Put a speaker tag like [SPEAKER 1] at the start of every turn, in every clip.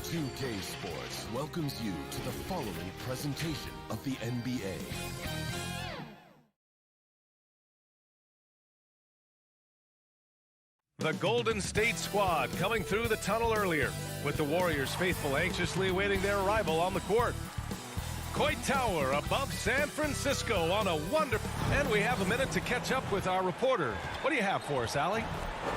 [SPEAKER 1] 2K Sports welcomes you to the following presentation of the NBA.
[SPEAKER 2] The Golden State squad coming through the tunnel earlier, with the Warriors faithful anxiously awaiting their arrival on the court. Coit Tower above San Francisco on a wonder. And we have a minute to catch up with our reporter. What do you have for us, Allie?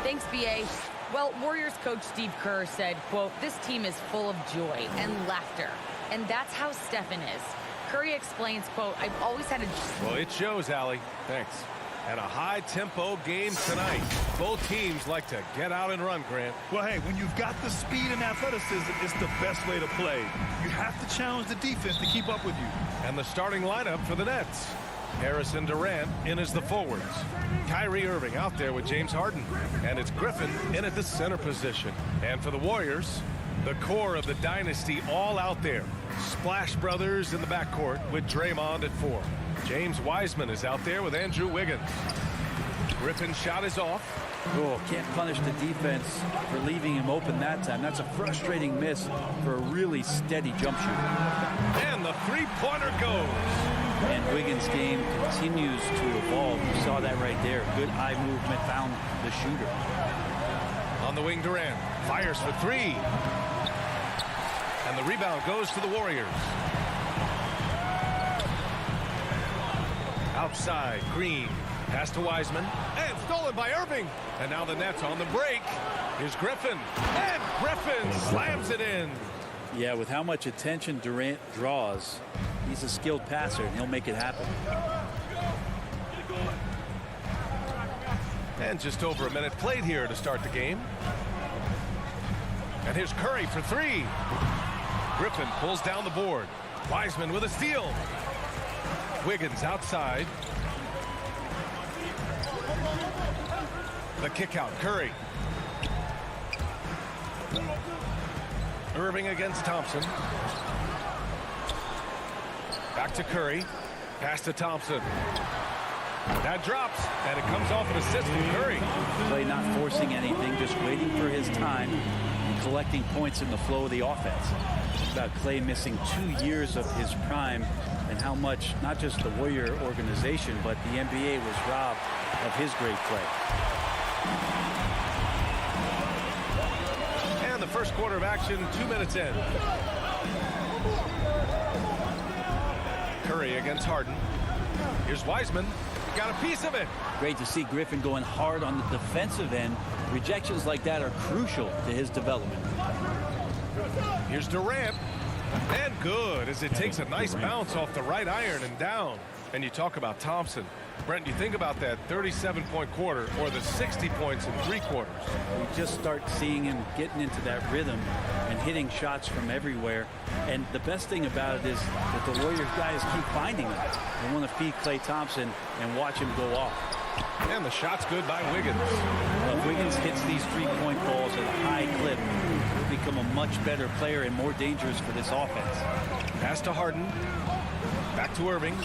[SPEAKER 3] Thanks, B.A. Well, Warriors coach Steve Kerr said, quote, "This team is full of joy and laughter." And that's how Stephen is. Curry explains, quote, "I've always had a..."
[SPEAKER 2] Well, it shows, Allie. Thanks. And a high-tempo game tonight. Both teams like to get out and run, Grant.
[SPEAKER 4] Well, hey, when you've got the speed and athleticism, it's the best way to play. You have to challenge the defense to keep up with you.
[SPEAKER 2] And the starting lineup for the Nets. Harris and Durant in as the forwards. Kyrie Irving out there with James Harden. And it's Griffin in at the center position. And for the Warriors, the core of the dynasty all out there. Splash Brothers in the backcourt with Draymond at 4. James Wiseman is out there with Andrew Wiggins. Griffin's shot is off.
[SPEAKER 5] Oh, can't punish the defense for leaving him open that time. That's a frustrating miss for a really steady jump shooter.
[SPEAKER 2] And the three-pointer goes.
[SPEAKER 5] And Wiggins' game continues to evolve. You saw that right there. Good eye movement, found the shooter.
[SPEAKER 2] On the wing, Durant fires for 3. And the rebound goes to the Warriors. Outside, Green. Pass to Wiseman. And stolen by Irving. And now the Nets on the break. Here's Griffin. And Griffin slams it in.
[SPEAKER 5] Yeah, with how much attention Durant draws, he's a skilled passer, and he'll make it happen.
[SPEAKER 2] And just over a minute played here to start the game. And here's Curry for 3. Griffin pulls down the board. Wiseman with a steal. Wiggins outside. The kick out, Curry. Irving against Thompson. Back to Curry. Pass to Thompson. That drops, and it comes off an assist from Curry.
[SPEAKER 5] Clay not forcing anything, just waiting for his time and collecting points in the flow of the offense. It's about Clay missing 2 years of his prime and how much, not just the Warrior organization, but the NBA was robbed of his great play.
[SPEAKER 2] And the first quarter of action, 2 minutes in. Curry against Harden. Here's Wiseman. Got a piece of it.
[SPEAKER 5] Great to see Griffin going hard on the defensive end. Rejections like that are crucial to his development.
[SPEAKER 2] Here's Durant. And good, as it takes a nice bounce off the right iron and down. And you talk about Thompson. Brent, you think about that 37-point quarter or the 60 points in 3 quarters.
[SPEAKER 5] We just start seeing him getting into that rhythm and hitting shots from everywhere. And the best thing about it is that the Warriors guys keep finding him. They want to feed Klay Thompson and watch him go off.
[SPEAKER 2] And the shot's good by Wiggins.
[SPEAKER 5] Well, if Wiggins hits these 3-point balls at a high clip, he'll become a much better player and more dangerous for this offense.
[SPEAKER 2] Pass to Harden. Back to Irving.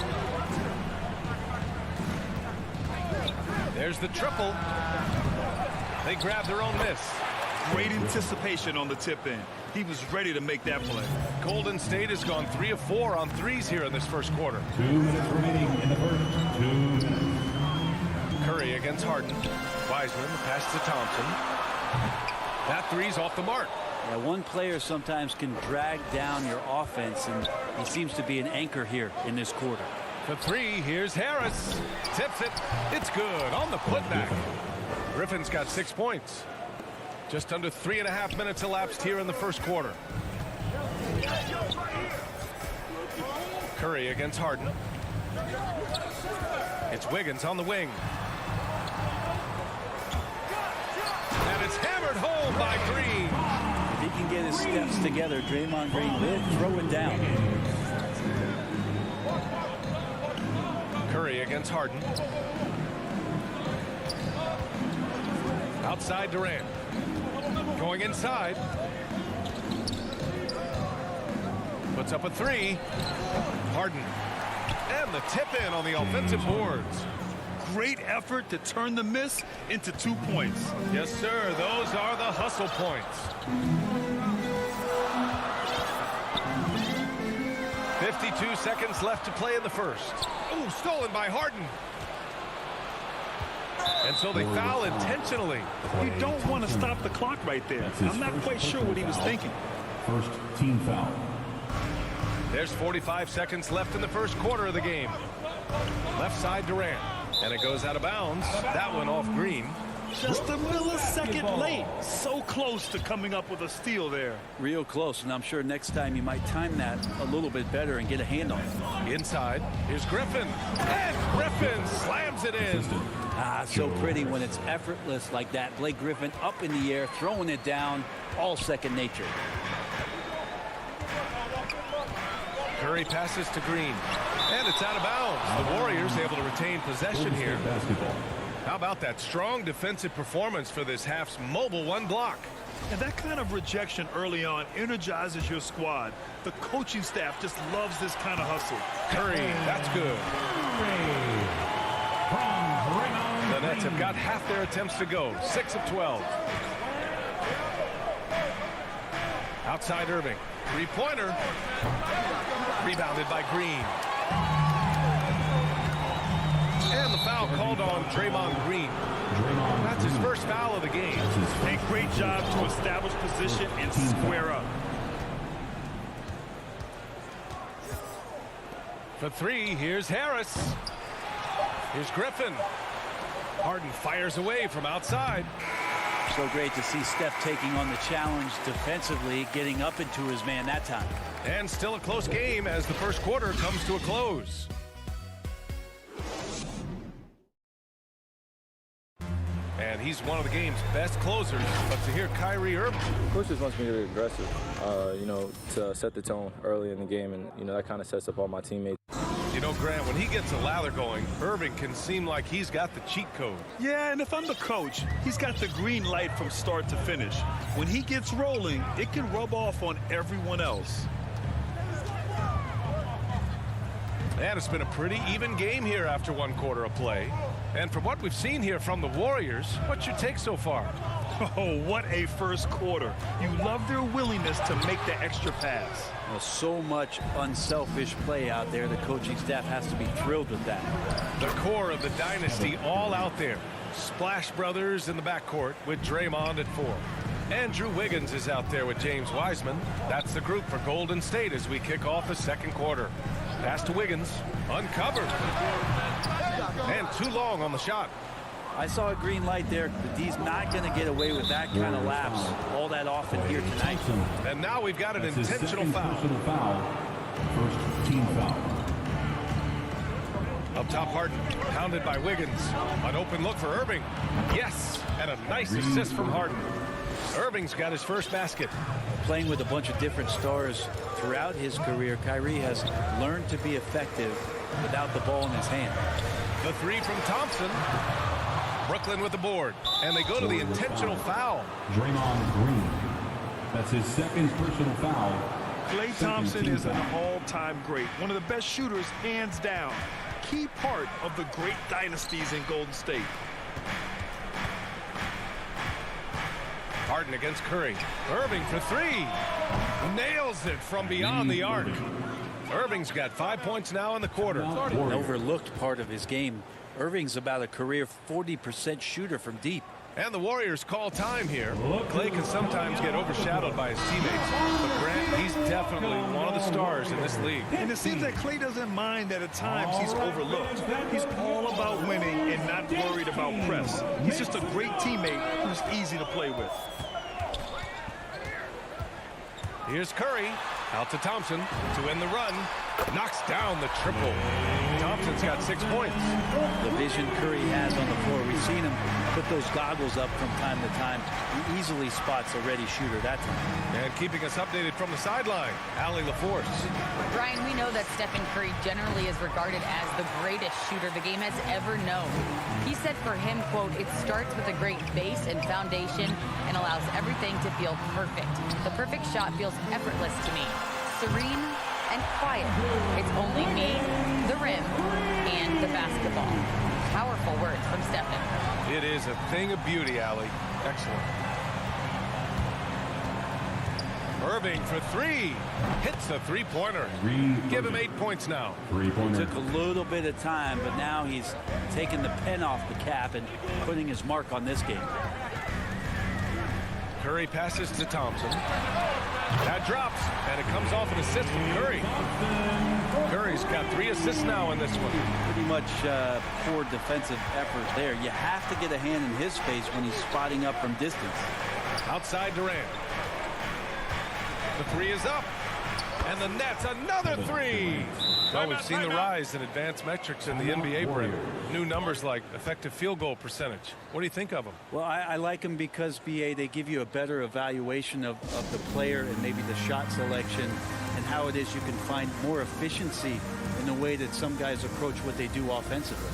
[SPEAKER 2] There's the triple. They grab their own miss.
[SPEAKER 4] Great anticipation on the tip in. He was ready to make that play.
[SPEAKER 2] Golden State has gone 3 of 4 on threes here in this first quarter.
[SPEAKER 6] 2 minutes remaining in the first. 2 minutes.
[SPEAKER 2] Curry against Harden. Wiseman, pass to Thompson. That three's off the mark.
[SPEAKER 5] Yeah, one player sometimes can drag down your offense, and he seems to be an anchor here in this quarter.
[SPEAKER 2] For 3, here's Harris. Tips it. It's good on the putback. Griffin's got 6 points. Just under 3.5 minutes elapsed here in the first quarter. Curry against Harden. It's Wiggins on the wing. And it's hammered home by Green.
[SPEAKER 5] If he can get his steps together, Draymond Green will throw it down.
[SPEAKER 2] Curry against Harden. Outside Durant. Going inside. Puts up a 3. Harden. And the tip in on the offensive boards.
[SPEAKER 4] Great effort to turn the miss into 2 points.
[SPEAKER 2] Yes, sir. Those are the hustle points. 22 seconds left to play in the first. Oh, stolen by Harden. And so they foul intentionally.
[SPEAKER 4] You don't want to stop the clock right there. I'm not quite sure what he was thinking.
[SPEAKER 6] First team foul.
[SPEAKER 2] There's 45 seconds left in the first quarter of the game. Left side Durant. And it goes out of bounds. That one off Green.
[SPEAKER 4] Just a millisecond late. So close to coming up with a steal there.
[SPEAKER 5] Real close, and I'm sure next time you might time that a little bit better and get a hand on it.
[SPEAKER 2] Inside, here's Griffin. And Griffin slams it in.
[SPEAKER 5] So pretty when it's effortless like that. Blake Griffin up in the air, throwing it down, all second nature.
[SPEAKER 2] Curry passes to Green. And it's out of bounds. The Warriors able to retain possession here. How about that strong defensive performance for this half's mobile one block?
[SPEAKER 4] And that kind of rejection early on energizes your squad. The coaching staff just loves this kind of hustle.
[SPEAKER 2] Curry, that's good. The Nets have got half their attempts to go. 6 of 12. Outside Irving. Three-pointer. Rebounded by Green. And the foul called on Draymond Green. That's his first foul of the game.
[SPEAKER 4] A great job to establish position and square up.
[SPEAKER 2] For three, here's Harris. Here's Griffin. Harden fires away from outside.
[SPEAKER 5] So great to see Steph taking on the challenge defensively, getting up into his man that time.
[SPEAKER 2] And still a close game as the first quarter comes to a close. And he's one of the game's best closers. But to hear Kyrie Irving.
[SPEAKER 7] Coach just wants me to be aggressive, to set the tone early in the game. And, that kind of sets up all my teammates.
[SPEAKER 2] You know, Grant, when he gets a lather going, Irving can seem like he's got the cheat code.
[SPEAKER 4] Yeah, and if I'm the coach, he's got the green light from start to finish. When he gets rolling, it can rub off on everyone else.
[SPEAKER 2] And it's been a pretty even game here after one quarter of play. And from what we've seen here from the Warriors, what's your take so far?
[SPEAKER 4] Oh, what a first quarter. You love their willingness to make the extra pass.
[SPEAKER 5] Well, so much unselfish play out there. The coaching staff has to be thrilled with that.
[SPEAKER 2] The core of the dynasty all out there. Splash Brothers in the backcourt with Draymond at 4. Andrew Wiggins is out there with James Wiseman. That's the group for Golden State as we kick off the second quarter. Pass to Wiggins. Uncovered. And too long on the shot.
[SPEAKER 5] I saw a green light there, but D's not going to get away with that kind of lapse all that often here tonight.
[SPEAKER 2] And now we've got an intentional foul.
[SPEAKER 6] First team foul.
[SPEAKER 2] Up top, Harden, pounded by Wiggins. An open look for Irving. Yes, and a nice assist from Harden. Irving's got his first basket.
[SPEAKER 5] Playing with a bunch of different stars throughout his career, Kyrie has learned to be effective without the ball in his hand.
[SPEAKER 2] The three from Thompson. Brooklyn with the board, and they go to the intentional foul.
[SPEAKER 6] Draymond Green. That's his second personal foul.
[SPEAKER 4] Klay Thompson is an all-time great. One of the best shooters, hands down. Key part of the great dynasties in Golden State.
[SPEAKER 2] Harden against Curry. Irving for three. Nails it from beyond the arc. Irving's got 5 points now in the quarter.
[SPEAKER 5] An overlooked part of his game. Irving's about a career 40% shooter from deep.
[SPEAKER 2] And the Warriors call time here. Klay can sometimes get overshadowed by his teammates, but Grant, he's definitely one of the stars in this league.
[SPEAKER 4] And it seems that Klay doesn't mind that at times he's overlooked. He's all about winning and not worried about press. He's just a great teammate who's easy to play with.
[SPEAKER 2] Here's Curry. Out to Thompson to end the run. Knocks down the triple. Thompson's got 6 points.
[SPEAKER 5] The vision Curry has on the floor. We've seen him put those goggles up from time to time. He easily spots a ready shooter that time.
[SPEAKER 2] And keeping us updated from the sideline, Allie LaForce.
[SPEAKER 3] Brian, we know that Stephen Curry generally is regarded as the greatest shooter the game has ever known. He said for him, quote, "It starts with a great base and foundation and allows everything to feel perfect. The perfect shot feels effortless to me. Serene and quiet. It's only me, the rim, and the basketball." Powerful words from Stephen.
[SPEAKER 2] It is a thing of beauty, Allie. Excellent. Irving for three. Hits the three-pointer. Give him 8 points now.
[SPEAKER 5] Took a little bit of time, but now he's taking the pen off the cap and putting his mark on this game.
[SPEAKER 2] Curry passes to Thompson. That drops, and it comes off an assist from Curry. Curry's got 3 assists now in this one.
[SPEAKER 5] Pretty much poor defensive effort there. You have to get a hand in his face when he's spotting up from distance.
[SPEAKER 2] Outside Durant. The three is up. And the net's another three. Well, we've seen the rise in advanced metrics in the NBA, Brent. New numbers like effective field goal percentage. What do you think of them?
[SPEAKER 5] Well, I like them because, BA, they give you a better evaluation of the player and maybe the shot selection and how it is you can find more efficiency in the way that some guys approach what they do offensively.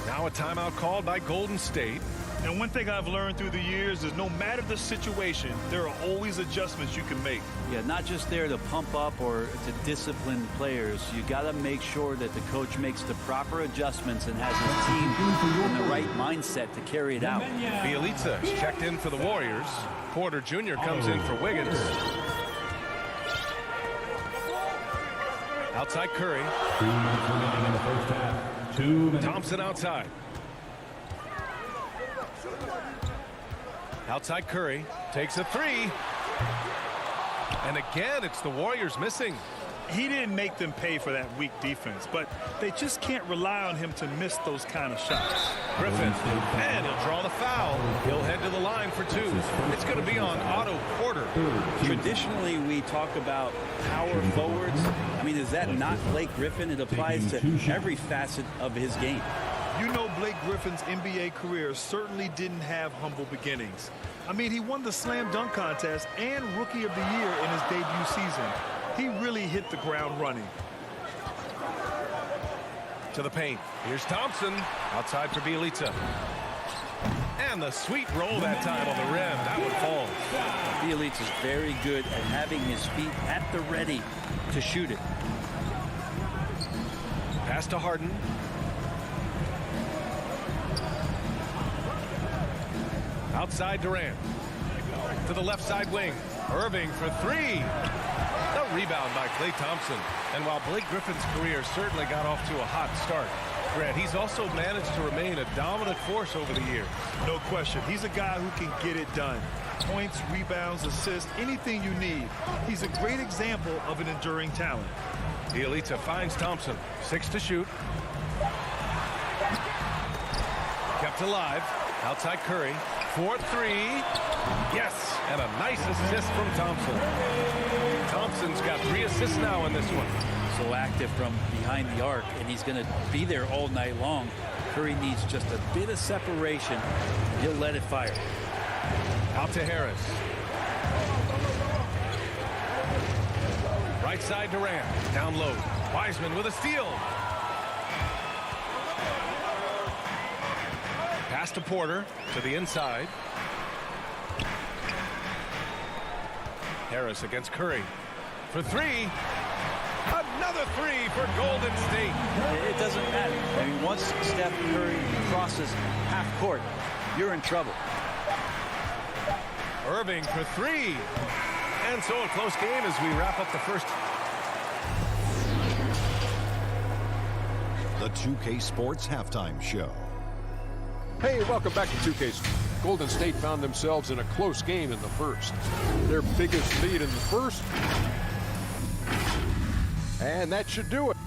[SPEAKER 2] Now a timeout called by Golden State.
[SPEAKER 4] And one thing I've learned through the years is no matter the situation, there are always adjustments you can make.
[SPEAKER 5] Yeah, not just there to pump up or to discipline players. You got to make sure that the coach makes the proper adjustments and has his team in the right mindset to carry it out.
[SPEAKER 2] Bielitsa is checked in for the Warriors. Porter Jr. comes in for Wiggins. Outside Curry.
[SPEAKER 6] 2 minutes remaining in the first half. 2 minutes.
[SPEAKER 2] Thompson outside. Outside Curry takes a three. And again, it's the Warriors missing.
[SPEAKER 4] He didn't make them pay for that weak defense, but they just can't rely on him to miss those kind of shots.
[SPEAKER 2] Griffin, and he'll draw the foul. He'll head to the line for 2. It's going to be on Otto Porter.
[SPEAKER 5] Traditionally, we talk about power forwards. I mean, is that not Blake Griffin? It applies to every facet of his game.
[SPEAKER 4] You know, Blake Griffin's NBA career certainly didn't have humble beginnings. I mean, he won the slam dunk contest and Rookie of the Year in his debut season. He really hit the ground running.
[SPEAKER 2] To the paint. Here's Thompson. Outside for Bielitsa. And the sweet roll that time on the rim. That one falls.
[SPEAKER 5] Bielitsa's very good at having his feet at the ready to shoot it.
[SPEAKER 2] Pass to Harden. Outside Durant. To the left side wing. Irving for 3. The rebound by Klay Thompson. And while Blake Griffin's career certainly got off to a hot start, Grant, he's also managed to remain a dominant force over the years.
[SPEAKER 4] No question. He's a guy who can get it done. Points, rebounds, assists, anything you need. He's a great example of an enduring talent.
[SPEAKER 2] Bielitsa finds Thompson. 6 to shoot. Kept alive. Outside Curry. 4-3. Yes, and a nice assist from Thompson. Thompson's got 3 assists now in this one.
[SPEAKER 5] So active from behind the arc, and he's going to be there all night long. Curry needs just a bit of separation, and he'll let it fire.
[SPEAKER 2] Out to Harris. Right side Durant. Down low. Wiseman with a steal. Pass to Porter to the inside. Harris against Curry for 3. Another 3 for Golden State.
[SPEAKER 5] It doesn't matter. I mean, once Steph Curry crosses half court, you're in trouble.
[SPEAKER 2] Irving for 3. And so a close game as we wrap up the first.
[SPEAKER 1] The 2K Sports Halftime Show.
[SPEAKER 8] Hey, welcome back to 2K. Golden State found themselves in a close game in the first. Their biggest lead in the first. And that should do it.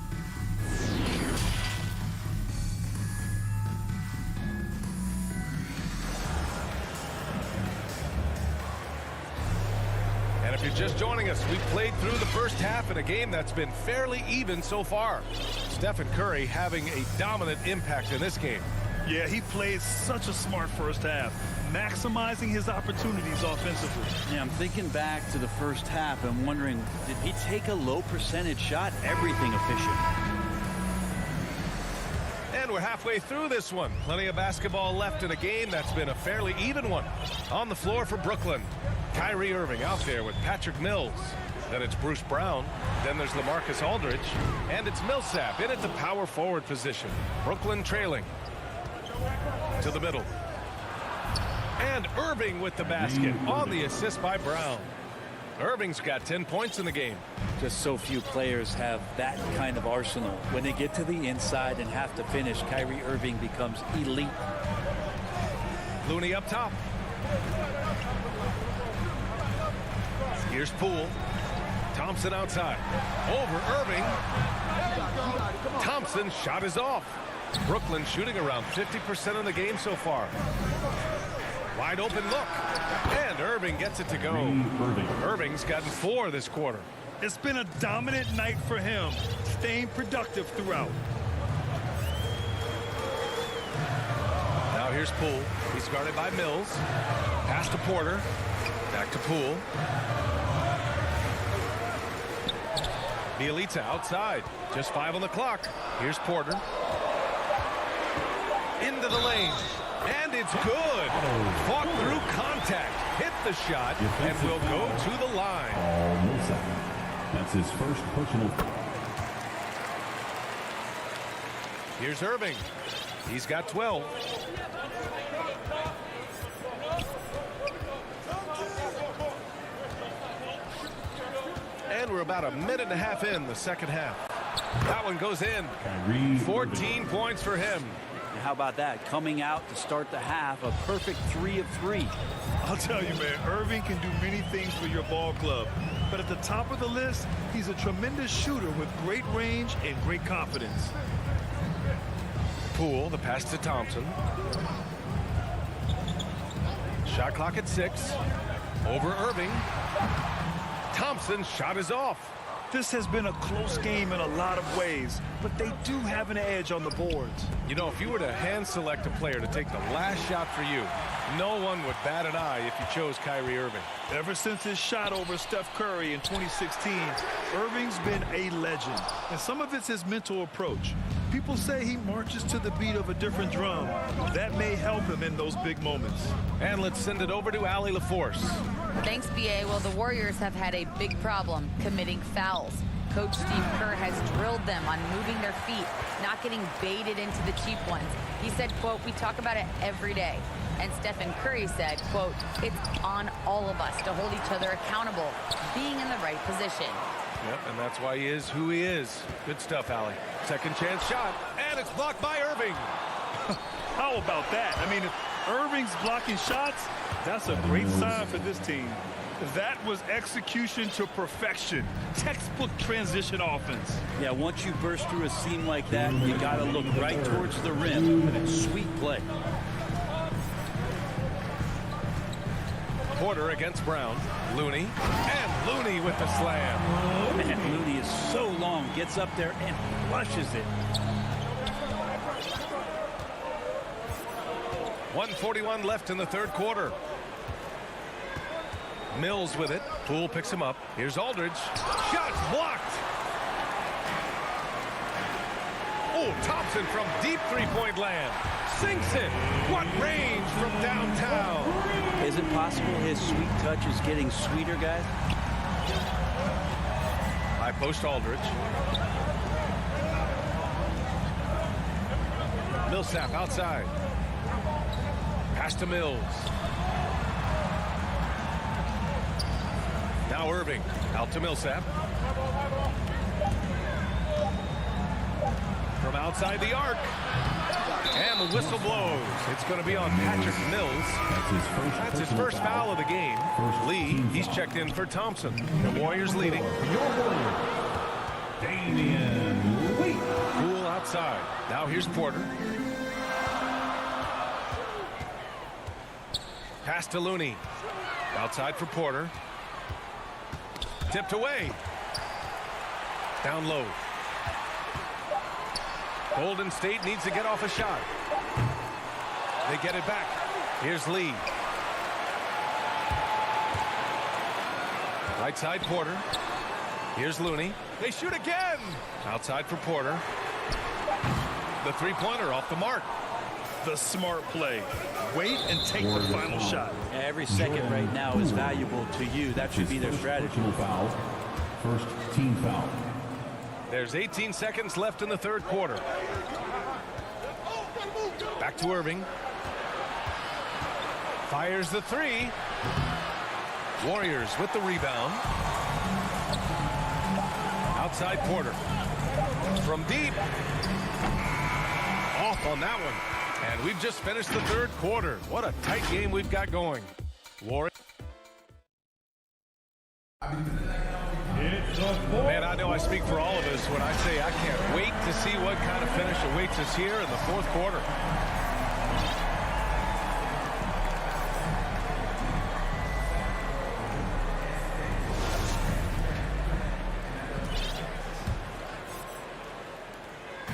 [SPEAKER 2] And if you're just joining us, we played through the first half in a game that's been fairly even so far. Stephen Curry having a dominant impact in this game.
[SPEAKER 4] Yeah, he played such a smart first half, maximizing his opportunities offensively.
[SPEAKER 5] Yeah, I'm thinking back to the first half and wondering, did he take a low percentage shot? Everything efficient.
[SPEAKER 2] And we're halfway through this one. Plenty of basketball left in a game that's been a fairly even one. On the floor for Brooklyn, Kyrie Irving out there with Patrick Mills. Then it's Bruce Brown. Then there's LaMarcus Aldridge. And it's Millsap in at the power forward position. Brooklyn trailing. To the middle. And Irving with the basket on the assist by Brown. Irving's got 10 points in the game.
[SPEAKER 5] Just so few players have that kind of arsenal. When they get to the inside and have to finish, Kyrie Irving becomes elite.
[SPEAKER 2] Looney up top. Here's Poole. Thompson outside. Over Irving. Thompson's shot is off. Brooklyn shooting around 50% of the game so far. Wide open look. And Irving gets it to go. Irving's gotten 4 this quarter.
[SPEAKER 4] It's been a dominant night for him, staying productive throughout.
[SPEAKER 2] Now here's Poole. He's guarded by Mills. Pass to Porter. Back to Poole. Bielitsa outside. Just 5 on the clock. Here's Porter. Into the lane. And it's good. Fought through contact. Hit the shot. And will go to the line.
[SPEAKER 6] That's his first personal.
[SPEAKER 2] Here's Irving. He's got 12. And we're about a minute and a half in the second half. That one goes in. 14 points for him.
[SPEAKER 5] And how about that? Coming out to start the half, a perfect 3 of 3.
[SPEAKER 4] I'll tell you, man, Irving can do many things for your ball club. But at the top of the list, he's a tremendous shooter with great range and great confidence.
[SPEAKER 2] Poole, the pass to Thompson. Shot clock at 6. Over Irving. Thompson's shot is off.
[SPEAKER 4] This has been a close game in a lot of ways, but they do have an edge on the boards.
[SPEAKER 2] You know, if you were to hand select a player to take the last shot for you, no one would bat an eye if you chose Kyrie Irving.
[SPEAKER 4] Ever since his shot over Steph Curry in 2016, Irving's been a legend, and some of it's his mental approach. People say he marches to the beat of a different drum. That may help him in those big moments.
[SPEAKER 2] And let's send it over to Allie LaForce.
[SPEAKER 3] Thanks, B.A. Well, the Warriors have had a big problem committing fouls. Coach Steve Kerr has drilled them on moving their feet, not getting baited into the cheap ones. He said, quote, "We talk about it every day." And Stephen Curry said, quote, "It's on all of us to hold each other accountable, being in the right position."
[SPEAKER 2] Yep, and that's why he is who he is. Good stuff, Allie. Second chance shot, and it's blocked by Irving.
[SPEAKER 4] How about that? I mean, if Irving's blocking shots, that's a great sign for this team. That was execution to perfection. Textbook transition offense.
[SPEAKER 5] Yeah, once you burst through a seam like that, you got to look right towards the rim. And it's sweet play.
[SPEAKER 2] Porter against Brown. Looney. And Looney with the slam.
[SPEAKER 5] Man, Looney is so long. Gets up there and flushes it.
[SPEAKER 2] 1:41 left in the third quarter. Mills with it. Poole picks him up. Here's Aldridge. Shot blocked. Oh, Thompson from deep three-point land. Sinks it. What range from downtown.
[SPEAKER 5] Is it possible his sweet touch is getting sweeter, guys?
[SPEAKER 2] High post Aldridge. Millsap outside. Pass to Mills. Now Irving. Out to Millsap. From outside the arc. And the whistle blows. It's going to be on Patrick Mills. That's his first foul of the game. Lee, he's checked in for Thompson. The Warriors leading.
[SPEAKER 6] Damian Lee.
[SPEAKER 2] Poole outside. Now here's Porter. Pass to Looney. Outside for Porter. Tipped away. Down low. Golden State needs to get off a shot. They get it back. Here's Lee. Right side Porter. Here's Looney. They shoot again. Outside for Porter. The three-pointer off the mark.
[SPEAKER 4] The smart play. Wait and take the final shot.
[SPEAKER 5] Every second right now is valuable to you. That should be their strategy.
[SPEAKER 6] Foul. First team foul.
[SPEAKER 2] There's 18 seconds left in the third quarter. Back to Irving. Fires the three. Warriors with the rebound. Outside Porter. From deep. Off on that one. And we've just finished the third quarter. What a tight game we've got going. Warriors. Man, I know I speak for all of us when I say I can't wait to see what kind of finish awaits us here in the fourth quarter.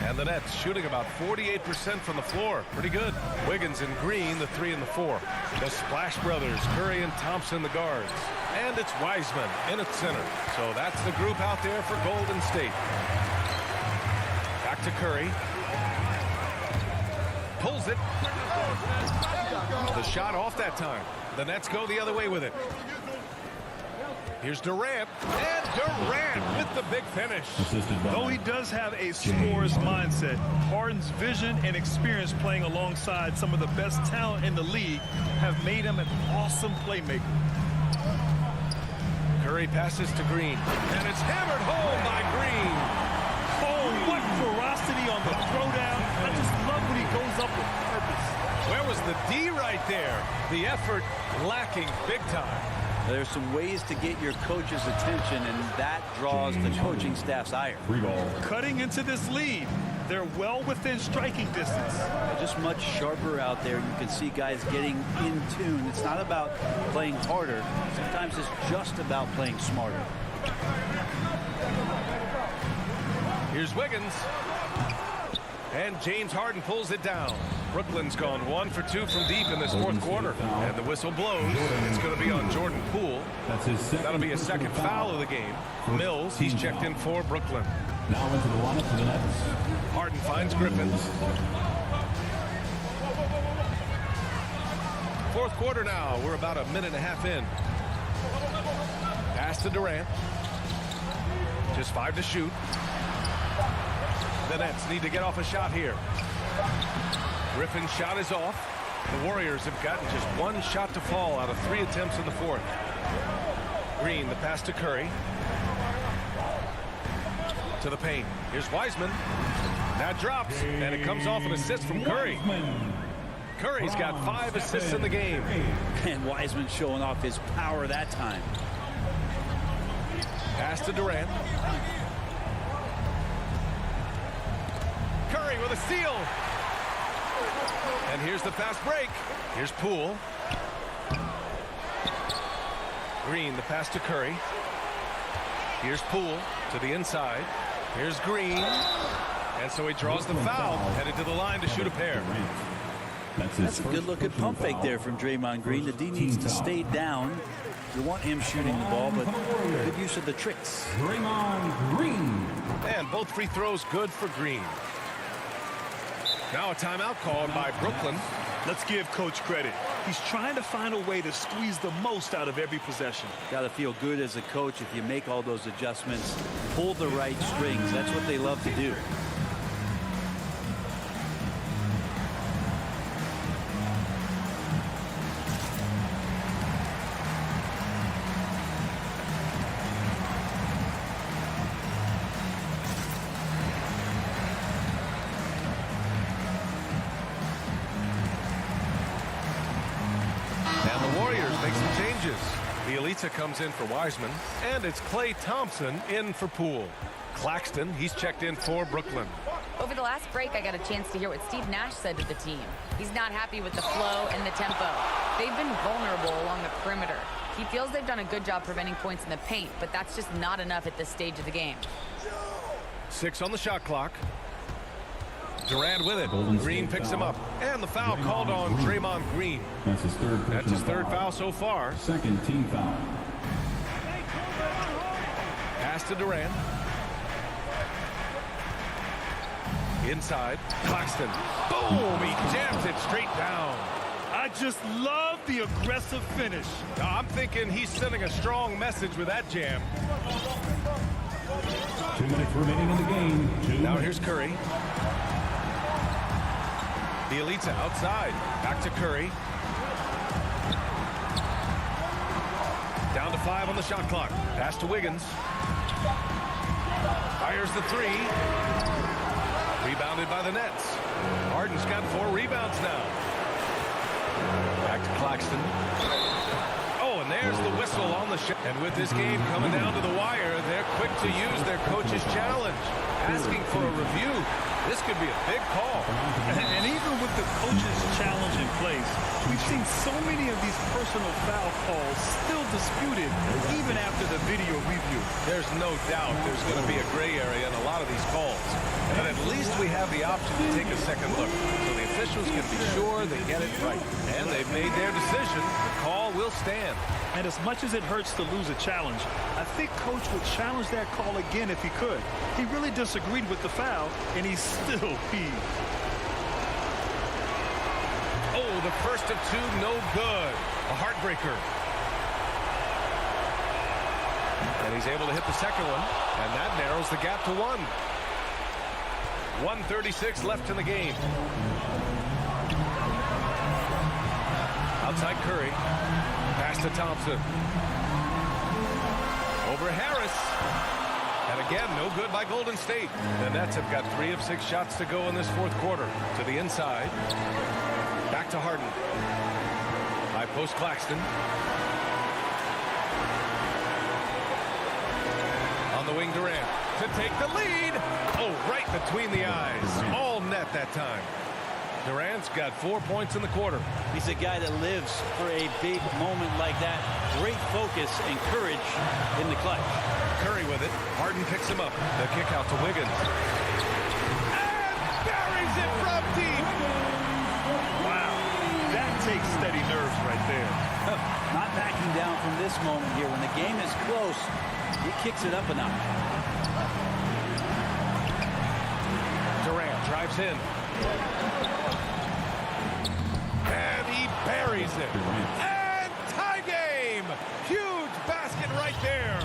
[SPEAKER 2] And the Nets shooting about 48% from the floor. Pretty good. Wiggins and Green, the 3 and the 4. The Splash Brothers, Curry and Thompson, the guards. And it's Wiseman in at center. So that's the group out there for Golden State. Back to Curry. Pulls it. The shot off that time. The Nets go the other way with it. Here's Durant, and Durant with the big finish.
[SPEAKER 4] Though he does have a scorer's mindset, Harden's vision and experience playing alongside some of the best talent in the league have made him an awesome playmaker.
[SPEAKER 2] Curry passes to Green, and it's hammered home by Green.
[SPEAKER 4] Oh, what ferocity on the throwdown. I just love when he goes up with purpose.
[SPEAKER 2] Where was the D right there? The effort lacking big time.
[SPEAKER 5] There's some ways to get your coach's attention, and that draws the coaching staff's ire.
[SPEAKER 4] Cutting into this lead, they're well within striking distance.
[SPEAKER 5] They're just much sharper out there. You can see guys getting in tune. It's not about playing harder. Sometimes it's just about playing smarter.
[SPEAKER 2] Here's Wiggins. And James Harden pulls it down. Brooklyn's gone 1 for 2 from deep in this fourth quarter. And the whistle blows. It's going to be on Jordan Poole. That'll be a second foul of the game. Mills, he's checked in for Brooklyn.
[SPEAKER 6] Now into the lineup for the Nets.
[SPEAKER 2] Harden finds Griffin. Fourth quarter now. We're about a minute and a half in. Pass to Durant. Just 5 to shoot. The Nets need to get off a shot here. Griffin's shot is off. The Warriors have gotten just 1 shot to fall out of 3 attempts in the fourth. Green, the pass to Curry. To the paint. Here's Wiseman. That drops, and it comes off an assist from Curry. Curry's got 5 assists in the game.
[SPEAKER 5] And Wiseman showing off his power that time.
[SPEAKER 2] Pass to Durant. Curry with a steal. And here's the fast break. Here's Poole. Green, the pass to Curry. Here's Poole to the inside. Here's Green. And so he draws the foul, headed to the line to shoot a pair.
[SPEAKER 5] That's a good-looking pump fake there from Draymond Green. The D needs to stay down. You want him shooting the ball, but good use of the tricks.
[SPEAKER 6] Draymond Green.
[SPEAKER 2] And both free throws good for Green. Now a timeout called by Brooklyn.
[SPEAKER 4] Let's give Coach credit. He's trying to find a way to squeeze the most out of every possession.
[SPEAKER 5] Got to feel good as a coach if you make all those adjustments, pull the right strings. That's what they love to do.
[SPEAKER 2] Comes in for Wiseman, and it's Klay Thompson in for Poole. Claxton, he's checked in for Brooklyn.
[SPEAKER 3] Over the last break, I got a chance to hear what Steve Nash said to the team. He's not happy with the flow and the tempo. They've been vulnerable along the perimeter. He feels they've done a good job preventing points in the paint, but that's just not enough at this stage of the game.
[SPEAKER 2] 6 on the shot clock. Durant with it. Green picks him up. And the foul called on Draymond Green.
[SPEAKER 6] That's his third
[SPEAKER 2] foul so far.
[SPEAKER 6] Second team foul.
[SPEAKER 2] Pass to Durant. Inside. Claxton. Boom! He jams it straight down.
[SPEAKER 4] I just love the aggressive finish.
[SPEAKER 2] I'm thinking he's sending a strong message with that jam.
[SPEAKER 6] 2 minutes remaining in the game.
[SPEAKER 2] Now here's Curry. Bielitsa outside. Back to Curry. Down to 5 on the shot clock. Pass to Wiggins. Fires the 3. Rebounded by the Nets. Harden's got 4 rebounds now. Back to Claxton. Oh, and there's the whistle on the shot. And with this game coming down to the wire, they're quick to use their coach's challenge. Asking for a review. This could be a big call.
[SPEAKER 4] And even with the coach's challenge in place, we've seen so many of these personal foul calls still disputed even after the video review.
[SPEAKER 2] There's no doubt there's going to be a gray area in a lot of these calls. But at least we have the option to take a second look. So the officials can be sure they get it right. And they've made their decision. The call will stand.
[SPEAKER 4] And as much as it hurts to lose a challenge, I think Coach would challenge that call again if he could. He really disagreed with the foul, and he's still peeved.
[SPEAKER 2] Oh, the first of 2, no good. A heartbreaker. And he's able to hit the second one, and that narrows the gap to 1. 1:36 left in the game. Outside Curry. Pass to Thompson. Over Harris. And again, no good by Golden State. The Nets have got 3 of 6 shots to go in this fourth quarter. To the inside. Back to Harden. High post Claxton. On the wing, Durant. To take the lead. Oh, right between the eyes. All net that time. Durant's got 4 points in the quarter.
[SPEAKER 5] He's a guy that lives for a big moment like that. Great focus and courage in the clutch.
[SPEAKER 2] Curry with it. Harden picks him up. The kick out to Wiggins. And buries it from deep.
[SPEAKER 4] Wow, that takes steady nerves right there.
[SPEAKER 5] Not backing down from this moment here. When the game is close, he kicks it up a notch.
[SPEAKER 2] Durant drives in. And he buries it. And tie game. Huge basket right there.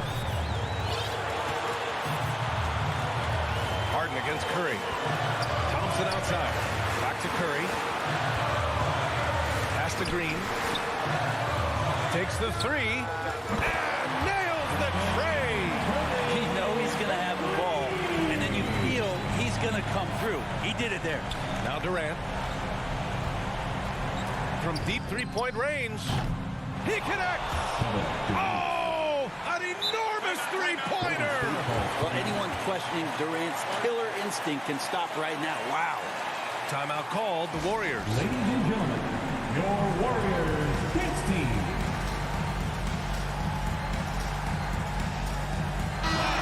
[SPEAKER 2] Harden against Curry. Thompson outside. Back to Curry. Pass to Green. Takes the 3. And nails the tray.
[SPEAKER 5] You know he's going to have the ball. And then you feel he's going to come through. He did it there.
[SPEAKER 2] Now Durant. From deep three-point range. He connects. Oh, an enormous three-pointer.
[SPEAKER 5] Well, anyone questioning Durant's killer instinct can stop right now. Wow.
[SPEAKER 2] Timeout called, the Warriors.
[SPEAKER 6] Ladies and gentlemen, your Warriors dance team.
[SPEAKER 2] Oh!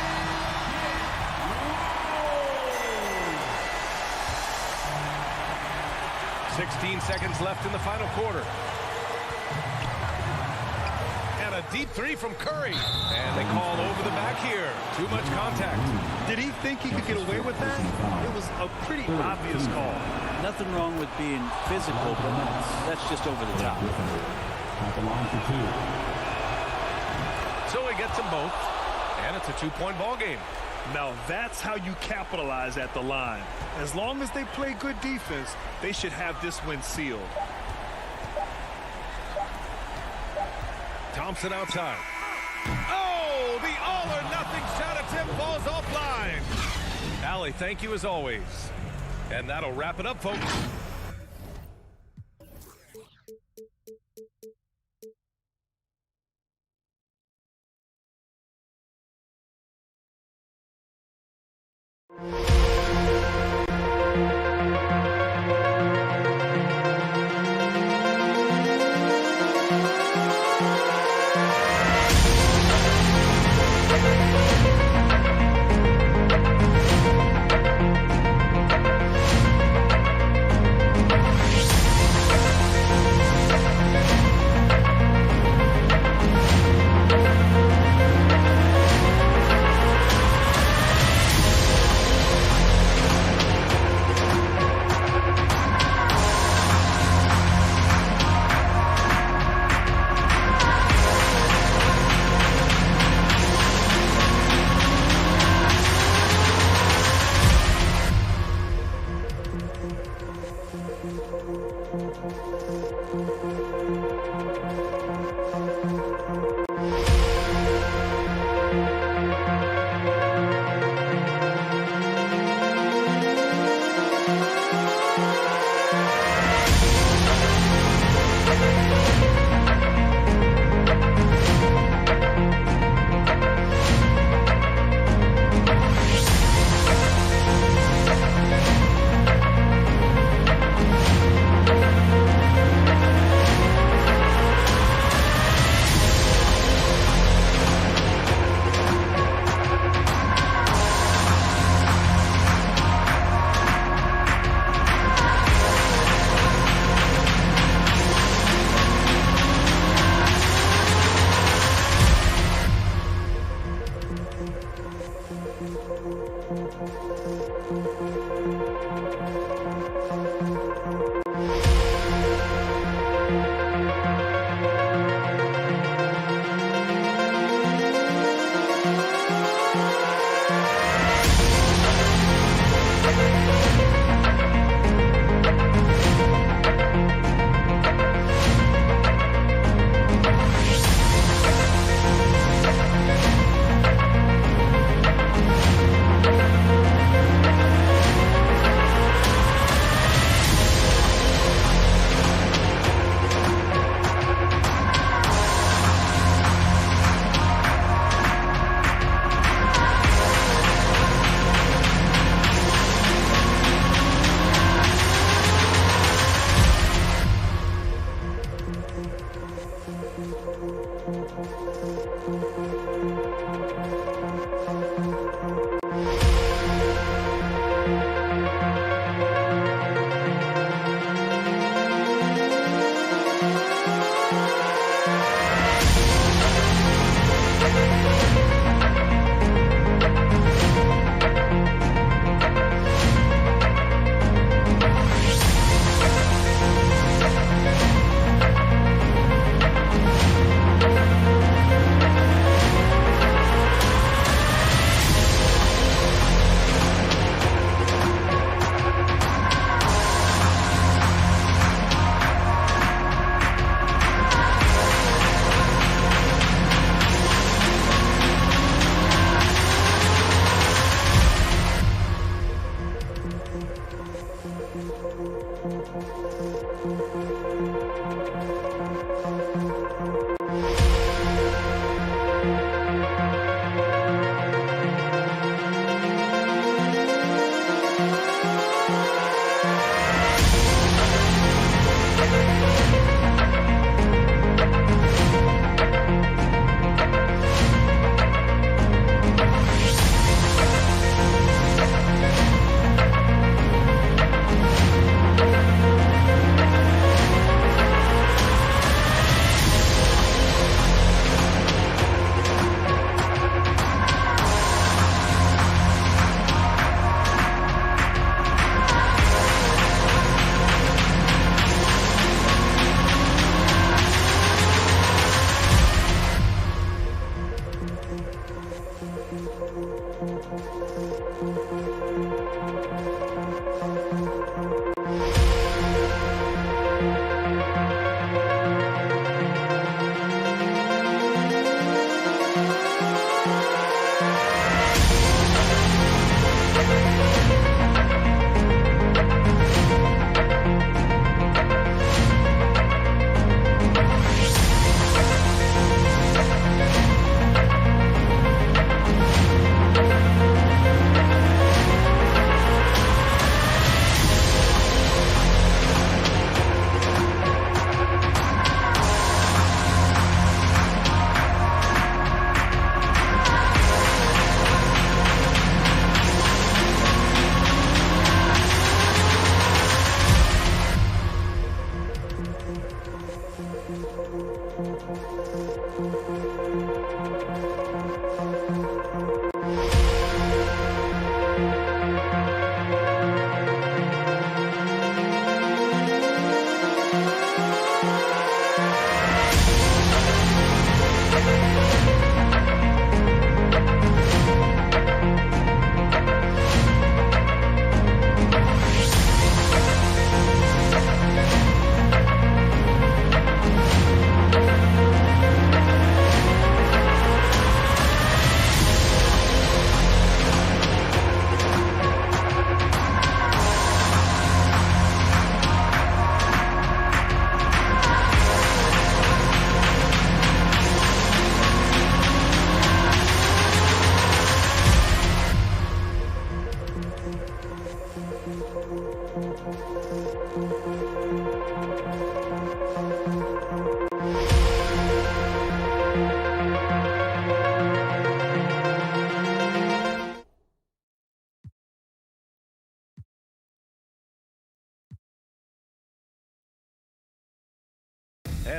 [SPEAKER 2] 16 seconds left in the final quarter. And a deep 3 from Curry. And they call over the back here. Too much contact.
[SPEAKER 4] Did he think he could get away with that? It was a pretty obvious call.
[SPEAKER 5] Nothing wrong with being physical, but that's just over the top.
[SPEAKER 6] At the line for 2.
[SPEAKER 2] So he gets them both. And it's a 2-point ball game.
[SPEAKER 4] Now that's how you capitalize at the line. As long as they play good defense, they should have this win sealed.
[SPEAKER 2] Thompson outside. Oh, the all-or-nothing shot attempt falls offline. Allie, thank you as always. And that'll wrap it up, folks.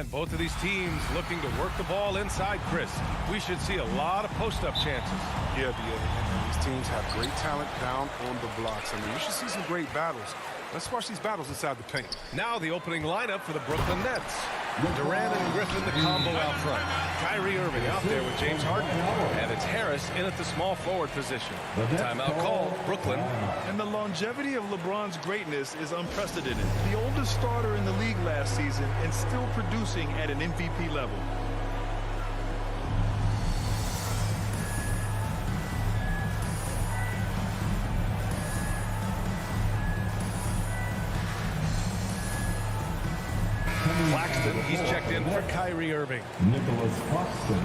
[SPEAKER 2] And both of these teams looking to work the ball inside, Chris. We should see a lot of post-up chances.
[SPEAKER 9] Yeah, and these teams have great talent down on the blocks. I mean, you should see some great battles. Let's watch these battles inside the paint.
[SPEAKER 2] Now the opening lineup for the Brooklyn Nets. Durant and Griffin, the combo out front. Kyrie Irving out there with James Harden. And it's Harris in at the small forward position. Timeout call, Brooklyn.
[SPEAKER 4] And the longevity of LeBron's greatness is unprecedented. The oldest starter in the league last season and still producing at an MVP level.
[SPEAKER 2] Claxton, he's checked in for Kyrie Irving.
[SPEAKER 6] Nicholas Claxton.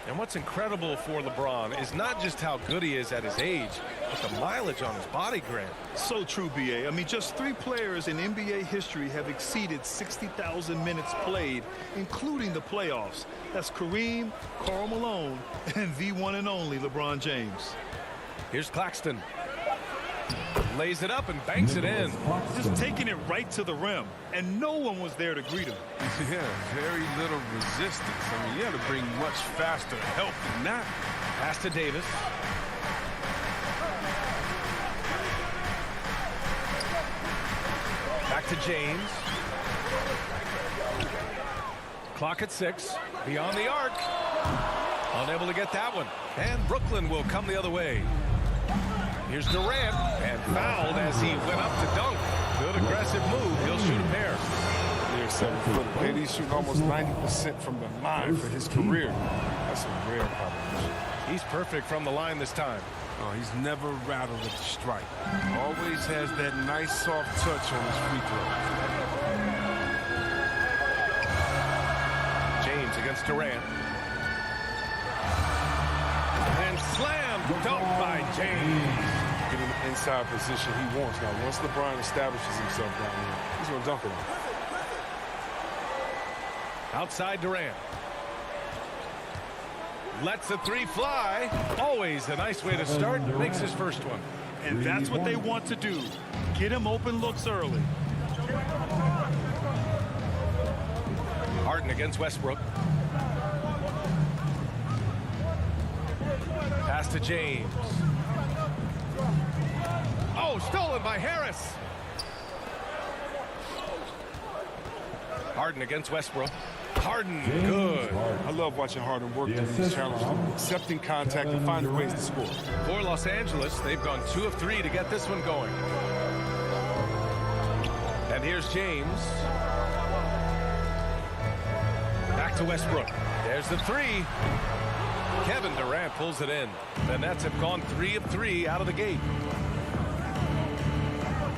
[SPEAKER 2] And what's incredible for LeBron is not just how good he is at his age, but the mileage on his body, Grant.
[SPEAKER 4] So true, B.A. I mean, just 3 players in NBA history have exceeded 60,000 minutes played, including the playoffs. That's Kareem, Karl Malone, and the one and only LeBron James.
[SPEAKER 2] Here's Claxton. Lays it up and banks it in.
[SPEAKER 4] Just taking it right to the rim, and no one was there to greet him.
[SPEAKER 9] Yeah, very little resistance. I mean, you had to bring much faster help than that.
[SPEAKER 2] Pass to Davis. Back to James. Clock at 6. Beyond the arc. Unable to get that one. And Brooklyn will come the other way. Here's Durant, and fouled as he went up to dunk. Good aggressive move. He'll shoot a pair.
[SPEAKER 9] Near 7-footer. He's shooting almost 90% from the line for his career. That's a rare combination.
[SPEAKER 2] He's perfect from the line this time.
[SPEAKER 9] Oh, he's never rattled at the strike. Always has that nice soft touch on his free throws.
[SPEAKER 2] James against Durant. And slam dunk by James.
[SPEAKER 9] Get in the inside position he wants. Now, once LeBron establishes himself down here, he's going to dunk it on.
[SPEAKER 2] Outside Durant. Lets the 3 fly. Always a nice way to start. Makes his first one.
[SPEAKER 4] And that's what they want to do. Get him open looks early.
[SPEAKER 2] Harden against Westbrook. Pass to James. Oh, stolen by Harris. Harden against Westbrook. Harden, good.
[SPEAKER 9] I love watching Harden work through these challenges, accepting contact and finding ways to score.
[SPEAKER 2] For Los Angeles, they've gone 2 of 3 to get this one going. And here's James. Back to Westbrook. There's the 3. Kevin Durant pulls it in. The Nets have gone 3 of 3 out of the gate.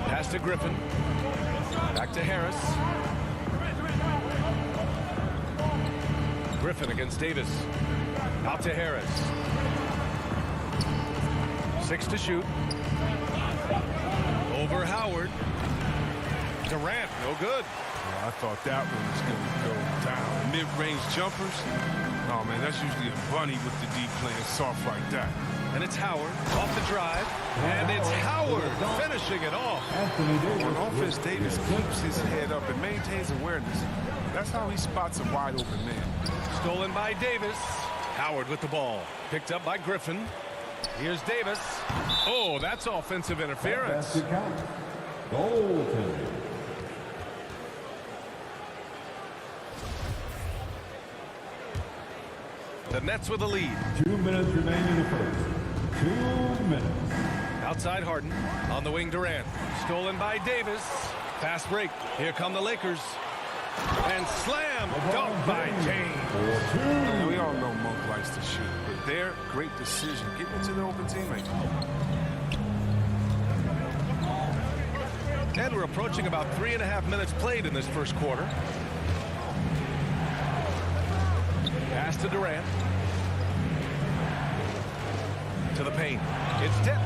[SPEAKER 2] Pass to Griffin. Back to Harris. Griffin against Davis. Out to Harris. 6 to shoot. Over Howard. Durant, no good.
[SPEAKER 9] Yeah, I thought that one was going to go down. Mid-range jumpers. Oh, man, that's usually a bunny with the deep playing soft like that.
[SPEAKER 2] And it's Howard off the drive. And it's Howard finishing it off.
[SPEAKER 9] On offense, Davis keeps his head up and maintains awareness. That's how he spots a wide open man.
[SPEAKER 2] Stolen by Davis. Howard with the ball. Picked up by Griffin. Here's Davis. Oh, that's offensive interference.
[SPEAKER 6] Goaltending.
[SPEAKER 2] The Nets with the lead.
[SPEAKER 6] 2 minutes remaining in the first. 2 minutes.
[SPEAKER 2] Outside Harden. On the wing, Durant. Stolen by Davis. Fast break. Here come the Lakers. And slam dunk by James.
[SPEAKER 9] Man, we all know Monk likes to shoot, but their great decision, getting into the open teammate.
[SPEAKER 2] And we're approaching about 3.5 minutes played in this first quarter. Pass to Durant. To the paint. It's tipped.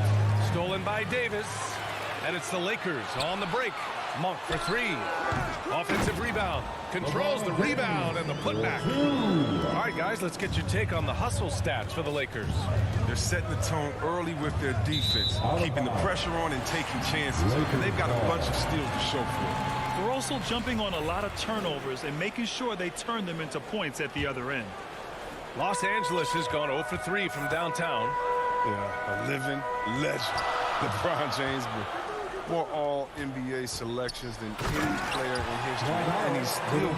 [SPEAKER 2] Stolen by Davis. And it's the Lakers on the break. Monk for 3. Offensive rebound. Controls the rebound and the putback. All right, guys, let's get your take on the hustle stats for the Lakers.
[SPEAKER 9] They're setting the tone early with their defense, keeping the pressure on and taking chances. And they've got a bunch of steals to show for it.
[SPEAKER 4] They're also jumping on a lot of turnovers and making sure they turn them into points at the other end.
[SPEAKER 2] Los Angeles has gone 0 for 3 from downtown.
[SPEAKER 9] Yeah, a living legend. LeBron James with more all-NBA selections than any player in history, and he's still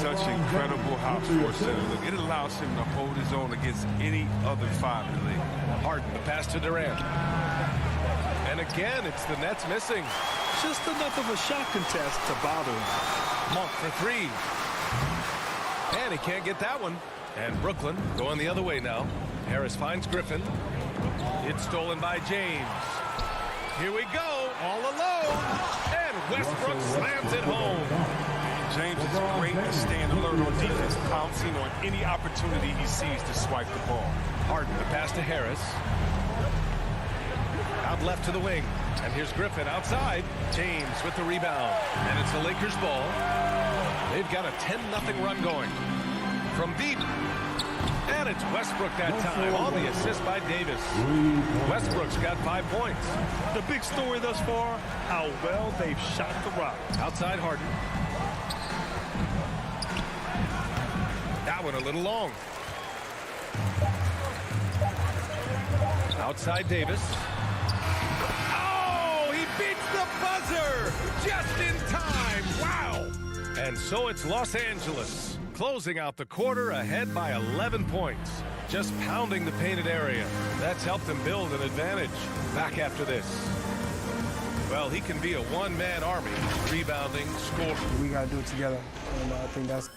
[SPEAKER 9] such incredible house for a center. Look, it allows him to hold his own against any other five in the league.
[SPEAKER 2] Harden, the pass to Durant. And again, it's the Nets missing.
[SPEAKER 4] Just enough of a shot contest to bother him.
[SPEAKER 2] Monk for 3. And he can't get that one. And Brooklyn going the other way now. Harris finds Griffin. It's stolen by James. Here we go, all alone. And Westbrook slams it home.
[SPEAKER 9] James is great at staying alert on defense, pouncing on any opportunity he sees to swipe the ball.
[SPEAKER 2] Harden, the pass to Harris. Out left to the wing. And here's Griffin outside. James with the rebound. And it's the Lakers' ball. They've got a 10-0 run going. From deep. And it's Westbrook that time on the assist by Davis. Westbrook's got 5 points.
[SPEAKER 4] The big story thus far, how well they've shot the rock.
[SPEAKER 2] Outside Harden. That one a little long. Outside Davis. Oh, he beats the buzzer just in time. Wow. And so it's Los Angeles closing out the quarter ahead by 11 points. Just pounding the painted area. That's helped them build an advantage. Back after this. Well, he can be a one-man army. Rebounding, scoring.
[SPEAKER 10] We got to do it together. And I think that's...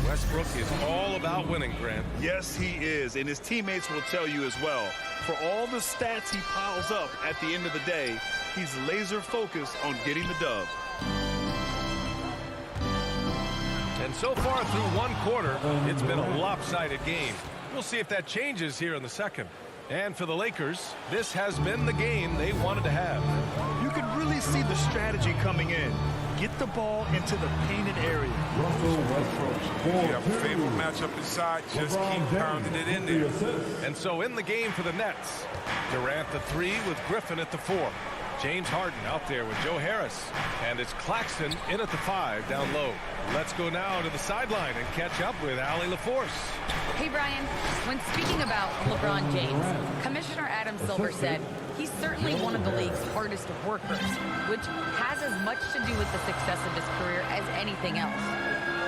[SPEAKER 2] Westbrook is all about winning, Grant.
[SPEAKER 4] Yes, he is. And his teammates will tell you as well. For all the stats he piles up at the end of the day, he's laser focused on getting the dub.
[SPEAKER 2] And so far through one quarter, it's been a lopsided game. We'll see if that changes here in the second. And for the Lakers, this has been the game they wanted to have.
[SPEAKER 4] You could really see the strategy coming in. Get the ball into the painted area.
[SPEAKER 9] You have a favorite matchup inside, just keep pounding it in there.
[SPEAKER 2] And so in the game for the Nets, Durant the 3 with Griffin at the 4. James Harden out there with Joe Harris. And it's Claxton in at the 5 down low. Let's go now to the sideline and catch up with Allie LaForce.
[SPEAKER 3] Hey, Brian, when speaking about LeBron James, Commissioner Adam Silver said he's certainly one of the league's hardest workers, which has as much to do with the success of his career as anything else.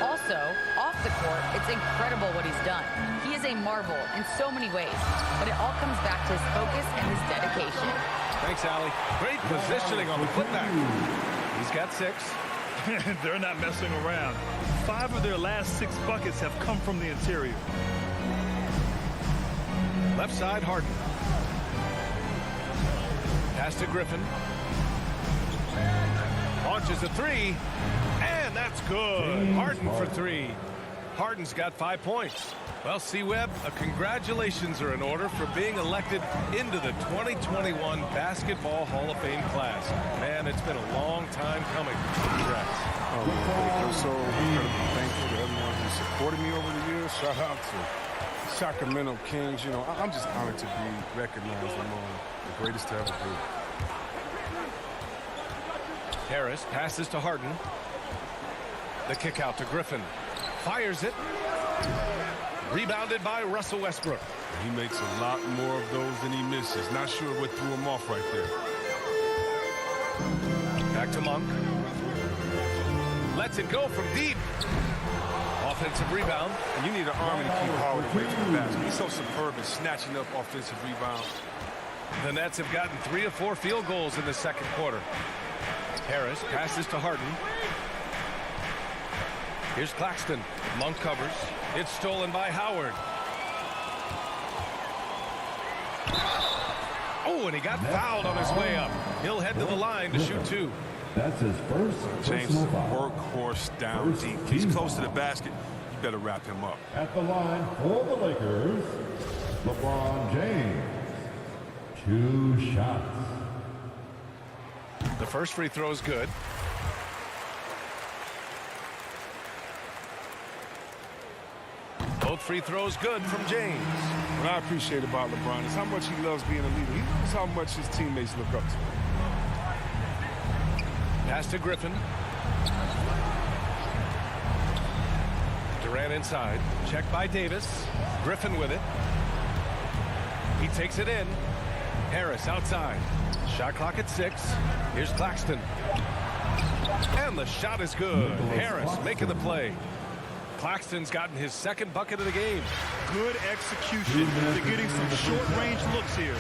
[SPEAKER 3] Also, off the court, it's incredible what he's done. He is a marvel in so many ways, but it all comes back to his focus and his dedication.
[SPEAKER 2] Thanks, Allie. Great positioning on the putback. He's got 6.
[SPEAKER 4] They're not messing around. 5 of their last 6 buckets have come from the interior.
[SPEAKER 2] Left side, Harden. Pass to Griffin. Launches a 3. And that's good. Harden for 3. Harden's got 5 points. Well, C-Webb, congratulations are in order for being elected into the 2021 Basketball Hall of Fame class. Man, it's been a long time coming. Congrats.
[SPEAKER 9] I'm so incredibly thankful to everyone who supported me over the years. Shout out to Sacramento Kings. You know, I'm just honored to be recognized among the greatest to ever be.
[SPEAKER 2] Harris passes to Harden. The kick out to Griffin. Fires it. Rebounded by Russell Westbrook.
[SPEAKER 9] He makes a lot more of those than he misses. Not sure what threw him off right there.
[SPEAKER 2] Back to Monk. Lets it go from deep. Offensive rebound.
[SPEAKER 9] And you need an army to keep Howard away from the basket. He's so superb at snatching up offensive rebounds.
[SPEAKER 2] The Nets have gotten 3 of 4 field goals in the second quarter. Harris passes to Harden. Here's Claxton. Monk covers. It's stolen by Howard. Oh, and he got fouled on his way up. He'll head to the line to shoot 2.
[SPEAKER 6] That's his first.
[SPEAKER 9] James is a workhorse down deep. He's close to the basket. You better wrap him up.
[SPEAKER 6] At the line for the Lakers, LeBron James. 2 shots.
[SPEAKER 2] The first free throw is good. Both free throws good from James.
[SPEAKER 9] What I appreciate about LeBron is how much he loves being a leader. He knows how much his teammates look up to him.
[SPEAKER 2] Pass to Griffin. Durant inside. Check by Davis. Griffin with it. He takes it in. Harris outside. Shot clock at 6. Here's Claxton. And the shot is good. Harris making the play. Claxton's gotten his second bucket of the game.
[SPEAKER 4] Good execution. They're getting some short-range looks here.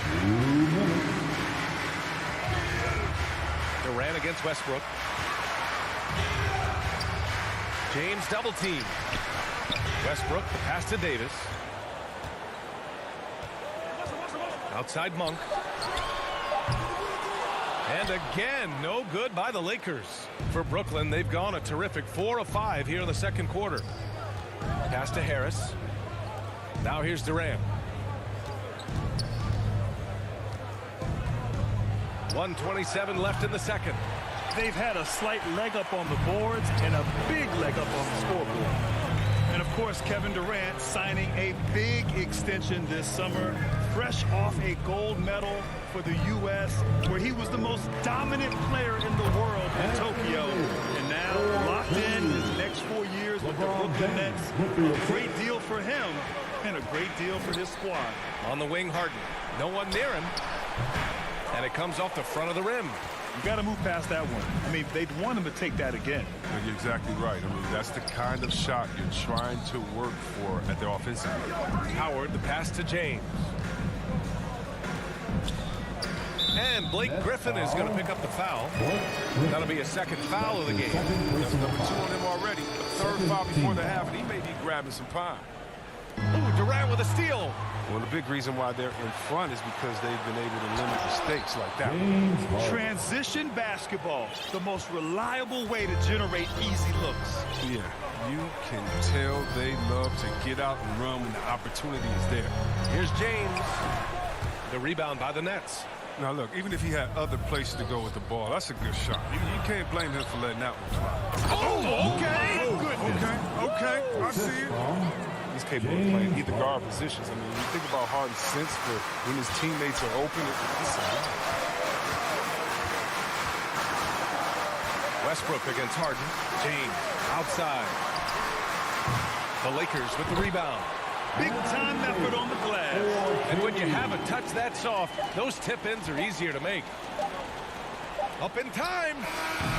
[SPEAKER 2] Durant against Westbrook. James double team. Westbrook, the pass to Davis. Outside Monk. And again, no good by the Lakers. For Brooklyn, they've gone a terrific 4 of 5 here in the second quarter. Pass to Harris. Now here's Durant. 1:27 left in the second.
[SPEAKER 4] They've had a slight leg up on the boards and a big leg up on the scoreboard. And of course, Kevin Durant signing a big extension this summer, fresh off a gold medal for the U.S., where he was the most dominant player in the world in Tokyo. And now locked in his next 4 years with the Brooklyn Nets. A great deal for him and a great deal for his squad.
[SPEAKER 2] On the wing, Harden. No one near him. And it comes off the front of the rim.
[SPEAKER 4] You got to move past that one. I mean, they'd want him to take that again.
[SPEAKER 9] You're exactly right. I mean, that's the kind of shot you're trying to work for at the offensive end.
[SPEAKER 2] Howard, the pass to James. And Blake Griffin is going to pick up the foul. That'll be a second foul of the game.
[SPEAKER 9] That's number 2 on him already. Third foul before the half, and he may be grabbing some pine.
[SPEAKER 2] Ooh, Durant with a steal.
[SPEAKER 9] Well, the big reason why they're in front is because they've been able to limit mistakes like that.
[SPEAKER 4] Transition basketball, the most reliable way to generate easy looks.
[SPEAKER 9] Yeah, you can tell they love to get out and run when the opportunity is there.
[SPEAKER 2] Here's James. The rebound by the Nets.
[SPEAKER 9] Now, look, even if he had other places to go with the ball, that's a good shot. You can't blame him for letting that one fly.
[SPEAKER 2] Oh, okay.
[SPEAKER 9] Okay, I see it. He's capable of playing either guard positions. I mean, you think about Harden's sense for when his teammates are open.
[SPEAKER 2] Westbrook against Harden. James outside. The Lakers with the rebound.
[SPEAKER 4] Big time effort on the glass.
[SPEAKER 2] And when you have a touch that soft, those tip-ins are easier to make. Up in time.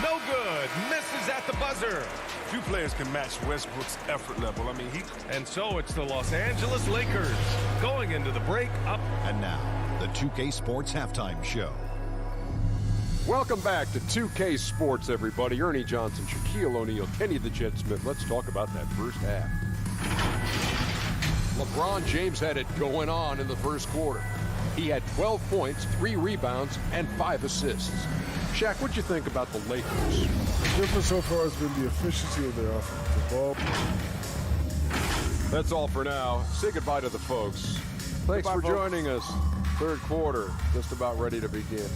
[SPEAKER 2] No good. Misses at the buzzer.
[SPEAKER 9] Few players can match Westbrook's effort level. I mean,
[SPEAKER 2] And so it's the Los Angeles Lakers going into the break up.
[SPEAKER 1] And now, the 2K Sports Halftime Show.
[SPEAKER 8] Welcome back to 2K Sports, everybody. Ernie Johnson, Shaquille O'Neal, Kenny the Jet Smith. Let's talk about that first half. LeBron James had it going on in the first quarter. He had 12 points, 3 rebounds, and 5 assists. Shaq, what'd you think about the Lakers?
[SPEAKER 10] The difference so far has been the efficiency of their offense. The ball.
[SPEAKER 8] That's all for now. Say goodbye to the folks. Thanks for joining us. Third quarter, just about ready to begin.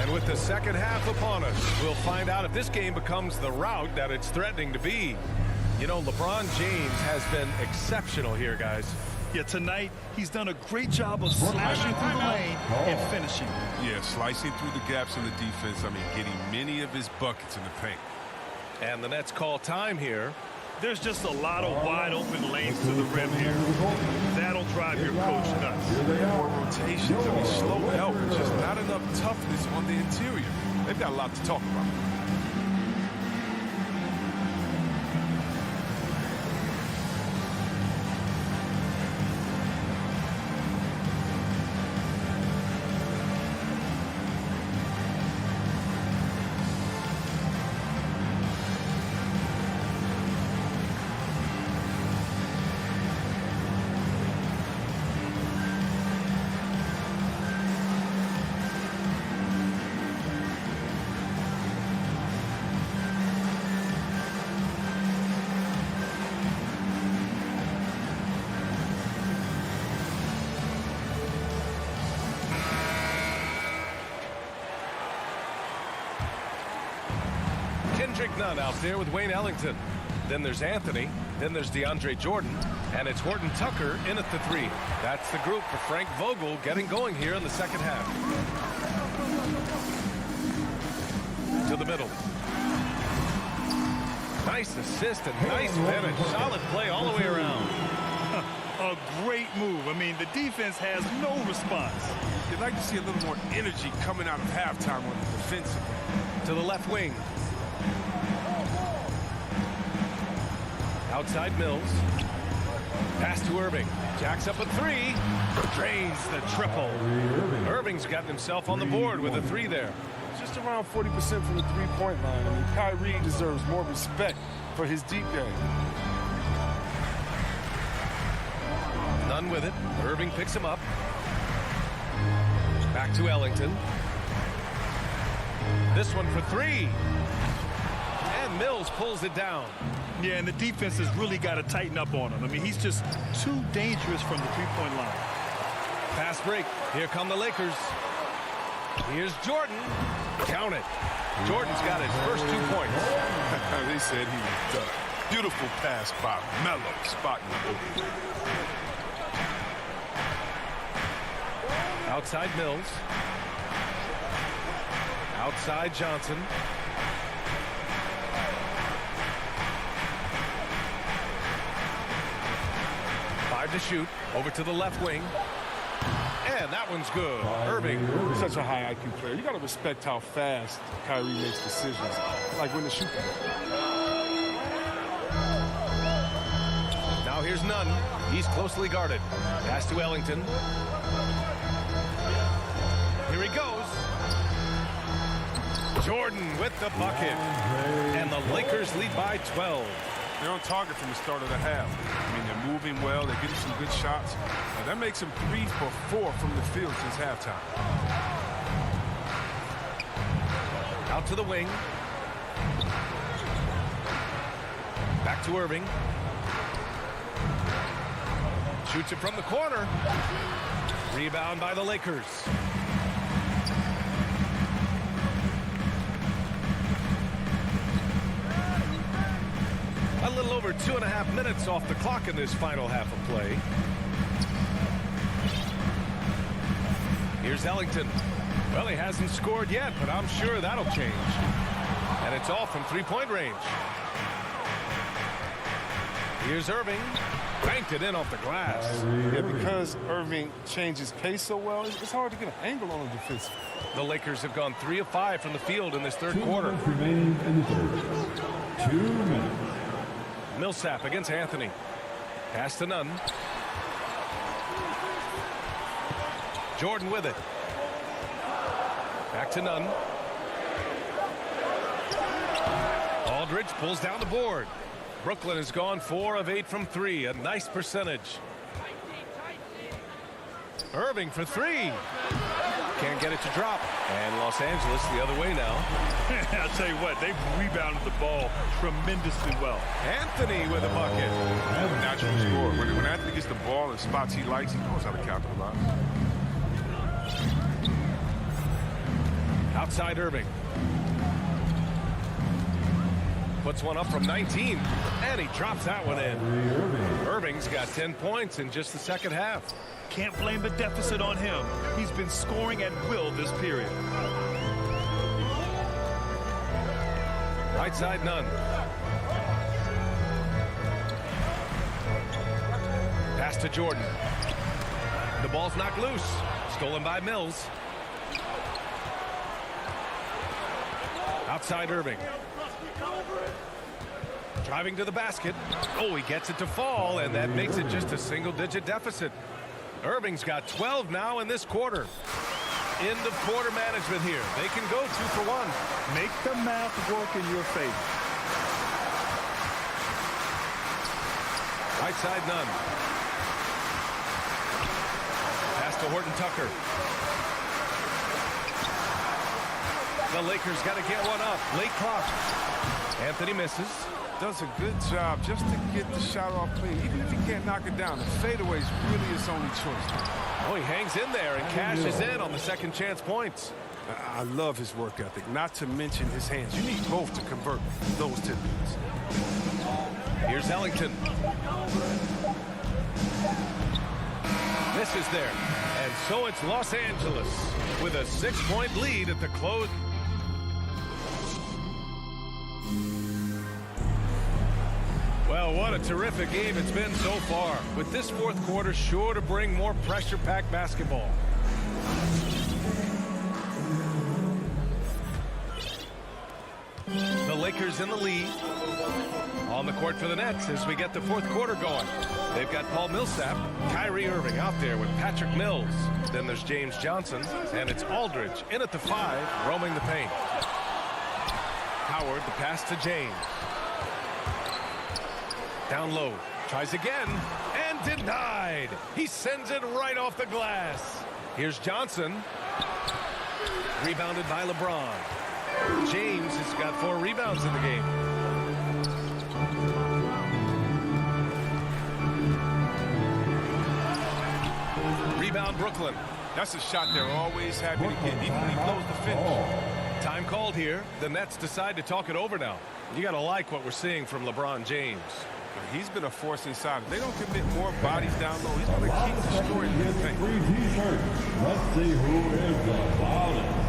[SPEAKER 2] And with the second half upon us, we'll find out if this game becomes the rout that it's threatening to be. You know, LeBron James has been exceptional here, guys.
[SPEAKER 4] Yeah, tonight, he's done a great job of slashing through the lane and finishing.
[SPEAKER 9] yeah, slicing through the gaps in the defense. I mean, getting many of his buckets in the paint.
[SPEAKER 2] And the Nets call time here.
[SPEAKER 4] There's just a lot of wide open lanes to the rim here. That'll drive your coach nuts.
[SPEAKER 9] More rotations. I mean, slow help, but just not enough toughness on the interior. They've got a lot to talk about.
[SPEAKER 2] Kendrick Nunn out there with Wayne Ellington. Then there's Anthony. Then there's DeAndre Jordan. And it's Horton Tucker in at the 3. That's the group for Frank Vogel getting going here in the second half. To the middle. Nice assist and nice finish. Solid play all the way around.
[SPEAKER 4] A great move. I mean, the defense has no response.
[SPEAKER 9] You'd like to see a little more energy coming out of halftime on the defensive end.
[SPEAKER 2] To the left wing. Outside Mills. Pass to Irving. Jacks up a 3. Drains the triple. Irving's gotten himself on the board with a 3 there.
[SPEAKER 9] Just around 40% from the three-point line. I mean, Kyrie deserves more respect for his deep game.
[SPEAKER 2] None with it. Irving picks him up. Back to Ellington. This one for 3. And Mills pulls it down.
[SPEAKER 4] Yeah, and the defense has really got to tighten up on him. I mean, he's just too dangerous from the three-point line.
[SPEAKER 2] Pass break. Here come the Lakers. Here's Jordan. Count it. Jordan's got his first 2 points.
[SPEAKER 9] They said he was done. Beautiful pass by Melo, spotting the open.
[SPEAKER 2] Outside Mills. Outside Johnson. To shoot. Over to the left wing. And that one's good. Irving.
[SPEAKER 9] Such a high IQ player. You got to respect how fast Kyrie makes decisions. Like when the shoot.
[SPEAKER 2] Now here's Nunn. He's closely guarded. Pass to Ellington. Here he goes. Jordan with the bucket. And the Lakers lead by 12.
[SPEAKER 9] They're on target from the start of the half. I mean, they're moving well. They're getting some good shots. And that makes them 3 for 4 from the field since halftime.
[SPEAKER 2] Out to the wing. Back to Irving. Shoots it from the corner. Rebound by the Lakers. A little over 2.5 minutes off the clock in this final half of play. Here's Ellington. Well, he hasn't scored yet, but I'm sure that'll change. And it's all from three-point range. Here's Irving. Banked it in off the glass.
[SPEAKER 9] Yeah, because Irving changes pace so well, it's hard to get an angle on the defense.
[SPEAKER 2] The Lakers have gone 3 of 5 from the field in this third quarter.
[SPEAKER 6] Remaining in the third. 2 minutes.
[SPEAKER 2] Millsap against Anthony. Pass to Nunn. Jordan with it. Back to Nunn. Aldridge pulls down the board. Brooklyn has gone 4 of 8 from 3. A nice percentage. Irving for 3. Can't get it to drop. And Los Angeles the other way now.
[SPEAKER 4] I'll tell you what, they've rebounded the ball tremendously well.
[SPEAKER 2] Anthony with a bucket.
[SPEAKER 9] Natural score. When Anthony gets the ball in spots he likes, he knows how to capitalize.
[SPEAKER 2] Outside Irving. Puts one up from 19. And he drops that one in. Irving's got 10 points in just the second half.
[SPEAKER 4] Can't blame the deficit on him. He's been scoring at will this period.
[SPEAKER 2] Right side Nunn. Pass to Jordan. The ball's knocked loose. Stolen by Mills. Outside Irving. Driving to the basket. Oh, he gets it to fall, and that makes it just a single-digit deficit. Irving's got 12 now in this quarter. End of quarter management here. They can go 2 for 1.
[SPEAKER 4] Make the math work in your favor.
[SPEAKER 2] Right side Nunn. Pass to Horton Tucker. The Lakers got to get one up. Late clock. Anthony misses.
[SPEAKER 9] Does a good job just to get the shot off clean. Even if he can't knock it down, the fadeaway is really his only choice.
[SPEAKER 2] Oh, he hangs in there and cashes in on the second chance points.
[SPEAKER 9] I love his work ethic, not to mention his hands. You need both to convert those 10 minutes.
[SPEAKER 2] Here's Ellington. Misses there. And so it's Los Angeles with a 6-point lead at the close. Well, what a terrific game it's been so far, with this fourth quarter sure to bring more pressure-packed basketball. The Lakers in the lead. On the court for the Nets as we get the fourth quarter going. They've got Paul Millsap, Kyrie Irving out there with Patrick Mills. Then there's James Johnson, and it's Aldridge in at the 5, roaming the paint. Howard, the pass to James. Down low, tries again, and denied. He sends it right off the glass. Here's Johnson. Rebounded by LeBron. James has got 4 rebounds in the game. Rebound Brooklyn.
[SPEAKER 9] That's a shot they're always happy to get, even when he blows the finish.
[SPEAKER 2] Time called here. The Nets decide to talk it over now. You got to like what we're seeing from LeBron James.
[SPEAKER 9] He's been a force inside. If they don't commit more bodies down low, he's going to keep destroying the paint.
[SPEAKER 6] Let's see who is the loudest.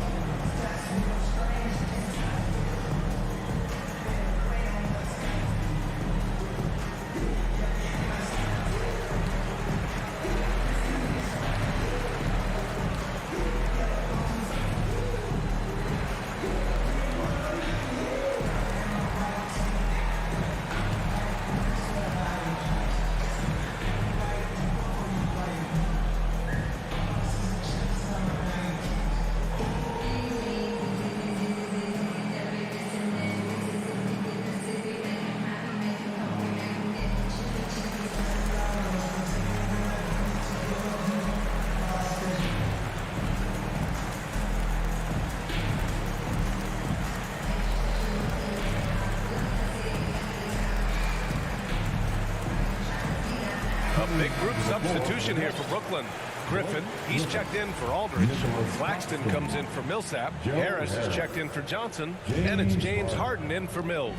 [SPEAKER 2] A big group substitution here for Brooklyn. Griffin, he's checked in for Aldridge. Claxton comes in for Millsap. Harris is checked in for Johnson. And it's James Harden in for Mills.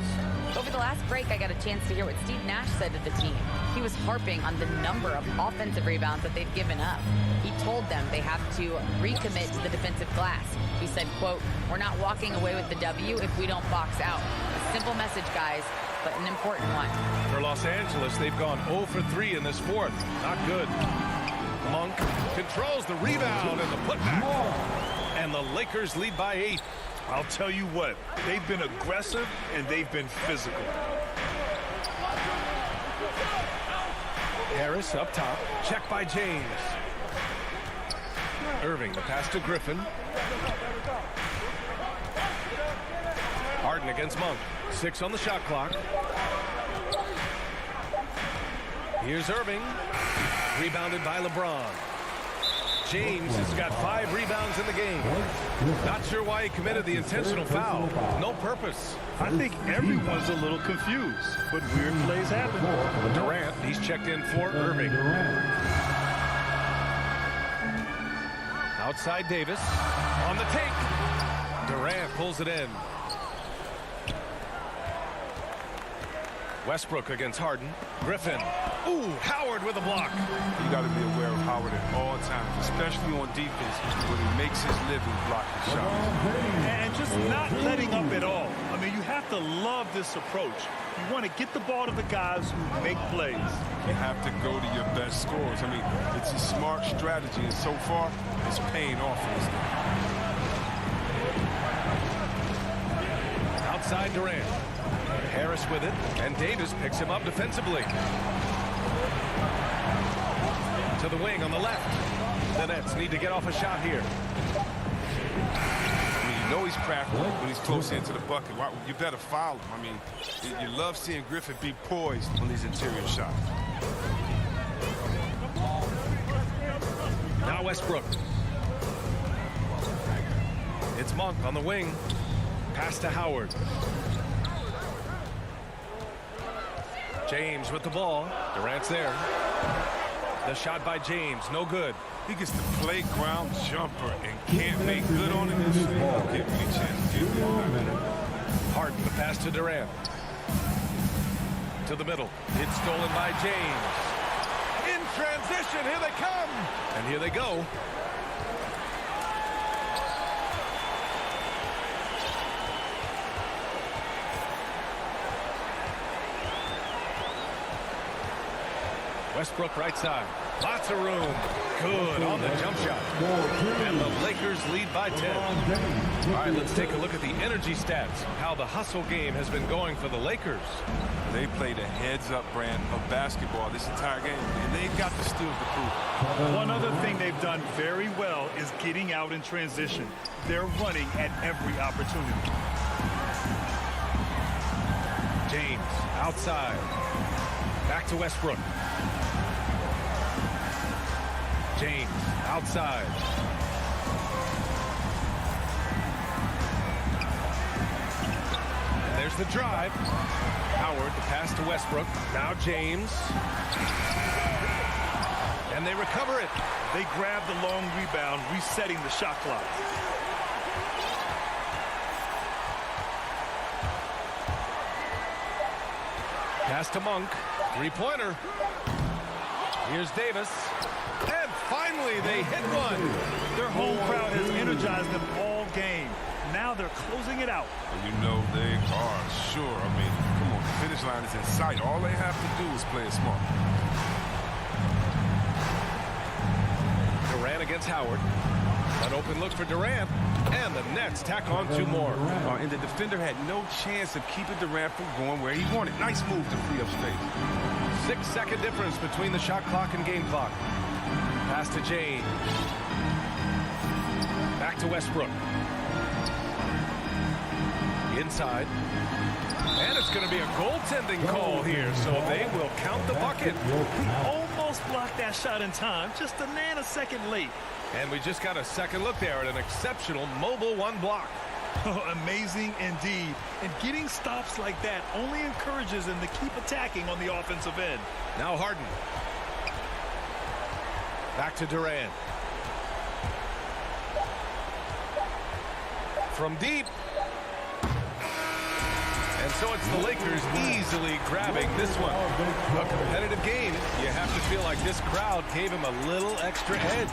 [SPEAKER 3] Over the last break, I got a chance to hear what Steve Nash said to the team. He was harping on the number of offensive rebounds that they've given up. He told them they have to recommit to the defensive glass. He said, quote, "We're not walking away with the W if we don't box out." A simple message, guys, but an important one.
[SPEAKER 2] For Los Angeles, they've gone 0 for 3 in this fourth. Not good. Monk controls the rebound and the putback. And the Lakers lead by 8.
[SPEAKER 4] I'll tell you what, they've been aggressive and they've been physical.
[SPEAKER 2] Harris up top, checked by James. Irving, the pass to Griffin. Harden against Monk. 6 on the shot clock. Here's Irving. Rebounded by LeBron. James has got 5 rebounds in the game. Not sure why he committed the intentional foul. No purpose.
[SPEAKER 4] I think everyone's a little confused, but weird plays happen.
[SPEAKER 2] Durant, he's checked in for Irving. Outside Davis. On the take. Durant pulls it in. Westbrook against Harden. Griffin. Ooh, Howard with a block.
[SPEAKER 9] You got to be aware of Howard at all times, especially on defense when he makes his living blocking shots.
[SPEAKER 4] And just not letting up at all. I mean, you have to love this approach. You want to get the ball to the guys who make plays.
[SPEAKER 9] You have to go to your best scorers. I mean, it's a smart strategy, and so far, it's paying off for this game.
[SPEAKER 2] Outside Durant. Harris with it, and Davis picks him up defensively. To the wing on the left. The Nets need to get off a shot here.
[SPEAKER 9] I mean, you know he's crafty when he's close into the bucket. You better foul him. I mean, you love seeing Griffin be poised on these interior shots.
[SPEAKER 2] Now Westbrook. It's Monk on the wing. Pass to Howard. James with the ball. Durant's there. The shot by James, no good.
[SPEAKER 9] He gets the playground jumper and can't make good on it. Give me a chance. Give me a
[SPEAKER 2] Harden, the pass to Durant. To the middle. It's stolen by James. transition. Here they come. And here they go. Westbrook right side. Lots of room. Good on the jump shot. And the Lakers lead by 10. All right, let's take a look at the energy stats. How the hustle game has been going for the Lakers.
[SPEAKER 9] They played a heads-up brand of basketball this entire game, and they've got the steals to prove.
[SPEAKER 4] One other thing they've done very well is getting out in transition. They're running at every opportunity.
[SPEAKER 2] James outside. Back to Westbrook. James outside. And there's the drive. Howard, the pass to Westbrook. Now James. And they recover it.
[SPEAKER 4] They grab the long rebound, resetting the shot clock.
[SPEAKER 2] Pass to Monk. Three-pointer. Here's Davis. And finally, they hit one.
[SPEAKER 4] Their home crowd has energized them all game. Now they're closing it out.
[SPEAKER 9] You know they are sure. I mean, come on, the finish line is in sight. All they have to do is play it smart.
[SPEAKER 2] Durant against Howard. An open look for Durant. And the Nets tack on two more.
[SPEAKER 9] And the defender had no chance of keeping Durant from going where he wanted. Nice move to free up space.
[SPEAKER 2] 6-second difference between the shot clock and game clock. Pass to James. Back to Westbrook. Inside. And it's going to be a goaltending call here, so they will count the bucket.
[SPEAKER 4] He almost blocked that shot in time, just a nanosecond late.
[SPEAKER 2] And we just got a second look there at an exceptional mobile one block.
[SPEAKER 4] Oh, amazing indeed. And getting stops like that only encourages them to keep attacking on the offensive end.
[SPEAKER 2] Now Harden. Back to Durant. From deep. And so it's the Lakers easily grabbing this one. A competitive game. You have to feel like this crowd gave him a little extra edge.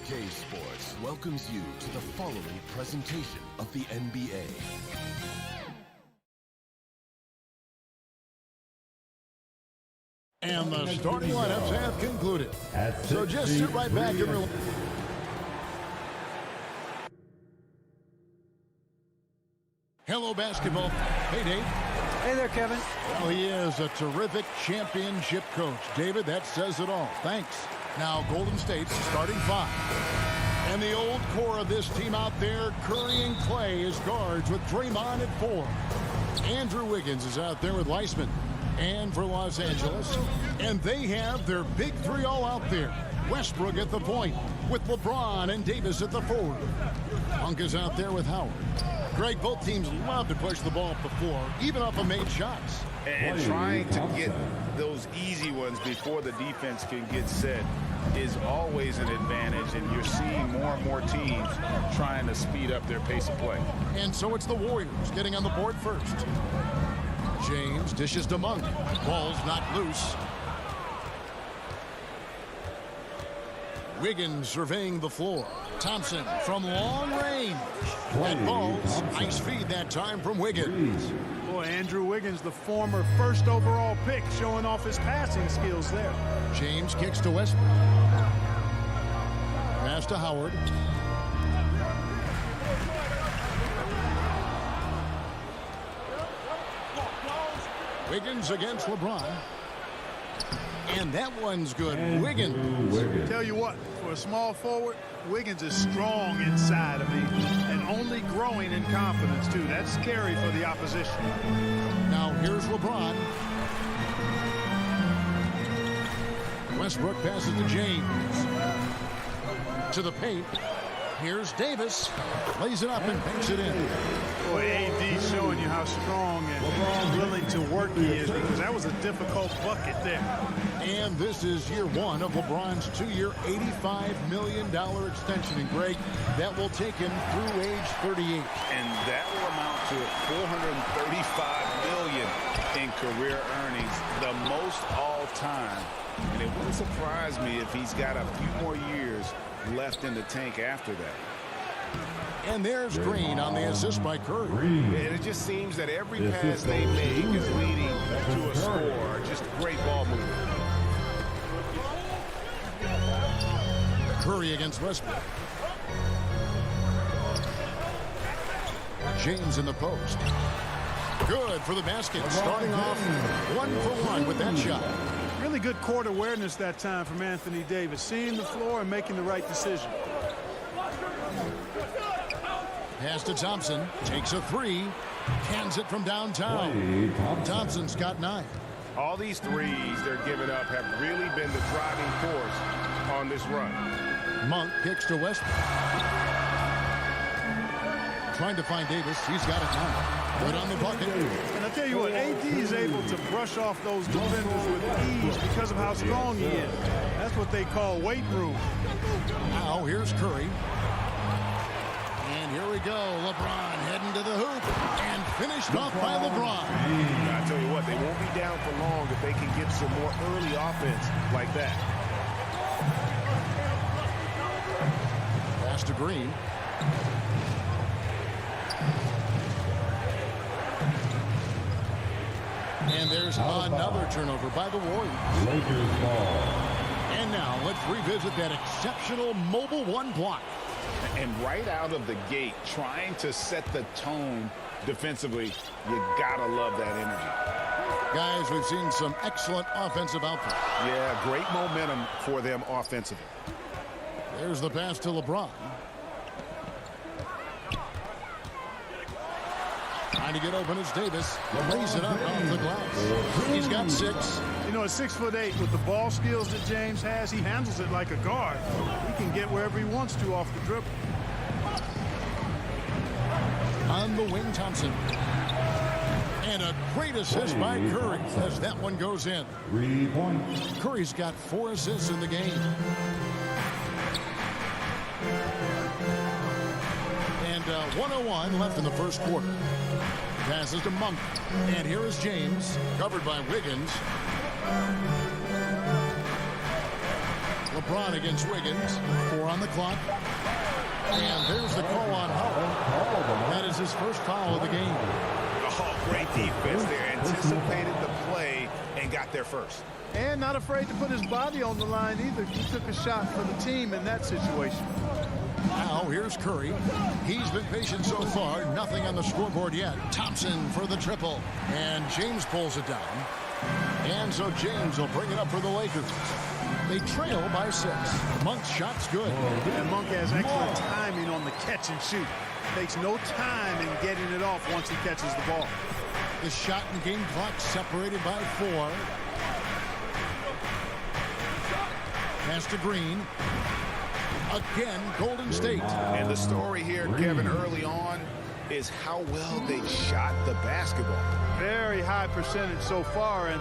[SPEAKER 1] EPK Sports welcomes you to the following presentation of the NBA.
[SPEAKER 11] And the starting lineups have concluded. So just sit right back and relax. Hello, basketball. Hey, Dave.
[SPEAKER 5] Hey there, Kevin.
[SPEAKER 11] Well, he is a terrific championship coach. David, that says it all. Thanks. Now, Golden State's starting five. And the old core of this team out there, Curry and Clay as guards with Draymond at 4. Andrew Wiggins is out there with Leisman. And for Los Angeles. And they have their big three all out there. Westbrook at the point with LeBron and Davis at the forward. Monk is out there with Howard. Greg, both teams love to push the ball up the floor, even off of made shots.
[SPEAKER 9] And trying to get those easy ones before the defense can get set is always an advantage, and you're seeing more and more teams trying to speed up their pace of play.
[SPEAKER 11] And so it's the Warriors getting on the board first. James dishes to Monk. Ball's not loose. Wiggins surveying the floor. Thompson from long range. That ball's nice feed that time from Wiggins.
[SPEAKER 4] Boy, Andrew Wiggins, the former first overall pick, showing off his passing skills there.
[SPEAKER 11] James kicks to Westbrook. Pass to Howard. Wiggins against LeBron. And that one's good. Wiggins.
[SPEAKER 4] Tell you what, for a small forward, Wiggins is strong inside of him and only growing in confidence, too. That's scary for the opposition.
[SPEAKER 11] Now here's LeBron. Westbrook passes to James. To the paint. Here's Davis. Lays it up and banks it in.
[SPEAKER 4] Boy, AD showing you how strong and willing to work he is, because that was a difficult bucket there.
[SPEAKER 11] And this is year one of LeBron's 2-year, $85 million extension. And Greg, that will take him through age 38.
[SPEAKER 9] And that will amount to $435 million in career earnings, the most all time. And it wouldn't surprise me if he's got a few more years left in the tank after that.
[SPEAKER 11] And there's Green on the assist by Curry.
[SPEAKER 9] And it just seems that every pass they make is leading to a score. Just great ball movement.
[SPEAKER 11] Curry against Westbrook. James in the post. Good for the basket. Starting off 1-for-1 with that shot.
[SPEAKER 4] Really good court awareness that time from Anthony Davis, seeing the floor and making the right decision.
[SPEAKER 11] Pass to Thompson, takes a three, cans it from downtown. Thompson's got 9.
[SPEAKER 9] All these threes they're giving up have really been the driving force on this run.
[SPEAKER 11] Monk kicks to Westbrook. Trying to find Davis, he's got it now. Good on the bucket.
[SPEAKER 4] And I tell you what, AD is able to brush off those defenders with ease because of how strong he is. That's what they call weight room.
[SPEAKER 11] Now here's Curry. And here we go. LeBron heading to the hoop and finished off by LeBron.
[SPEAKER 9] I tell you what, they won't be down for long if they can get some more early offense like that.
[SPEAKER 11] Pass to Green. And there's another turnover by the Warriors.
[SPEAKER 6] Lakers ball.
[SPEAKER 11] And now let's revisit that exceptional mobile one block.
[SPEAKER 9] And right out of the gate, trying to set the tone defensively, you gotta love that energy.
[SPEAKER 11] Guys, we've seen some excellent offensive output.
[SPEAKER 9] Yeah, great momentum for them offensively.
[SPEAKER 11] There's the pass to LeBron. Trying to get open is Davis. Lays it up off the glass. He's got 6.
[SPEAKER 4] You know, at 6'8", with the ball skills that James has, he handles it like a guard. He can get wherever he wants to off the dribble.
[SPEAKER 11] On the wing, Thompson. And a great assist by Curry as that one goes in.
[SPEAKER 6] 3 points.
[SPEAKER 11] Curry's got 4 assists in the game. And 1:01 left in the first quarter. Passes to Monk. And here is James, covered by Wiggins. LeBron against Wiggins. 4 on the clock. And there's the call on Howard. That is his first foul of the game.
[SPEAKER 12] Oh, great defense there. Anticipated the play and got there first.
[SPEAKER 4] And not afraid to put his body on the line either. He took a shot for the team in that situation.
[SPEAKER 11] Now here's Curry. He's been patient so far. Nothing on the scoreboard yet. Thompson for the triple. And James pulls it down. And so James will bring it up for the Lakers. They trail by 6. Monk's shot's good.
[SPEAKER 4] And Monk has excellent timing on the catch and shoot. Takes no time in getting it off once he catches the ball.
[SPEAKER 11] The shot and game clock separated by 4. Pass to Green. Again, Golden State.
[SPEAKER 12] And the story here, Kevin, early on is how well they shot the basketball.
[SPEAKER 4] Very high percentage so far, and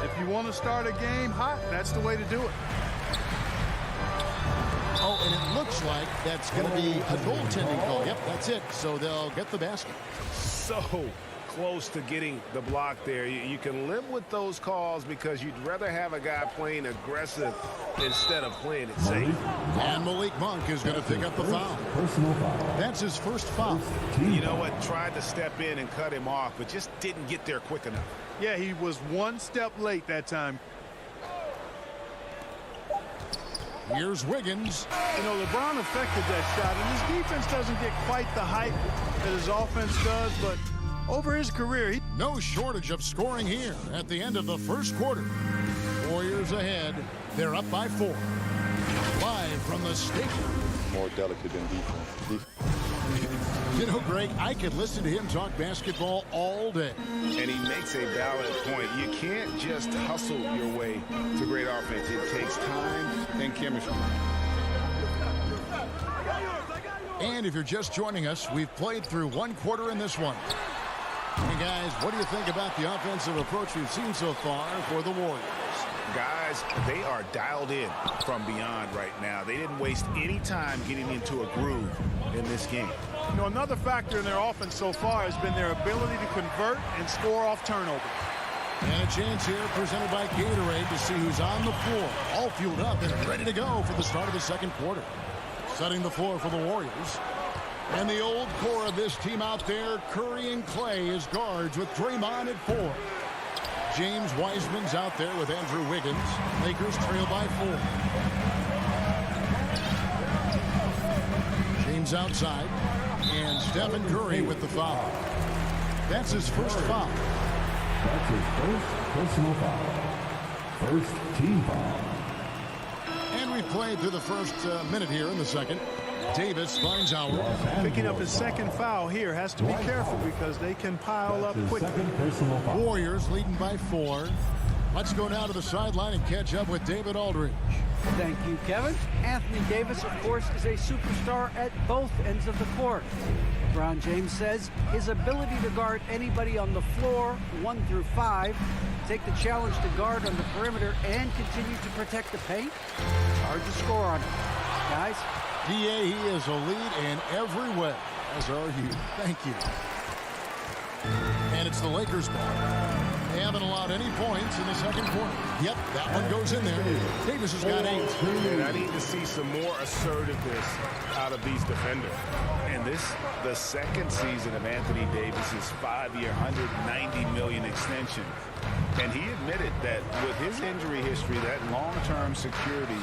[SPEAKER 4] if you want to start a game hot, that's the way to do it.
[SPEAKER 11] Oh, and it looks like that's going to be a goaltending call. Yep, that's it. So they'll get the basket.
[SPEAKER 12] So close to getting the block there. You can live with those calls because you'd rather have a guy playing aggressive instead of playing it safe.
[SPEAKER 11] And Malik Monk is going to pick up the foul.
[SPEAKER 6] Personal foul.
[SPEAKER 11] That's his first foul.
[SPEAKER 12] You know what? Tried to step in and cut him off, but just didn't get there quick enough.
[SPEAKER 4] Yeah, he was one step late that time.
[SPEAKER 11] Here's Wiggins.
[SPEAKER 4] You know, LeBron affected that shot, and his defense doesn't get quite the hype that his offense does, but over his career,
[SPEAKER 11] no shortage of scoring here at the end of the first quarter. Warriors ahead. They're up by 4. Live from the stadium.
[SPEAKER 7] More delicate than defense.
[SPEAKER 11] You know, Greg, I could listen to him talk basketball all day.
[SPEAKER 12] And he makes a valid point. You can't just hustle your way to great offense. It takes time and chemistry.
[SPEAKER 11] And if you're just joining us, we've played through 1 quarter in this one. Hey, guys, what do you think about the offensive approach we've seen so far for the Warriors?
[SPEAKER 12] Guys, they are dialed in from beyond right now. They didn't waste any time getting into a groove in this game.
[SPEAKER 4] you know, another factor in their offense so far has been their ability to convert and score off turnovers.
[SPEAKER 11] And a chance here presented by Gatorade to see who's on the floor. All fueled up and ready to go for the start of the second quarter. Setting the floor for the Warriors. And the old core of this team out there, Curry and Clay as guards with Draymond at 4. James Wiseman's out there with Andrew Wiggins. Lakers trail by 4. James outside. And Stephen Curry with the foul. That's his first foul.
[SPEAKER 6] That's his first personal foul. First team foul.
[SPEAKER 11] And we played through the first minute here in the second. Davis finds Howard.
[SPEAKER 4] Picking up his second foul here. Has to be careful because they can pile up quickly.
[SPEAKER 11] Warriors leading by 4. Let's go now to the sideline and catch up with David Aldridge.
[SPEAKER 13] Thank you, Kevin. Anthony Davis, of course, is a superstar at both ends of the court. LeBron James says his ability to guard anybody on the floor, 1 through 5, take the challenge to guard on the perimeter, and continue to protect the paint, it's hard to score on him. Guys?
[SPEAKER 11] DA, he is a lead in every way, as are you. Thank you. And it's the Lakers ball. They haven't allowed any points in the second quarter. Yep, that one goes in there. Davis has got 8.
[SPEAKER 12] And I need to see some more assertiveness out of these defenders. And this, the second season of Anthony Davis's 5-year, $190 million extension. And he admitted that with his injury history, that long-term security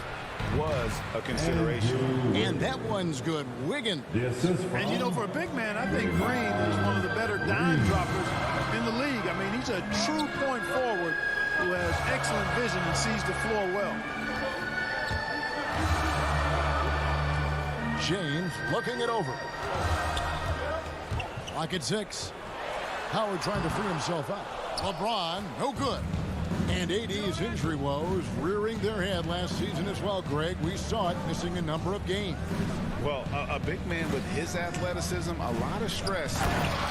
[SPEAKER 12] was a consideration.
[SPEAKER 11] And that one's good. Wiggins.
[SPEAKER 4] And you know, for a big man, I think Green is one of the better dime droppers in the league. I mean, he's a true point forward who has excellent vision and sees the floor well.
[SPEAKER 11] James looking it over. Lock at 6. Howard trying to free himself out. LeBron, no good. And AD's injury woes rearing their head last season as well, Greg. We saw it, missing a number of games.
[SPEAKER 12] Well, a big man with his athleticism, a lot of stress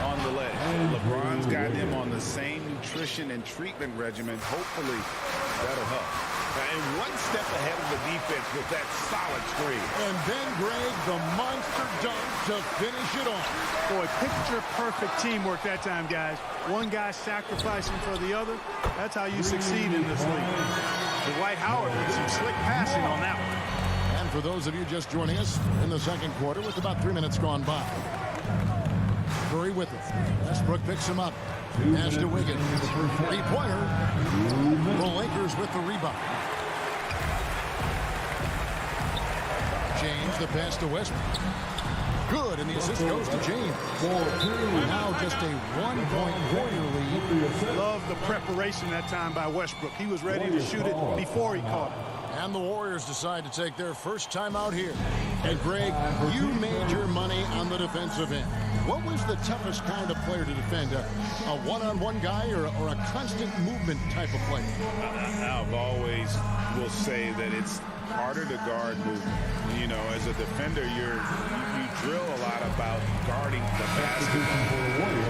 [SPEAKER 12] on the leg. LeBron's got him on the same nutrition and treatment regimen. Hopefully, that'll help. And one step ahead of the defense with that solid screen.
[SPEAKER 11] And then, Greg, the monster dunk to finish it off.
[SPEAKER 4] Boy, picture-perfect teamwork that time, guys. One guy sacrificing for the other. That's how you succeed in this league.
[SPEAKER 14] Dwight Howard with some slick passing on that one.
[SPEAKER 11] And for those of you just joining us in the second quarter with about 3 minutes gone by. Curry with it. Westbrook picks him up. Pass to Wiggins. Three-pointer. The Lakers with the rebound. James, the pass to Westbrook. Good, and the assist goes to James. Now just a 1-point Warrior lead.
[SPEAKER 14] Love the preparation that time by Westbrook. He was ready to shoot it before he caught it.
[SPEAKER 11] And the Warriors decide to take their first time out here. And Greg, you made your money on the defensive end. What was the toughest kind of player to defend? A one-on-one guy or a constant movement type of player?
[SPEAKER 12] I've always will say that it's harder to guard movement. You know, as a defender, you drill a lot about guarding the basket.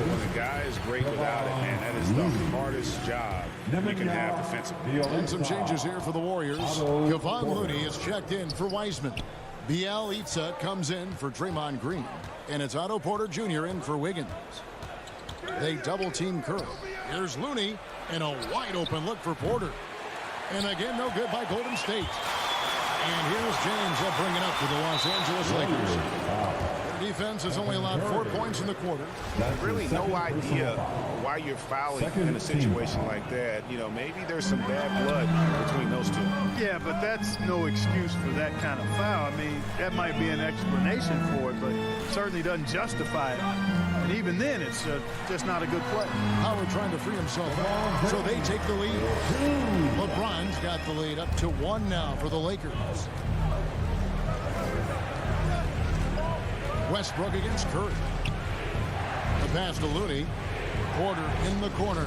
[SPEAKER 12] When the guy is great without it, man, that is the hardest job you can have defensively.
[SPEAKER 11] And some changes here for the Warriors. Kevon Looney is checked in for Wiseman. Bielitsa comes in for Draymond Green. And it's Otto Porter Jr. in for Wiggins. They double-team Curry. Here's Looney, and a wide-open look for Porter. And again, no good by Golden State. And here's James. They'll bring it up to the Los Angeles Lakers. Their defense has only allowed 4 points in the quarter.
[SPEAKER 12] Really no idea why you're fouling in a situation like that. You know, maybe there's some bad blood between those two.
[SPEAKER 14] Yeah, but that's no excuse for that kind of foul. I mean, that might be an explanation for it, but certainly doesn't justify it. And even then, it's just not a good play.
[SPEAKER 11] Howard trying to free himself up, so they take the lead. LeBron's got the lead up to 1 now for the Lakers. Westbrook against Curry. The pass to Looney. Porter in the corner.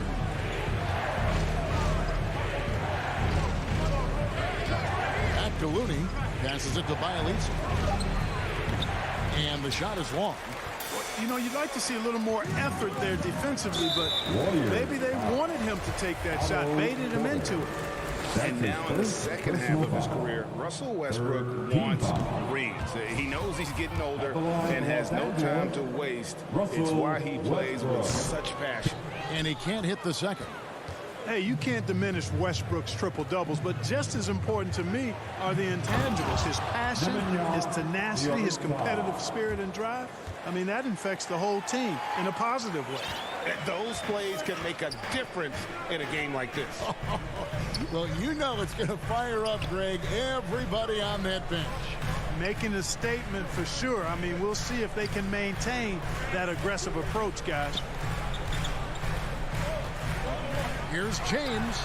[SPEAKER 11] Back to Looney. Passes it to Bielitsa. And the shot is long.
[SPEAKER 14] You know, you'd like to see a little more effort there defensively, but maybe they wanted him to take that shot, baited him into it.
[SPEAKER 12] And now in the second half of his career, Russell Westbrook wants rings. He knows he's getting older and has no time to waste. It's why he plays with such passion.
[SPEAKER 11] And he can't hit the second.
[SPEAKER 14] Hey, you can't diminish Westbrook's triple-doubles, but just as important to me are the intangibles. His passion, his tenacity, his competitive spirit and drive. I mean, that infects the whole team in a positive way.
[SPEAKER 12] Those plays can make a difference in a game like this.
[SPEAKER 11] Well, you know it's going to fire up, Greg, everybody on that bench.
[SPEAKER 14] Making a statement for sure. I mean, we'll see if they can maintain that aggressive approach, guys.
[SPEAKER 11] Here's James,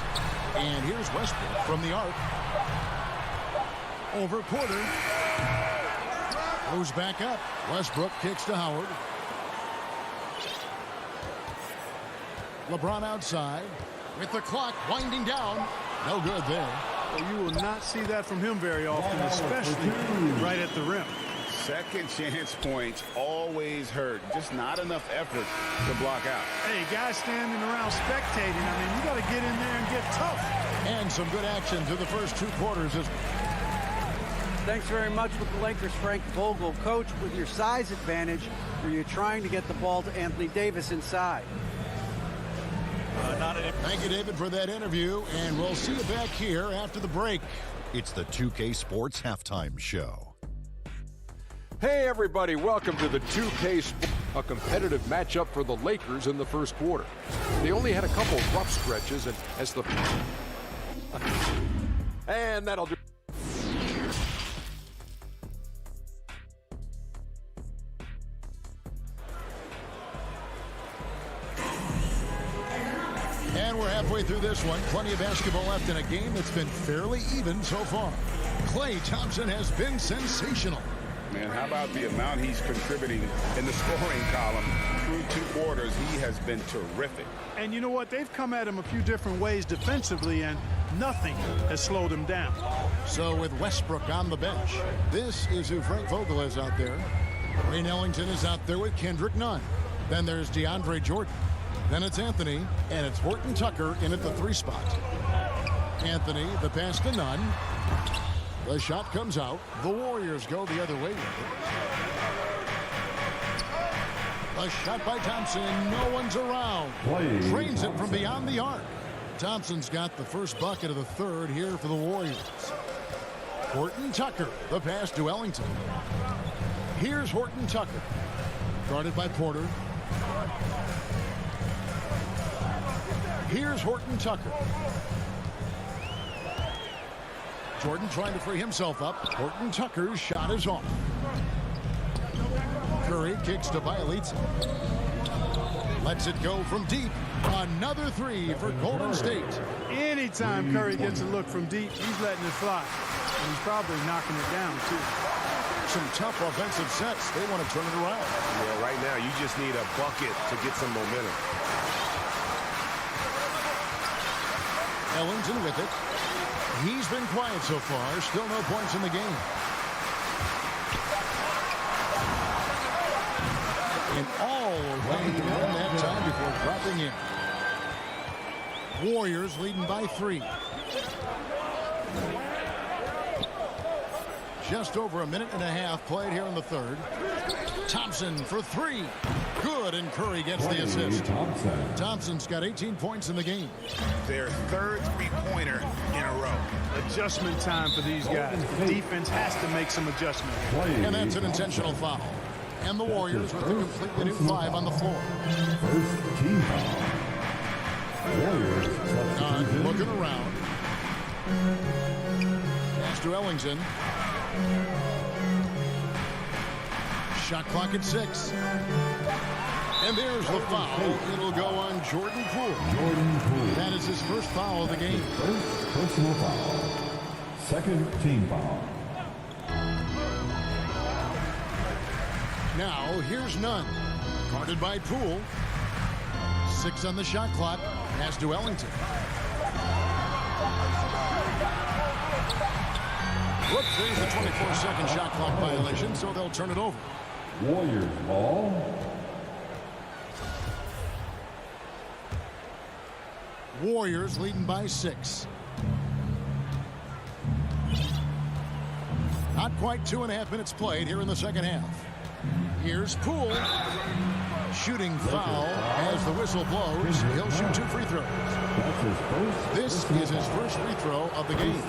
[SPEAKER 11] and here's Westbrook from the arc. Over Porter. Goes back up. Westbrook kicks to Howard. LeBron outside with the clock winding down. No good there.
[SPEAKER 14] Well, you will not see that from him very often, especially right at the rim.
[SPEAKER 12] Second chance points always hurt. Just not enough effort to block out.
[SPEAKER 14] Hey, guys standing around spectating. I mean, you got to get in there and get tough.
[SPEAKER 11] And some good action to the first 2 quarters.
[SPEAKER 13] Thanks very much with the Lakers, Frank Vogel. Coach, with your size advantage, were you trying to get the ball to Anthony Davis inside?
[SPEAKER 11] Thank you, David, for that interview, and we'll see you back here after the break.
[SPEAKER 15] It's the 2K Sports Halftime Show.
[SPEAKER 8] Hey, everybody, welcome to the 2K Sports, a competitive matchup for the Lakers in the first quarter. They only had a couple rough stretches, and as the... and that'll do...
[SPEAKER 11] And we're halfway through this one. Plenty of basketball left in a game that's been fairly even so far. Klay Thompson has been sensational.
[SPEAKER 12] Man, how about the amount he's contributing in the scoring column through 2 quarters? He has been terrific.
[SPEAKER 14] And you know what? They've come at him a few different ways defensively, and nothing has slowed him down.
[SPEAKER 11] So with Westbrook on the bench, this is who Frank Vogel is out there. Wayne Ellington is out there with Kendrick Nunn. Then there's DeAndre Jordan. Then it's Anthony, and it's Horton Tucker in at the 3 spot. Anthony, the pass to Nunn. The shot comes out. The Warriors go the other way. A shot by Thompson. No one's around. Drains it from beyond the arc. Thompson's got the first bucket of the third here for the Warriors. Horton Tucker, the pass to Ellington. Here's Horton Tucker. Guarded by Porter. Here's Horton Tucker. Jordan trying to free himself up. Horton Tucker's shot is off. Curry kicks to Bielitsa. Lets it go from deep. Another three for Golden State.
[SPEAKER 14] Anytime Curry gets a look from deep, he's letting it fly. And he's probably knocking it down, too.
[SPEAKER 11] Some tough offensive sets. They want to turn it around.
[SPEAKER 12] Yeah, right now you just need a bucket to get some momentum.
[SPEAKER 11] Ellington with it. He's been quiet so far. Still no points in the game. And all way to win that time before dropping in. Warriors leading by 3. Just over a minute and a half played here in the third. Thompson for 3. Good, and Curry gets the assist. Thompson's got 18 points in the game.
[SPEAKER 12] Their third three-pointer in a row.
[SPEAKER 14] Adjustment time for these guys. The defense has to make some adjustments.
[SPEAKER 11] And that's an intentional foul. And the Warriors with a completely new 5 on the floor.
[SPEAKER 6] First team foul. Warriors
[SPEAKER 11] looking around. Pass to Ellington. Shot clock at 6. And there's the foul. It'll go on Jordan Poole. That is his first foul of the game.
[SPEAKER 6] First personal foul. Second team foul.
[SPEAKER 11] Now, here's Nunn. Guarded by Poole. 6 on the shot clock. Pass to Ellington. Whoops, there's the 24-second shot clock violation, so they'll turn it over.
[SPEAKER 6] Warriors ball.
[SPEAKER 11] Warriors leading by 6. Not quite 2.5 minutes played here in the second half. Here's Poole. Shooting foul as the whistle blows. He'll shoot 2 free throws. This is his first free throw of the game.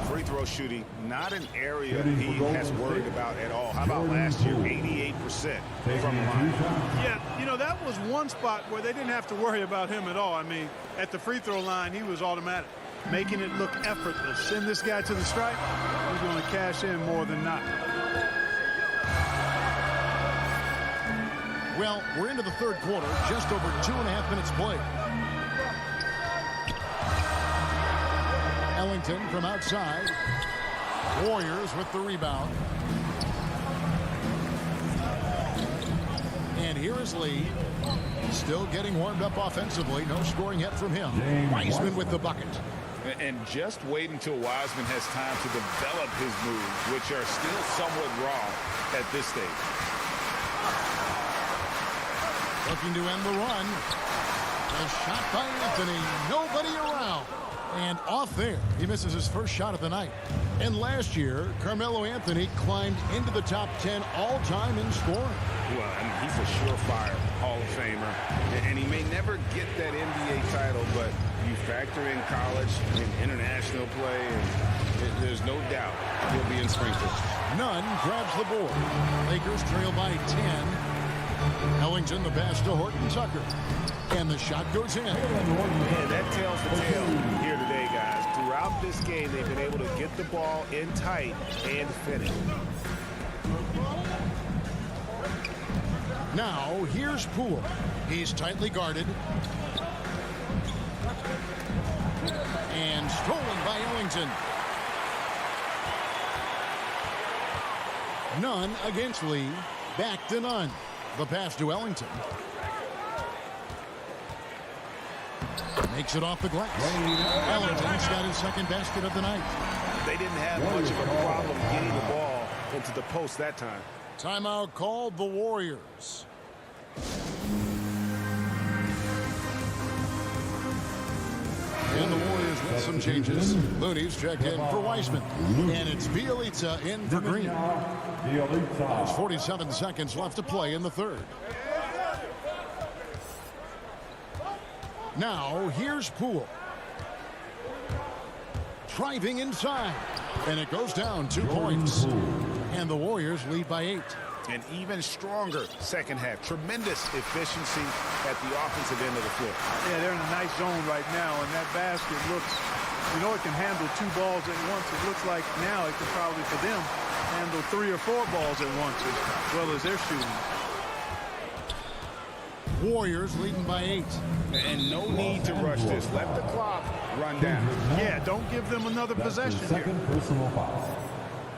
[SPEAKER 12] Free throw shooting, not an area he has worried about at all. How about last year, 88% from the line?
[SPEAKER 14] Yeah, you know, that was one spot where they didn't have to worry about him at all. I mean, at the free throw line, he was automatic, making it look effortless. Send this guy to the stripe, he's going to cash in more than not.
[SPEAKER 11] Well, we're into the third quarter, just over 2.5 minutes played. Ellington from outside. Warriors with the rebound. And here is Lee. Still getting warmed up offensively. No scoring yet from him. Wiseman with the bucket.
[SPEAKER 12] And just wait until Wiseman has time to develop his moves, which are still somewhat raw at this stage.
[SPEAKER 11] Looking to end the run. A shot by Anthony. Nobody around. And off there. He misses his first shot of the night. And last year, Carmelo Anthony climbed into the top 10 all-time in scoring.
[SPEAKER 12] Well, I mean, he's a surefire Hall of Famer. And he may never get that NBA title, but you factor in college and international play, and there's no doubt he'll be in Springfield.
[SPEAKER 11] Nunn grabs the board. Lakers trail by 10. Ellington the pass to Horton Tucker. And the shot goes in.
[SPEAKER 12] And that tells the tale here today, guys. Throughout this game, they've been able to get the ball in tight and finish.
[SPEAKER 11] Now, here's Poole. He's tightly guarded. And stolen by Ellington. Nunn against Lee. Back to Nunn. The pass to Ellington. Makes it off the glass. Ellington's got his second basket of the night.
[SPEAKER 12] They didn't have much of a problem getting the ball into the post that time.
[SPEAKER 11] Timeout called the Warriors. And the Warriors with some changes. Looney's checked in for Wiseman. And it's Bielitsa in for Green. There's 47 seconds left to play in the third. Now, here's Poole. Driving inside. And it goes down 2 points. And the Warriors lead by 8.
[SPEAKER 12] An even stronger second half. Tremendous efficiency at the offensive end of the floor.
[SPEAKER 14] Yeah, they're in a nice zone right now, and that basket looks, you know, it can handle 2 balls at once. It looks like now it can probably, for them, handle 3 or 4 balls at once as well as they're shooting.
[SPEAKER 11] Warriors leading by 8.
[SPEAKER 12] And no need to rush this. Let the clock run down.
[SPEAKER 14] Yeah, don't give them another possession here.
[SPEAKER 6] Second personal foul.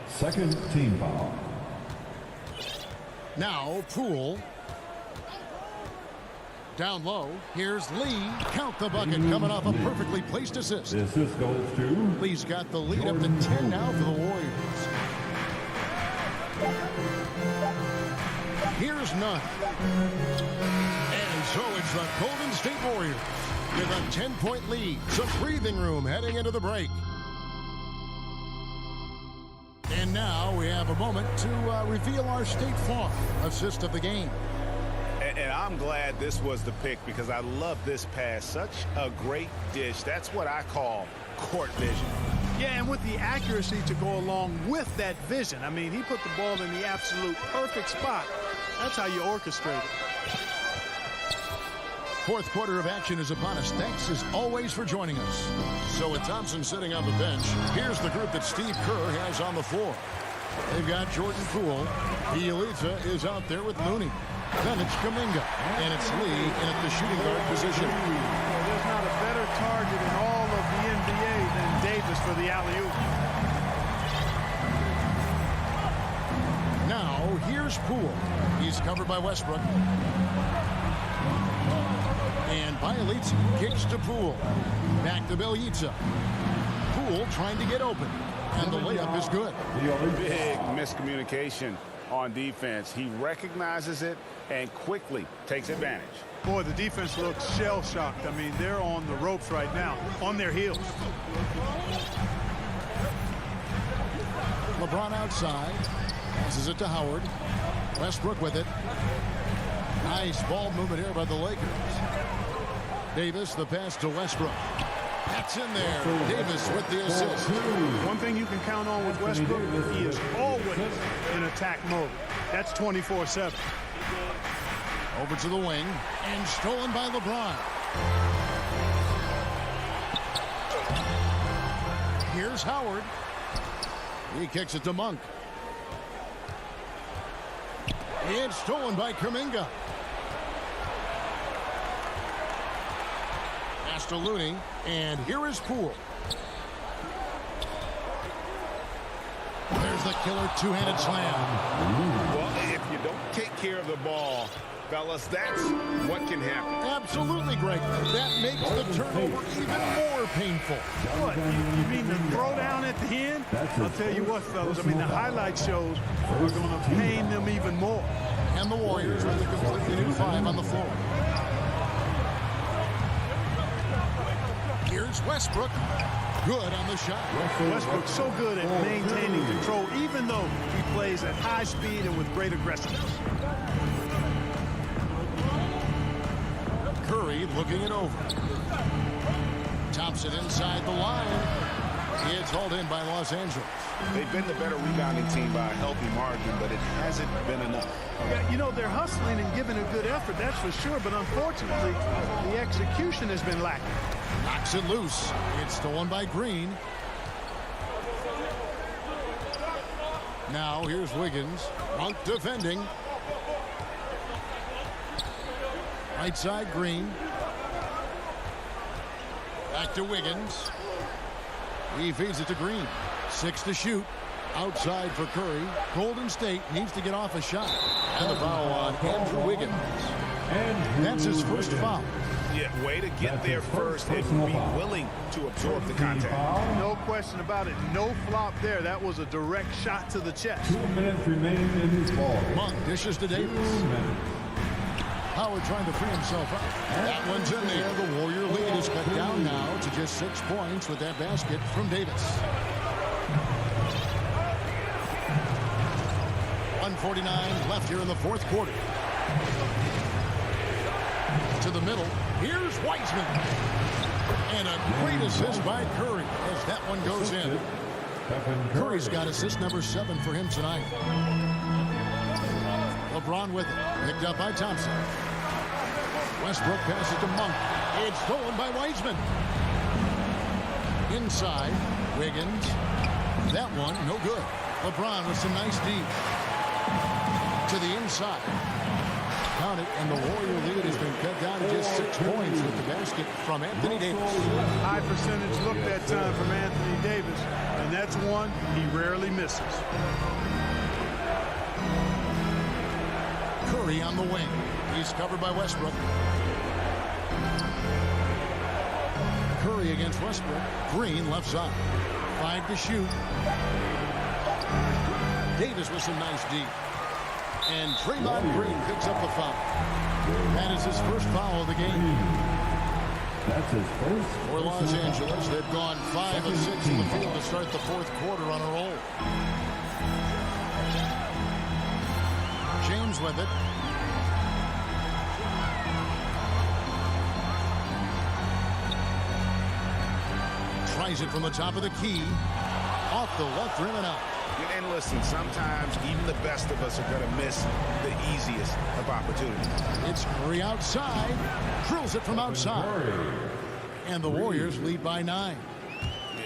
[SPEAKER 6] Second team foul.
[SPEAKER 11] Now, Poole. Down low. Here's Lee. Count the bucket coming off a perfectly placed assist.
[SPEAKER 6] The assist goes to
[SPEAKER 11] Lee's got the lead up to 10 now for the Warriors. Here's Nunn. And so it's the Golden State Warriors with a 10-point lead. Some breathing room heading into the break. And now we have a moment to reveal our State Farm assist of the game.
[SPEAKER 12] And I'm glad this was the pick because I love this pass. Such a great dish. That's what I call court vision.
[SPEAKER 14] Yeah, and with the accuracy to go along with that vision. I mean, he put the ball in the absolute perfect spot. That's how you orchestrate it.
[SPEAKER 11] Fourth quarter of action is upon us. Thanks as always for joining us. So with Thompson sitting on the bench, here's the group that Steve Kerr has on the floor. They've got Jordan Poole. Bielitsa is out there with Looney. Then it's Kuminga. And it's Lee in at the shooting guard position.
[SPEAKER 14] There's not a better target in all of the NBA than Davis for the alley-oop.
[SPEAKER 11] Now, here's Poole. He's covered by Westbrook. And Bielitsa kicks to Poole. Back to Bielitsa. Poole trying to get open. And the layup is good.
[SPEAKER 12] Big miscommunication on defense. He recognizes it and quickly takes advantage.
[SPEAKER 14] Boy, the defense looks shell-shocked. I mean, they're on the ropes right now, on their heels.
[SPEAKER 11] LeBron outside. Passes it to Howard. Westbrook with it. Nice ball movement here by the Lakers. Davis, the pass to Westbrook. That's in there. Davis with the assist.
[SPEAKER 14] One thing you can count on with Westbrook, he is always in attack mode. That's 24/7.
[SPEAKER 11] Over to the wing. And stolen by LeBron. Here's Howard. He kicks it to Monk. It's stolen by Kuminga. Pass to Looney. And here is Poole. There's the killer two-handed slam.
[SPEAKER 12] Well, if you don't take care of the ball, fellas, that's what can happen.
[SPEAKER 11] Absolutely, Greg. That makes the turnover even more painful.
[SPEAKER 14] What? You mean the throwdown at the end? I'll tell you what, fellas. I mean, the highlight shows are going to pain them even more.
[SPEAKER 11] And the Warriors with a completely new 5 on the floor. Here's Westbrook. Good on the shot.
[SPEAKER 14] Westbrook's so good at maintaining control, even though he plays at high speed and with great aggressiveness.
[SPEAKER 11] Curry looking it over. Thompson inside the line. It's hauled in by Los Angeles.
[SPEAKER 12] They've been the better rebounding team by a healthy margin, but it hasn't been enough.
[SPEAKER 14] Yeah, you know, they're hustling and giving a good effort, that's for sure, but unfortunately, the execution has been lacking.
[SPEAKER 11] Knocks it loose. It's stolen by Green. Now here's Wiggins. Monk defending. Right side, Green. Back to Wiggins. He feeds it to Green. 6 to shoot. Outside for Curry. Golden State needs to get off a shot. And the foul on Andrew Wiggins. And that's his first foul.
[SPEAKER 12] Yeah, way to get there first and be willing to absorb the contact.
[SPEAKER 14] No question about it. No flop there. That was a direct shot to the chest.
[SPEAKER 6] 2 minutes remaining in this ball.
[SPEAKER 11] Monk dishes to Davis. Howard trying to free himself up. That one's in there. The Warrior lead is cut down now to just 6 points with that basket from Davis. 1:49 left here in the fourth quarter. To the middle. Here's Wiseman. And a great assist by Curry as that one goes in. Curry's got assist number 7 for him tonight. LeBron with it. Picked up by Thompson. Westbrook passes to Monk. It's stolen by Wiseman. Inside, Wiggins. That one, no good. LeBron with some nice D. To the inside. Count it, and the Warrior lead has been cut down to just 6 points with the basket from Anthony Davis.
[SPEAKER 14] High percentage look that time from Anthony Davis, and that's one he rarely misses.
[SPEAKER 11] Curry on the wing. He's covered by Westbrook. Curry against Westbrook. Green left side. 5 to shoot. Davis with some nice D. And Draymond Green picks up the foul. That is his first foul of the game.
[SPEAKER 6] That's his first.
[SPEAKER 11] For Los Angeles, they've gone 5 of 6 in the field to start the fourth quarter on a roll. James with it. Tries it from the top of the key. Off the left rim and out.
[SPEAKER 12] And listen, sometimes even the best of us are going to miss the easiest of opportunities.
[SPEAKER 11] It's Curry outside. Drills it from outside. And the Warriors lead by 9.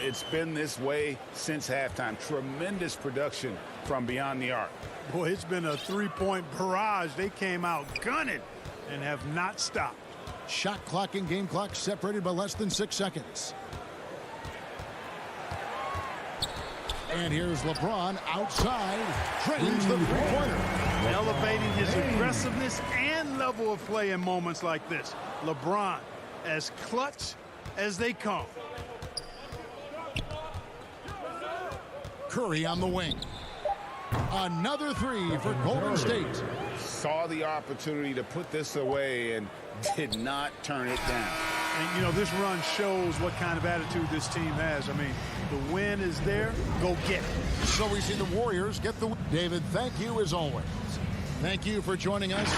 [SPEAKER 12] It's been this way since halftime. Tremendous production from beyond the arc.
[SPEAKER 14] Boy, it's been a three-point barrage. They came out gunning and have not stopped.
[SPEAKER 11] Shot clock and game clock separated by less than 6 seconds. And here's LeBron outside. Drains the three-pointer.
[SPEAKER 14] Elevating his aggressiveness and level of play in moments like this. LeBron, as clutch as they come.
[SPEAKER 11] Curry on the wing. Another 3 for Golden State.
[SPEAKER 12] Saw the opportunity to put this away and did not turn it down.
[SPEAKER 14] And, you know, this run shows what kind of attitude this team has. I mean, the win is there. Go get it.
[SPEAKER 11] So we see the Warriors get the win. David, thank you as always. Thank you for joining us.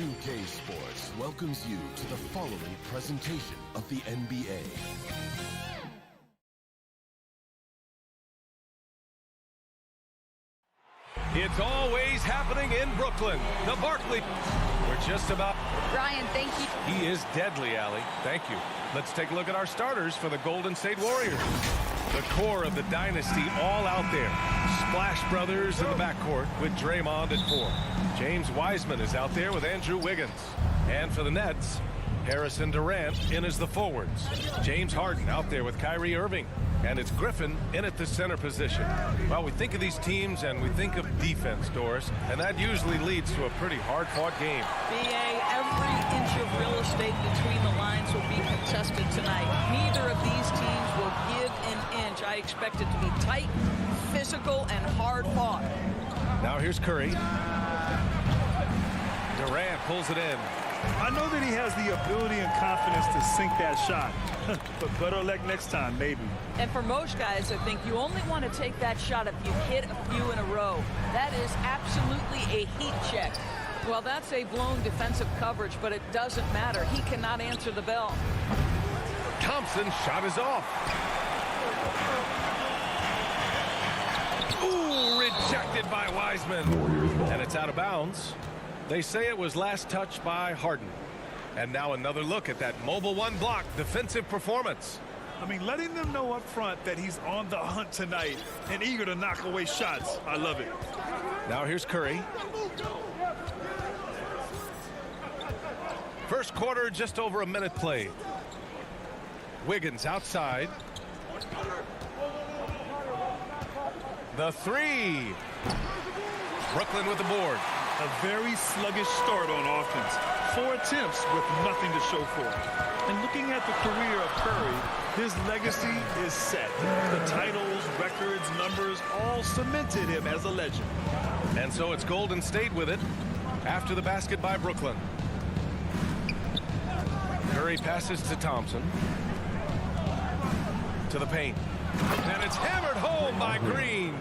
[SPEAKER 1] 2K Sports welcomes you to the following presentation of the NBA.
[SPEAKER 2] It's always happening in Brooklyn. The Barclays. We're just about...
[SPEAKER 3] Ryan, thank you.
[SPEAKER 2] He is deadly, Allie. Thank you. Let's take a look at our starters for the Golden State Warriors. The core of the dynasty all out there. Splash Brothers in the backcourt with Draymond at 4. James Wiseman is out there with Andrew Wiggins. And for the Nets, Harrison Durant in as the forwards. James Harden out there with Kyrie Irving. And it's Griffin in at the center position. Well, we think of these teams and we think of defense, Doris, and that usually leads to a pretty hard-fought game.
[SPEAKER 16] BA, every inch of real estate between the lines will be contested tonight. Neither of these teams will give an inch. I expect it to be tight, physical, and hard-fought.
[SPEAKER 2] Now here's Curry. Durant pulls it in.
[SPEAKER 4] I know that he has the ability and confidence to sink that shot, but better luck next time, maybe.
[SPEAKER 16] And for most guys, I think you only want to take that shot if you hit a few in a row. That is absolutely a heat check. Well, that's a blown defensive coverage, but it doesn't matter. He cannot answer the bell.
[SPEAKER 2] Thompson's shot is off. Ooh, rejected by Wiseman. And it's out of bounds. They say it was last touched by Harden. And now another look at that mobile one block defensive performance.
[SPEAKER 4] I mean, letting them know up front that he's on the hunt tonight and eager to knock away shots. I love it.
[SPEAKER 2] Now here's Curry. First quarter, just over a minute played. Wiggins outside. The three. Brooklyn with the board.
[SPEAKER 4] A very sluggish start on offense. 4 attempts with nothing to show for it. And looking at the career of Curry, his legacy is set. The titles, records, numbers all cemented him as a legend.
[SPEAKER 2] And so it's Golden State with it after the basket by Brooklyn. Curry passes to Thompson. To the paint. And it's hammered home by Green.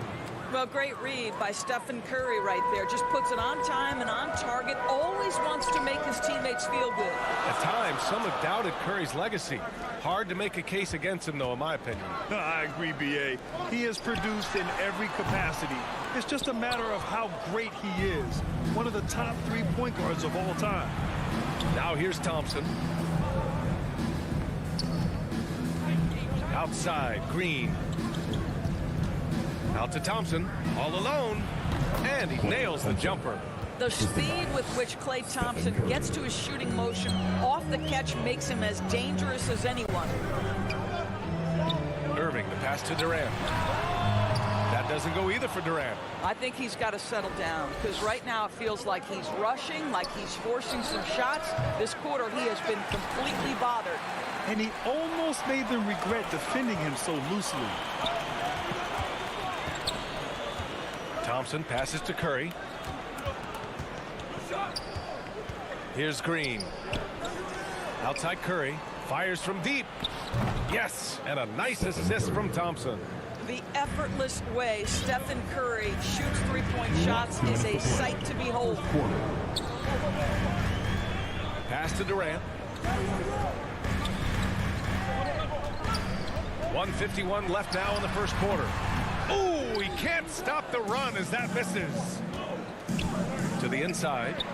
[SPEAKER 16] Well, great read by Stephen Curry right there. Just puts it on time and on target. Always wants to make his teammates feel good.
[SPEAKER 2] At times, some have doubted Curry's legacy. Hard to make a case against him, though, in my opinion.
[SPEAKER 4] I agree, B.A. He has produced in every capacity. It's just a matter of how great he is. One of the top 3 point guards of all time.
[SPEAKER 2] Now here's Thompson. Outside, Green. Out to Thompson, all alone, and he nails the jumper.
[SPEAKER 16] The speed with which Klay Thompson gets to his shooting motion off the catch makes him as dangerous as anyone.
[SPEAKER 2] Irving, the pass to Durant. That doesn't go either for Durant.
[SPEAKER 16] I think he's got to settle down because right now it feels like he's rushing, like he's forcing some shots. This quarter he has been completely bothered.
[SPEAKER 4] And he almost made them regret defending him so loosely.
[SPEAKER 2] Thompson passes to Curry. Here's Green. Outside Curry. Fires from deep. Yes, and a nice assist from Thompson.
[SPEAKER 16] The effortless way Stephen Curry shoots three-point shots is a sight to behold.
[SPEAKER 2] Pass to Durant. 1:51 left now in the first quarter. Ooh, he can't stop the run as that misses. To the inside.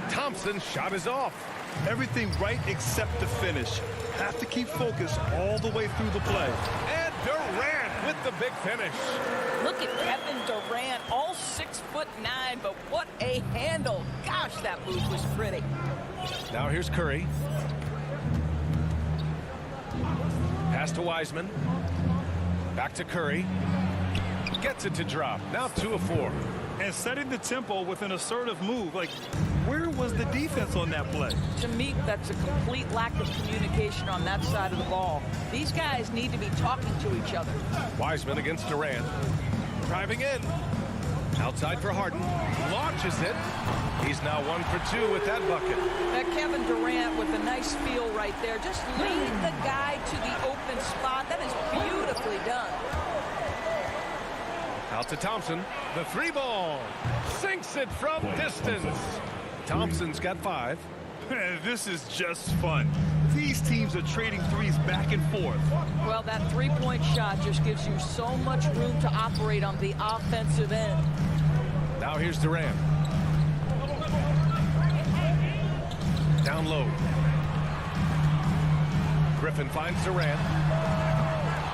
[SPEAKER 2] Thompson's shot is off.
[SPEAKER 4] Everything right except the finish. Have to keep focused all the way through the play.
[SPEAKER 2] And Durant with the big finish.
[SPEAKER 16] Look at Kevin Durant, all 6'9", but what a handle. Gosh, that move was pretty.
[SPEAKER 2] Now here's Curry. Pass to Wiseman. Back to Curry. Gets it to drop. Now 2 of 4.
[SPEAKER 4] And setting the tempo with an assertive move. Like, where was the defense on that play?
[SPEAKER 16] To me, that's a complete lack of communication on that side of the ball. These guys need to be talking to each other.
[SPEAKER 2] Wiseman against Durant. Driving in. Outside for Harden. Launches it. He's now 1 for 2 with that bucket.
[SPEAKER 16] Kevin Durant with a nice feel right there. Just lead the guy to the open spot. That is beautifully done.
[SPEAKER 2] Out to Thompson. The 3 ball. Sinks it from distance. Thompson's got 5.
[SPEAKER 4] This is just fun. These teams are trading threes back and forth.
[SPEAKER 16] Well, that three-point shot just gives you so much room to operate on the offensive end.
[SPEAKER 2] Now here's Durant. Down low. Griffin finds Durant.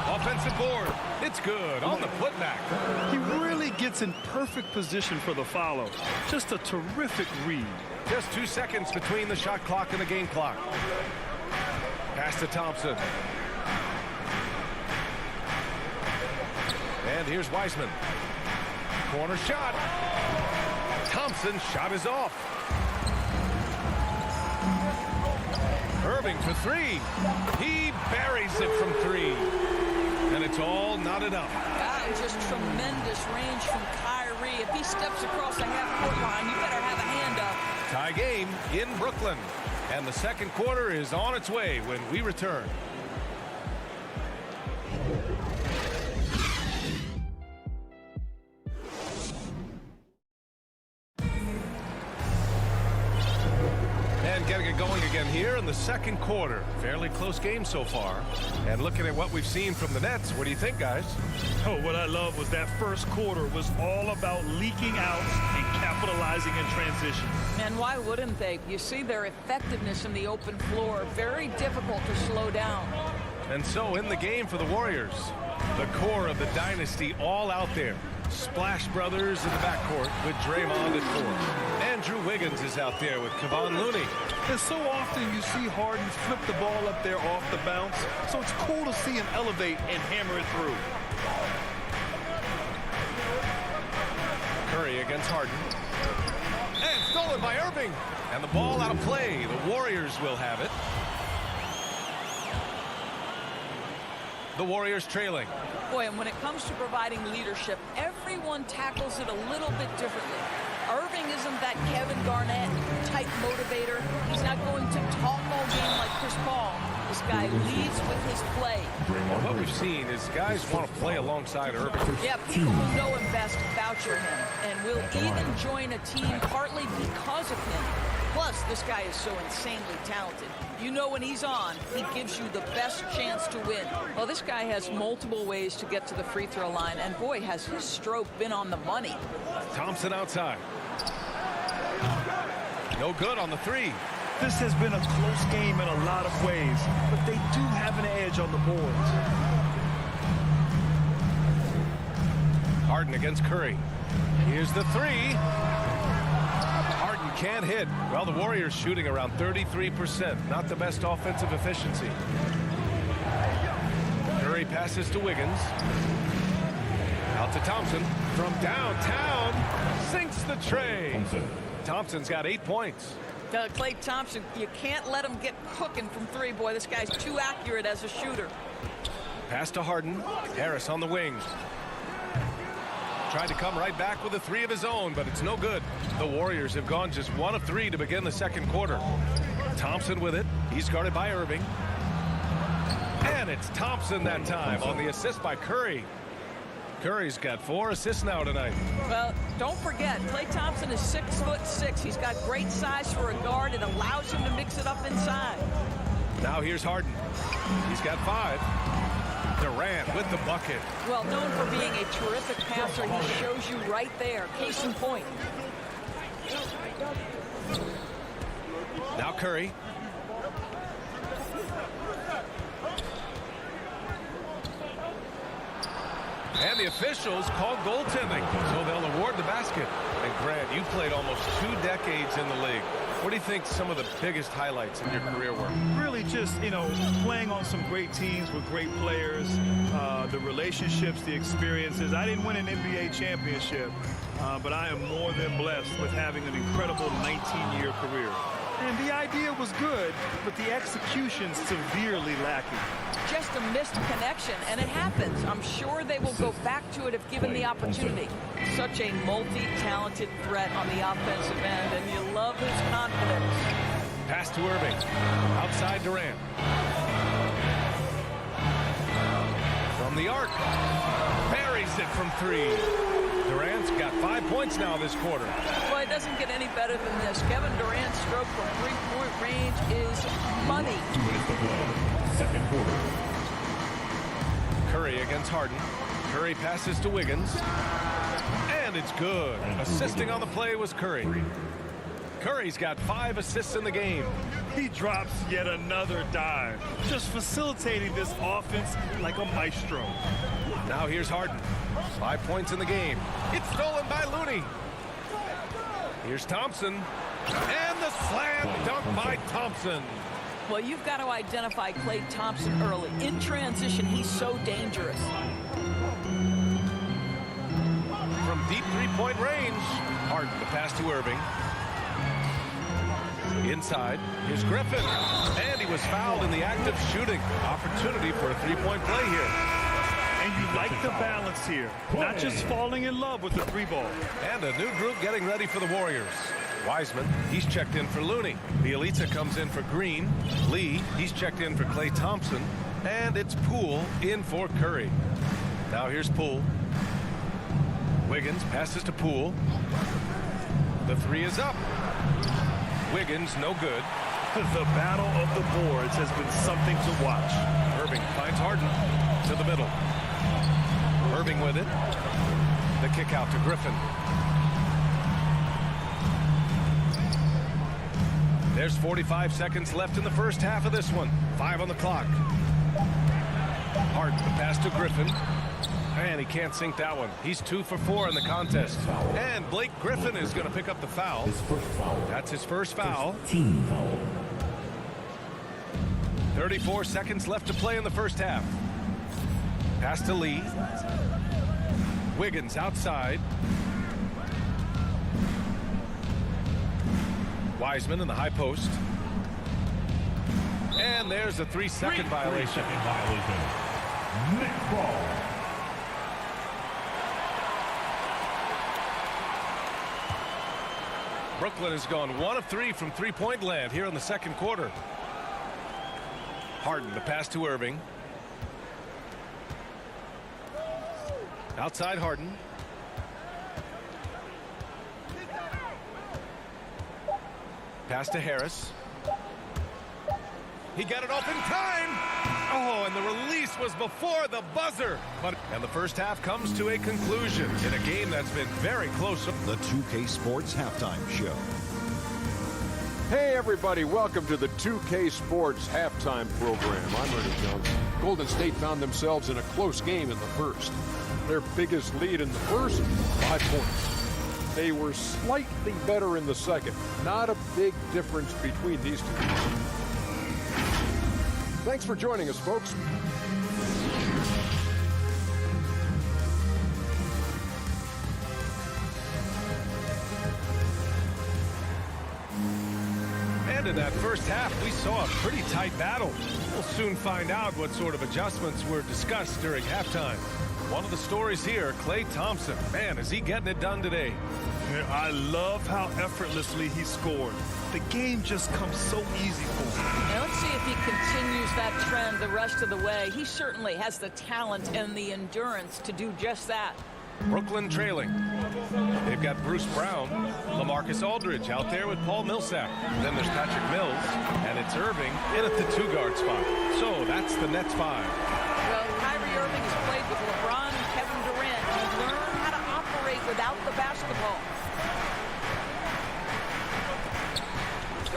[SPEAKER 2] Offensive board. It's good on the putback.
[SPEAKER 4] He really gets in perfect position for the follow. Just a terrific read.
[SPEAKER 2] Just 2 seconds between the shot clock and the game clock. Pass to Thompson. And here's Wiseman. Corner shot. Thompson's shot is off. Irving for three. He buries it from three. And it's all not enough.
[SPEAKER 16] Just tremendous range from Kyrie. If he steps across the half-court line, you better have a hand up.
[SPEAKER 2] Tie game in Brooklyn. And the second quarter is on its way when we return. And getting it going again here in the second quarter. Fairly close game so far. And looking at what we've seen from the Nets, what do you think, guys?
[SPEAKER 4] Oh, what I love was that first quarter was all about leaking out and capitalizing in transition.
[SPEAKER 16] And why wouldn't they? You see their effectiveness in the open floor. Very difficult to slow down.
[SPEAKER 2] And so in the game for the Warriors, the core of the dynasty all out there. Splash Brothers in the backcourt with Draymond at 4. Andrew Wiggins is out there with Kevon Looney.
[SPEAKER 4] And so often you see Harden flip the ball up there off the bounce. So it's cool to see him elevate and hammer it through.
[SPEAKER 2] Curry against Harden. And stolen by Irving. And the ball out of play. The Warriors will have it. The Warriors trailing.
[SPEAKER 16] Boy, and when it comes to providing leadership, everyone tackles it a little bit differently. Irving isn't that Kevin Garnett type motivator. He's not going to talk all game like Chris Paul. This guy leads with his play.
[SPEAKER 2] Well, what we've seen is guys want to play alongside Irving.
[SPEAKER 16] Yeah, people who know him best vouch for him and will even join a team partly because of him. Plus, this guy is so insanely talented. You know when he's on, he gives you the best chance to win. Well, this guy has multiple ways to get to the free throw line, and boy, has his stroke been on the money.
[SPEAKER 2] Thompson outside. No good on the three.
[SPEAKER 4] This has been a close game in a lot of ways, but they do have an edge on the boards.
[SPEAKER 2] Harden against Curry. Here's the three. Harden can't hit. Well, the Warriors shooting around 33%. Not the best offensive efficiency. Curry passes to Wiggins. Out to Thompson. From downtown. Sinks the tray. Thompson's got 8 points.
[SPEAKER 16] Klay Thompson, you can't let him get cooking from three. Boy, this guy's too accurate as a shooter.
[SPEAKER 2] Pass to Harden. Harris on the wing. Tried to come right back with a three of his own, but it's no good. The Warriors have gone just 1 of 3 to begin the second quarter. Thompson with it. He's guarded by Irving. And it's Thompson that time on the assist by Curry. Curry's got 4 assists now tonight.
[SPEAKER 16] Well, don't forget, Klay Thompson is 6'6". He's got great size for a guard. It allows him to mix it up inside.
[SPEAKER 2] Now here's Harden. He's got 5. Durant with the bucket.
[SPEAKER 16] Well, known for being a terrific passer, he shows you right there. Case in point.
[SPEAKER 2] Now Curry. And the officials called goaltending, so they'll award the basket. And Grant, you played almost 2 decades in the league. What do you think some of the biggest highlights in your career were?
[SPEAKER 4] Really just, playing on some great teams with great players, the relationships, the experiences. I didn't win an NBA championship, but I am more than blessed with having an incredible 19-year career. And the idea was good, but the execution severely lacking.
[SPEAKER 16] Just a missed connection, and it happens. I'm sure they will go back to it if given the opportunity. Such a multi-talented threat on the offensive end, and you love his confidence.
[SPEAKER 2] Pass to Irving. Outside Durant. From the arc. Buries it from 3. Durant's got 5 points now this quarter.
[SPEAKER 16] Well, it doesn't get any better than this. Kevin Durant's stroke from three-point range is money.
[SPEAKER 6] Second quarter.
[SPEAKER 2] Curry against Harden. Curry passes to Wiggins. And it's good. Assisting on the play was Curry. Curry's got 5 assists in the game.
[SPEAKER 4] He drops yet another dive, just facilitating this offense like a maestro.
[SPEAKER 2] Now here's Harden. 5 points in the game. It's stolen by Looney. Here's Thompson. And the slam dunk by Thompson.
[SPEAKER 16] Well, you've got to identify Klay Thompson early. In transition, he's so dangerous.
[SPEAKER 2] From deep three-point range, Harden, the pass to Irving. Inside, here's Griffin. And he was fouled in the act of shooting. Opportunity for a three-point play here.
[SPEAKER 4] And you like the balance here. Not just falling in love with the three ball.
[SPEAKER 2] And a new group getting ready for the Warriors. Wiseman, he's checked in for Looney. Bielitsa comes in for Green. Lee, he's checked in for Klay Thompson. And it's Poole in for Curry. Now here's Poole. Wiggins passes to Poole. The three is up. Wiggins, no good.
[SPEAKER 4] The battle of the boards has been something to watch.
[SPEAKER 2] Irving finds Harden to the middle. Irving with it. The kick out to Griffin. There's 45 seconds left in the first half of this one. 5 on the clock. Harden, the pass to Griffin. And he can't sink that one. He's 2 for 4 in the contest. And Blake Griffin is going to pick up the foul. That's his first foul.
[SPEAKER 6] Team foul.
[SPEAKER 2] 34 seconds left to play in the first half. Pass to Lee. Wiggins outside. Wiseman in the high post. And there's a 3-second violation.
[SPEAKER 6] Next ball.
[SPEAKER 2] Brooklyn has gone 1 of 3 from three-point land here in the second quarter. Harden, the pass to Irving. Outside Harden. Pass to Harris. He got it off in time. Oh, and the release was before the buzzer. And the first half comes to a conclusion in a game that's been very close.
[SPEAKER 15] The 2K Sports Halftime Show.
[SPEAKER 8] Hey, everybody. Welcome to the 2K Sports Halftime Program. I'm Ernie Jones. Golden State found themselves in a close game in the first. Their biggest lead in the first, 5 points. They were slightly better in the second. Not a big difference between these two teams. Thanks for joining us, folks.
[SPEAKER 2] And in that first half, we saw a pretty tight battle. We'll soon find out what sort of adjustments were discussed during halftime. One of the stories here, Klay Thompson. Man, is he getting it done today.
[SPEAKER 4] I love how effortlessly he scored. The game just comes so easy for him.
[SPEAKER 16] Now let's see if he continues that trend the rest of the way. He certainly has the talent and the endurance to do just that.
[SPEAKER 2] Brooklyn trailing. They've got Bruce Brown, LaMarcus Aldridge out there with Paul Millsap. Then there's Patrick Mills, and it's Irving in at the 2-guard spot. So that's the Nets 5.
[SPEAKER 16] Well, Kyrie Irving has played with LeBron and Kevin Durant. He learned how to operate without the basketball.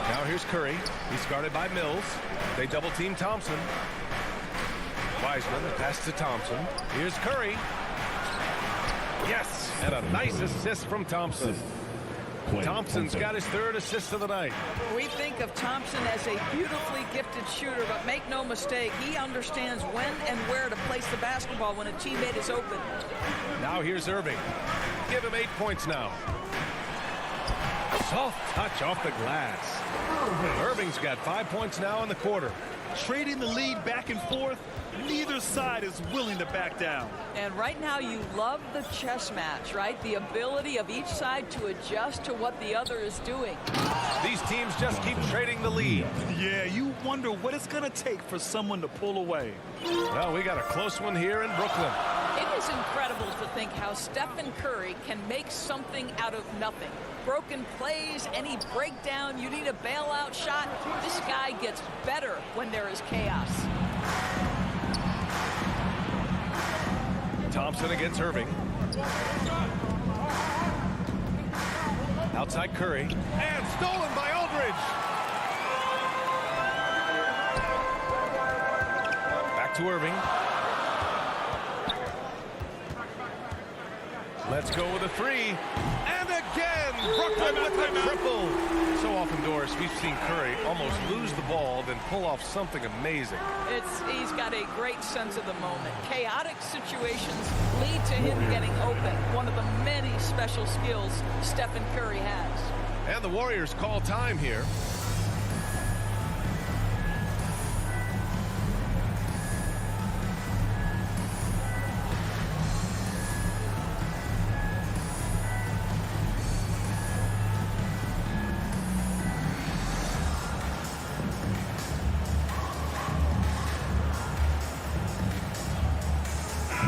[SPEAKER 2] Now here's Curry. He's guarded by Mills. They double-team Thompson. Wiseman, the pass to Thompson. Here's Curry. Yes, and a nice assist from Thompson. Thompson's got his 3rd assist of the night.
[SPEAKER 16] We think of Thompson as a beautifully gifted shooter, but make no mistake, he understands when and where to place the basketball when a teammate is open.
[SPEAKER 2] Now here's Irving. Give him 8 points now. Soft touch off the glass. Irving's got 5 points now in the quarter.
[SPEAKER 4] Trading the lead back and forth, neither side is willing to back down.
[SPEAKER 16] And right now you love the chess match, right? The ability of each side to adjust to what the other is doing.
[SPEAKER 2] These teams just keep trading the lead.
[SPEAKER 4] Yeah, you wonder what it's going to take for someone to pull away.
[SPEAKER 2] Well, we got a close one here in Brooklyn.
[SPEAKER 16] It is incredible to think how Stephen Curry can make something out of nothing. Broken plays, any breakdown, you need a bailout shot. This guy gets better when there is chaos.
[SPEAKER 2] Thompson against Irving. Outside Curry. And stolen by Aldridge. Back to Irving. Let's go with a 3. And again. Brooklyn with the triple. So often, Doris, we've seen Curry almost lose the ball, then pull off something amazing.
[SPEAKER 16] He's got a great sense of the moment. Chaotic situations lead to him getting open. One of the many special skills Stephen Curry has.
[SPEAKER 2] And the Warriors call time here.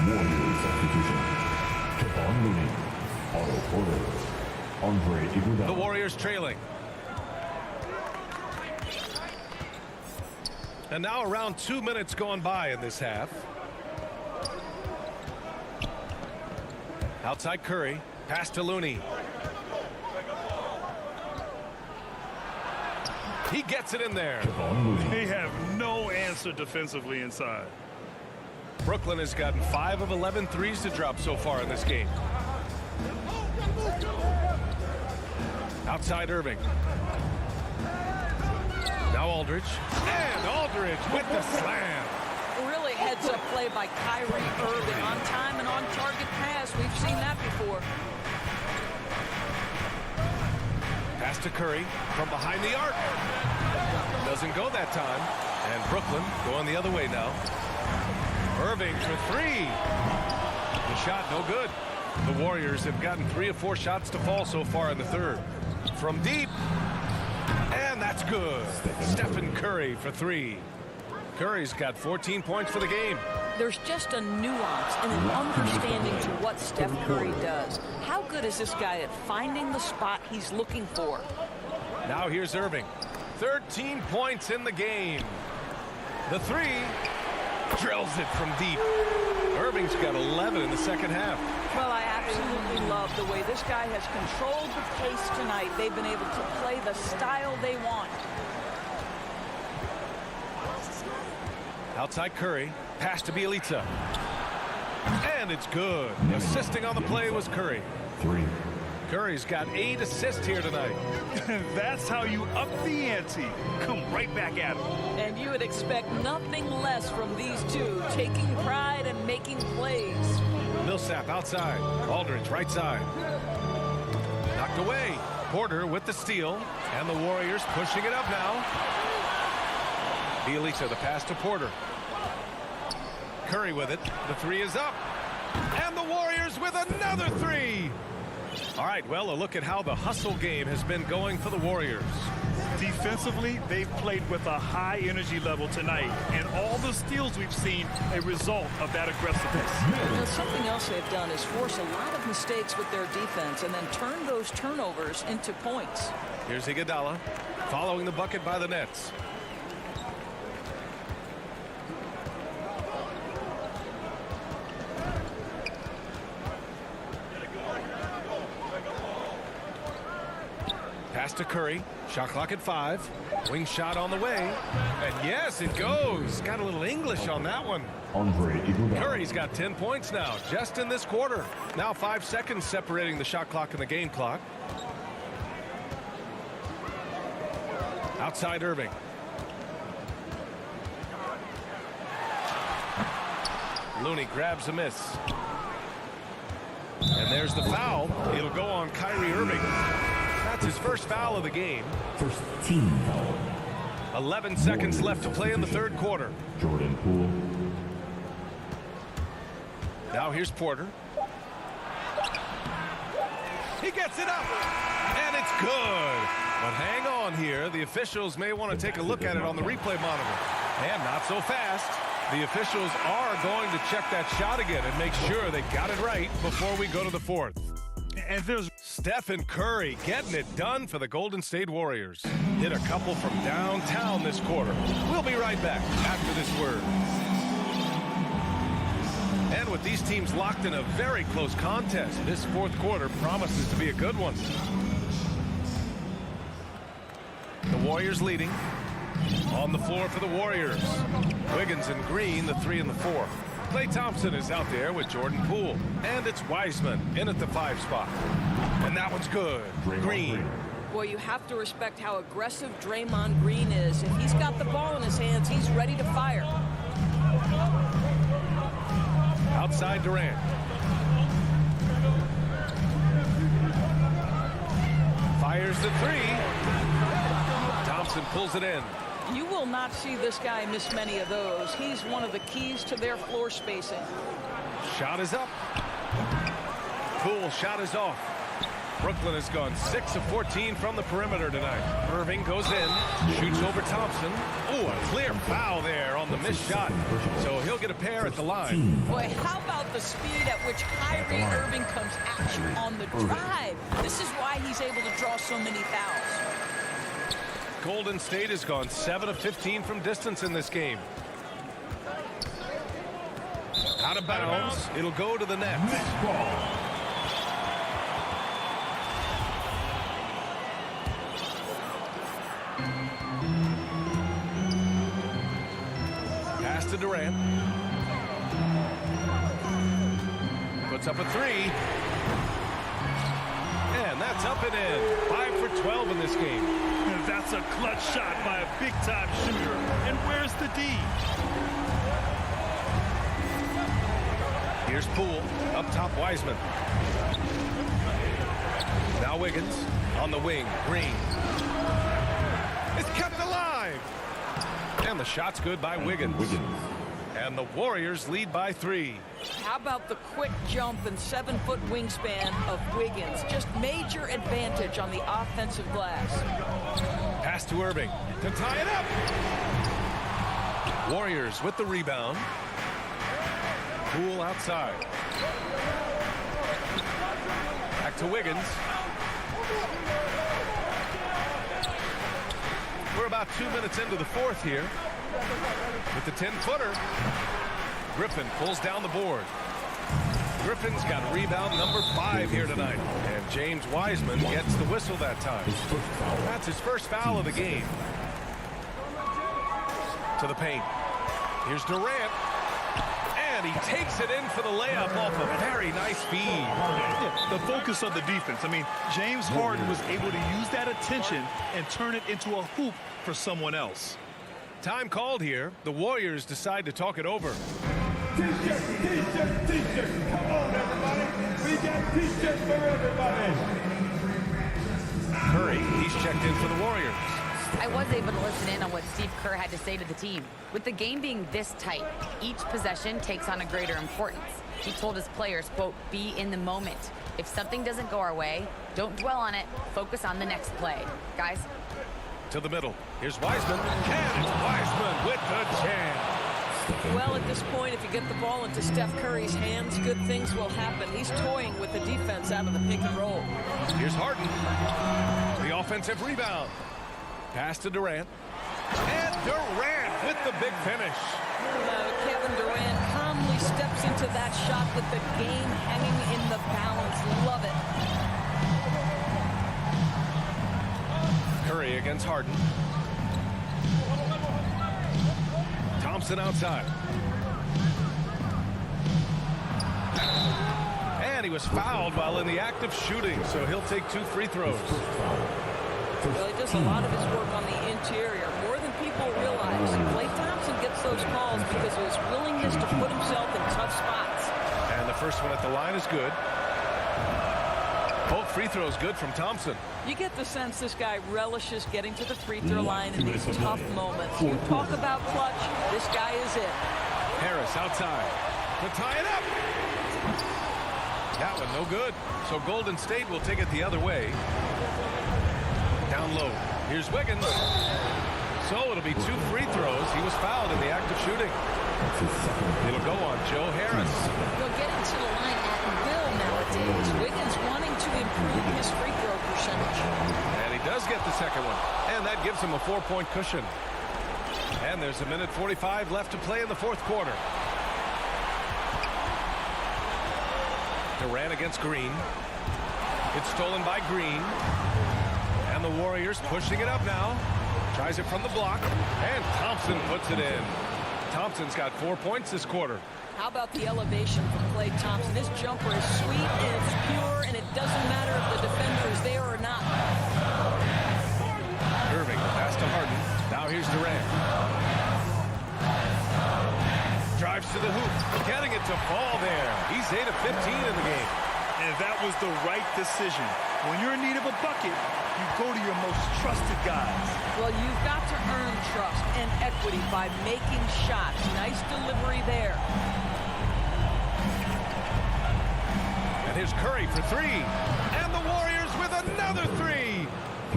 [SPEAKER 6] Warriors substitution. Kevon Looney. Otto Porter. Andre Iguodala.
[SPEAKER 2] The Warriors trailing. And now around 2 minutes gone by in this half. Outside Curry. Pass to Looney. He gets it in there.
[SPEAKER 4] They have no answer defensively inside.
[SPEAKER 2] Brooklyn has gotten 5 of 11 threes to drop so far in this game. Outside Irving. Now Aldridge. And Aldridge with the slam.
[SPEAKER 16] Really heads-up play by Kyrie Irving. On time and on target pass. We've seen that before.
[SPEAKER 2] Pass to Curry from behind the arc. Doesn't go that time. And Brooklyn going the other way now. Irving for three. The shot no good. The Warriors have gotten 3 of 4 shots to fall so far in the third. From deep. And that's good. Stephen Curry for 3. Curry's got 14 points for the game.
[SPEAKER 16] There's just a nuance and an understanding to what Steph Curry does. How good is this guy at finding the spot he's looking for?
[SPEAKER 2] Now here's Irving. 13 points in the game. The 3. Drills it from deep. Irving's got 11 in the second half.
[SPEAKER 16] Well, I absolutely love the way this guy has controlled the pace tonight. They've been able to play the style they want.
[SPEAKER 2] Outside Curry. Pass to Bielitsa. And it's good. Assisting on the play was Curry.
[SPEAKER 6] 3.
[SPEAKER 2] Curry's got 8 assists here tonight.
[SPEAKER 4] That's how you up the ante. Come right back at him.
[SPEAKER 16] And you would expect nothing less from these two, taking pride and making plays.
[SPEAKER 2] Millsap outside. Aldridge right side. Knocked away. Porter with the steal. And the Warriors pushing it up now. Bielitsa the pass to Porter. Curry with it. The 3 is up. And the Warriors with another 3. All right, well, a look at how the hustle game has been going for the Warriors.
[SPEAKER 4] Defensively, they've played with a high energy level tonight, and all the steals we've seen a result of that aggressiveness.
[SPEAKER 16] Now, something else they've done is force a lot of mistakes with their defense and then turn those turnovers into points.
[SPEAKER 2] Here's Iguodala following the bucket by the Nets. Pass to Curry. Shot clock at 5. Wing shot on the way. And yes, it goes. Got a little English on that one. Curry's got 10 points now, just in this quarter. Now 5 seconds separating the shot clock and the game clock. Outside Irving. Looney grabs a miss. And there's the foul. It'll go on Kyrie Irving. That's his first foul of the game.
[SPEAKER 6] First team foul.
[SPEAKER 2] 11 seconds left to play in the third quarter.
[SPEAKER 6] Jordan Poole.
[SPEAKER 2] Now here's Porter. He gets it up. And it's good. But hang on here. The officials may want to take a look at it on the replay monitor. And not so fast. The officials are going to check that shot again and make sure they got it right before we go to the fourth.
[SPEAKER 4] And there's
[SPEAKER 2] Stephen Curry getting it done for the Golden State Warriors. Hit a couple from downtown this quarter. We'll be right back after this word. And with these teams locked in a very close contest, this fourth quarter promises to be a good one. The Warriors leading. On the floor for the Warriors. Wiggins and Green, the 3 and the 4. Klay Thompson is out there with Jordan Poole. And it's Wiseman in at the 5 spot. And that one's good. Green.
[SPEAKER 16] Boy, you have to respect how aggressive Draymond Green is. If he's got the ball in his hands, he's ready to fire.
[SPEAKER 2] Outside Durant. Fires the three. Thompson pulls it in.
[SPEAKER 16] You will not see this guy miss many of those. He's one of the keys to their floor spacing.
[SPEAKER 2] Shot is up. Poole shot is off. Brooklyn has gone 6 of 14 from the perimeter tonight. Irving goes in, shoots over Thompson. Oh, a clear foul there on the missed shot. So he'll get a pair at the line.
[SPEAKER 16] Boy, how about the speed at which Kyrie Irving comes at you on the drive? This is why he's able to draw so many fouls.
[SPEAKER 2] Golden State has gone 7 of 15 from distance in this game. Out of bounds. It'll go to the net. Pass to Durant. Puts up a three. And that's up and in. 5 for 12 in this game.
[SPEAKER 4] That's a clutch shot by a big-time shooter. And where's the D?
[SPEAKER 2] Here's Poole. Up top, Wiseman. Now Wiggins on the wing. Green. It's kept alive. And the shot's good by Wiggins. And the Warriors lead by 3.
[SPEAKER 16] How about the quick jump and 7-foot wingspan of Wiggins? Just major advantage on the offensive glass.
[SPEAKER 2] Pass to Irving to tie it up. Warriors with the rebound. Poole outside. Back to Wiggins. We're about 2 minutes into the fourth here. With the 10-footer. Griffin pulls down the board. Griffin's got rebound number 5 here tonight. And James Wiseman gets the whistle that time. That's his first foul of the game. To the paint. Here's Durant. And he takes it in for the layup off a very nice feed.
[SPEAKER 4] Yeah, the focus of the defense. I mean, James Harden was able to use that attention and turn it into a hoop for someone else.
[SPEAKER 2] Time called here. The Warriors decide to talk it over.
[SPEAKER 6] T-shirt, T-shirt, T-shirt. Come on, everybody. We got T-shirts for everybody.
[SPEAKER 2] Curry, he's checked in for the Warriors.
[SPEAKER 3] I was able to listen in on what Steve Kerr had to say to the team. With the game being this tight, each possession takes on a greater importance. He told his players, quote, be in the moment. If something doesn't go our way, don't dwell on it. Focus on the next play. Guys.
[SPEAKER 2] To the middle. Here's Wiseman. And it's Wiseman with the jam.
[SPEAKER 16] Well, at this point, if you get the ball into Steph Curry's hands, good things will happen. He's toying with the defense out of the pick and roll.
[SPEAKER 2] Here's Harden. The offensive rebound. Pass to Durant. And Durant with the big finish.
[SPEAKER 16] Kevin Durant calmly steps into that shot with the game hanging in the balance. Love it.
[SPEAKER 2] Curry against Harden. Thompson outside. And he was fouled while in the act of shooting, so he'll take 2 free throws.
[SPEAKER 16] Well, he does a lot of his work on the interior, more than people realize. Klay Thompson gets those calls because of his willingness to put himself in tough spots.
[SPEAKER 2] And the first one at the line is good. Both free throws good from Thompson.
[SPEAKER 16] You get the sense this guy relishes getting to the free throw line in these tough moments. You talk about clutch, this guy is it.
[SPEAKER 2] Harris outside to tie it up. That one no good. So Golden State will take it the other way. Down low. Here's Wiggins. So it'll be 2 free throws. He was fouled in the act of shooting. It'll go on Joe Harris.
[SPEAKER 16] He'll get into the line at will nowadays. Wiggins wanting to improve his free throw percentage.
[SPEAKER 2] And he does get the second one. And that gives him a 4-point cushion. And there's 1:45 left to play in the fourth quarter. Durant against Green. It's stolen by Green. And the Warriors pushing it up now. Tries it from the block. And Thompson puts it in. Thompson's got 4 points this quarter.
[SPEAKER 16] How about the elevation from Klay Thompson? His jumper is sweet and it's pure, and it doesn't matter if the defender is there or not.
[SPEAKER 2] Irving, pass to Harden. Now here's Durant. Drives to the hoop, getting it to fall there. He's 8 of 15 in the game.
[SPEAKER 4] And that was the right decision. When you're in need of a bucket, you go to your most trusted guys.
[SPEAKER 16] Well, you've got to earn trust and equity by making shots. Nice delivery there.
[SPEAKER 2] And here's Curry for 3. And the Warriors with another 3.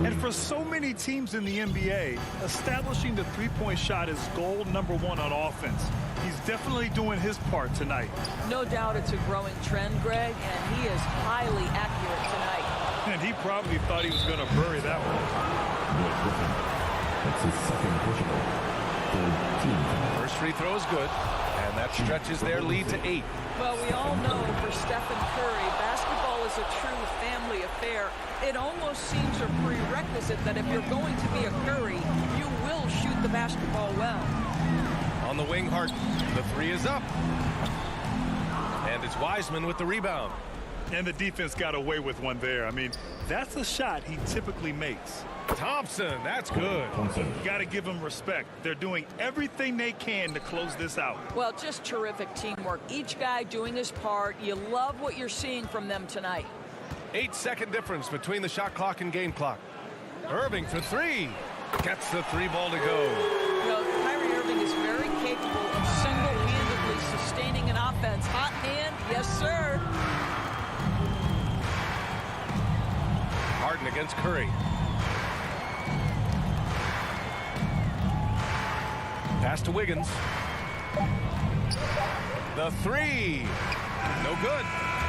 [SPEAKER 4] And for so many teams in the NBA, establishing the three-point shot is goal number 1 on offense. He's definitely doing his part tonight.
[SPEAKER 16] No doubt it's a growing trend, Greg, and he is highly accurate tonight.
[SPEAKER 4] And he probably thought he was going to bury that one.
[SPEAKER 6] That's his second personal.
[SPEAKER 2] First free throw is good, and that stretches their lead to 8.
[SPEAKER 16] Well, we all know for Stephen Curry, basketball is a true family affair. It almost seems a prerequisite that if you're going to be a Curry, you will shoot the basketball well.
[SPEAKER 2] On the wing, Harden. The 3 is up. And it's Wiseman with the rebound.
[SPEAKER 4] And the defense got away with one there. I mean, that's a shot he typically makes.
[SPEAKER 2] Thompson, that's good.
[SPEAKER 4] Got to give them respect. They're doing everything they can to close this out.
[SPEAKER 16] Well, just terrific teamwork. Each guy doing his part. You love what you're seeing from them tonight.
[SPEAKER 2] 8-second difference between the shot clock and game clock. Irving for 3. Gets the 3 ball to go.
[SPEAKER 16] You know, Kyrie Irving is very capable of single-handedly sustaining an offense. Hot hand, yes, sir.
[SPEAKER 2] Harden against Curry. Pass to Wiggins. The 3. No good.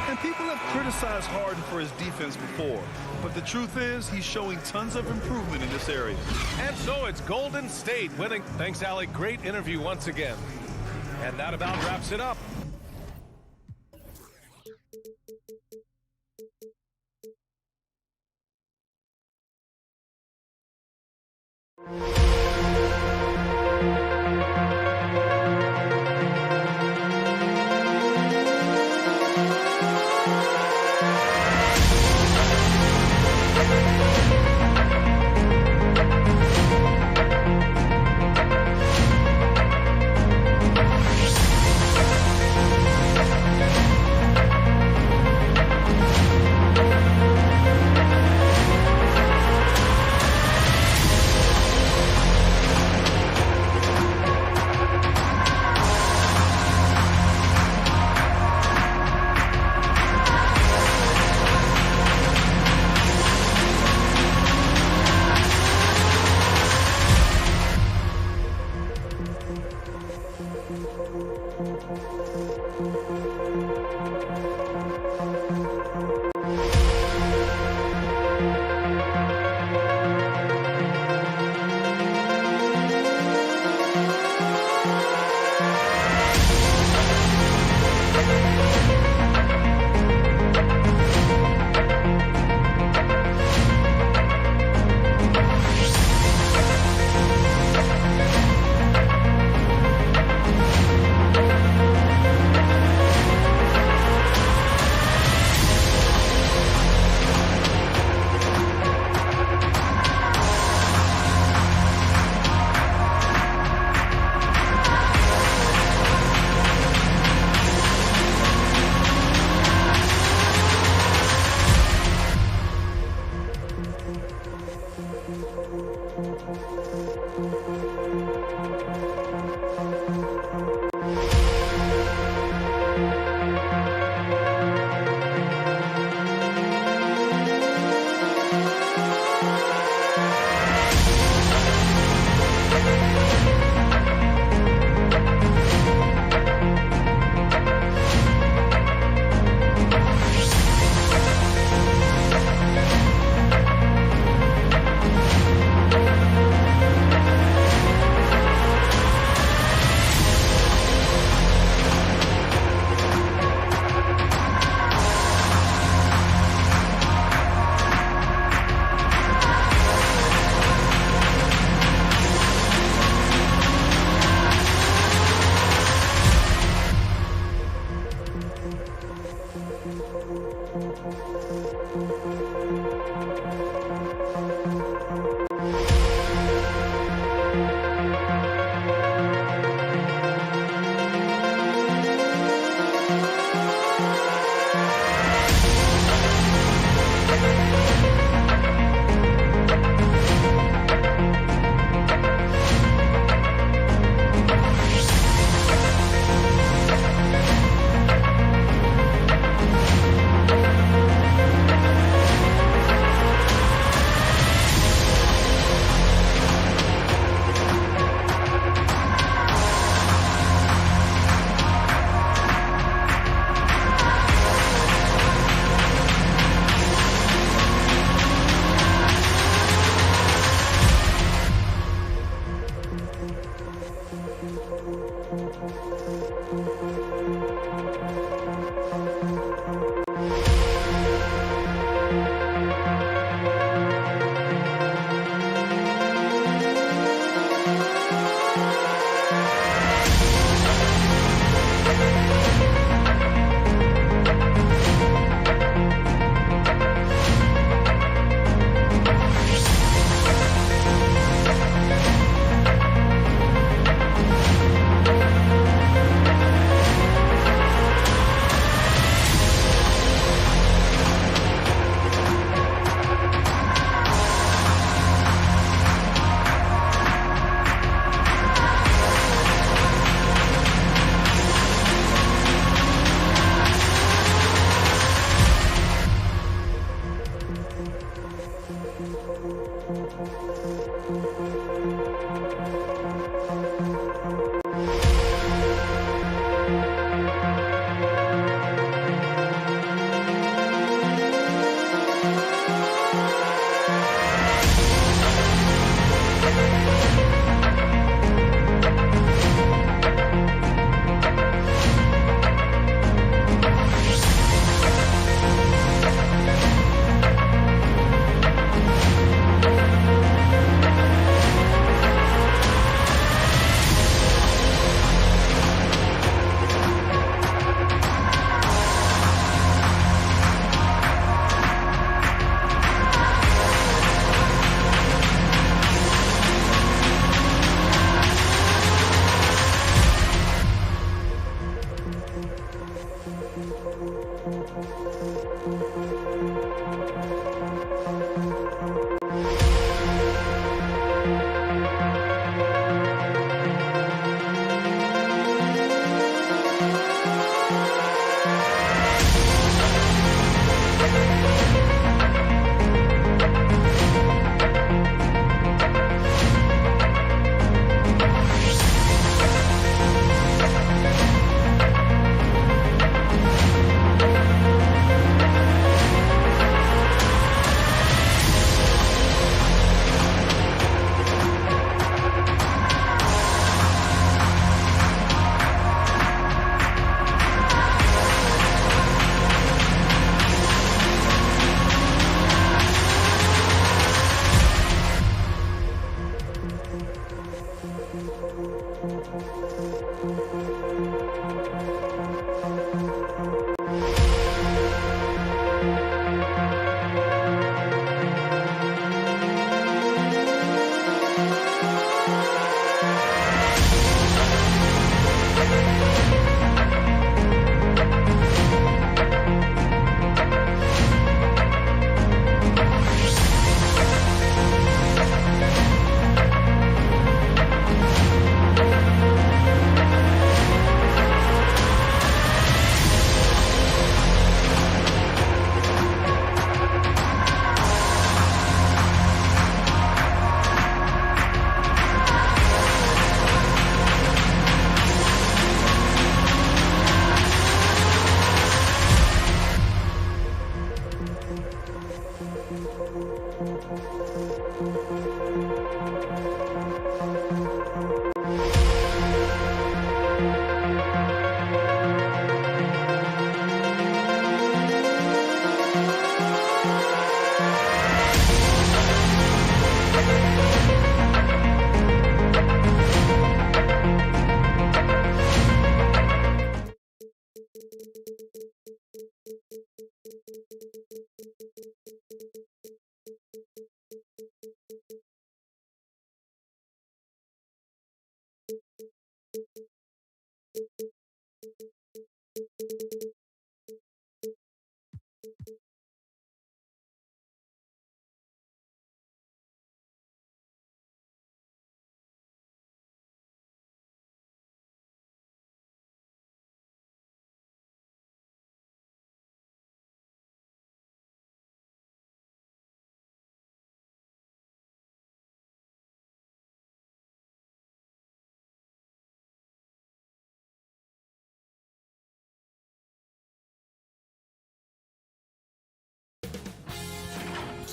[SPEAKER 4] And people have criticized Harden for his defense before. But the truth is, he's showing tons of improvement in this area.
[SPEAKER 2] And so it's Golden State winning. Thanks, Alec. Great interview once again. And that about wraps it up.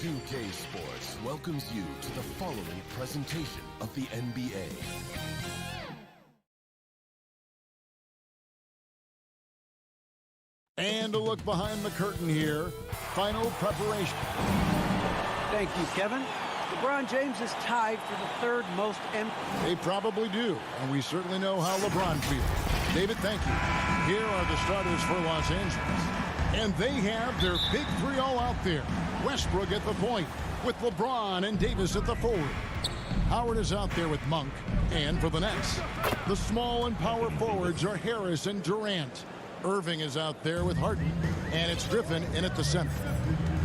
[SPEAKER 1] 2K Sports welcomes you to the following presentation of the NBA.
[SPEAKER 11] And a look behind the curtain here. Final preparation.
[SPEAKER 13] Thank you, Kevin. LeBron James is tied for the third most
[SPEAKER 11] They probably do, and we certainly know how LeBron feels. David, thank you. Here are the starters for Los Angeles. And they have their big three all out there. Westbrook at the point, with LeBron and Davis at the forward. Howard is out there with Monk. And for the Nets, the small and power forwards are Harris and Durant. Irving is out there with Harden, and it's Griffin in at the center.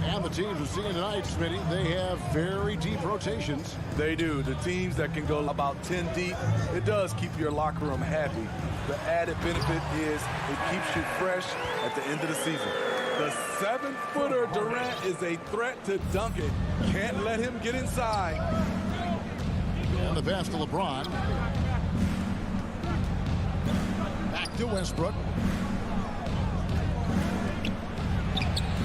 [SPEAKER 11] And the teams we're seeing tonight, Smitty, they have very deep rotations.
[SPEAKER 17] They do. The teams that can go about 10 deep, it does keep your locker room happy. The added benefit is it keeps you fresh at the end of the season. The 7-footer Durant is a threat to dunk it. Can't let him get inside.
[SPEAKER 11] And the pass to LeBron. Back to Westbrook.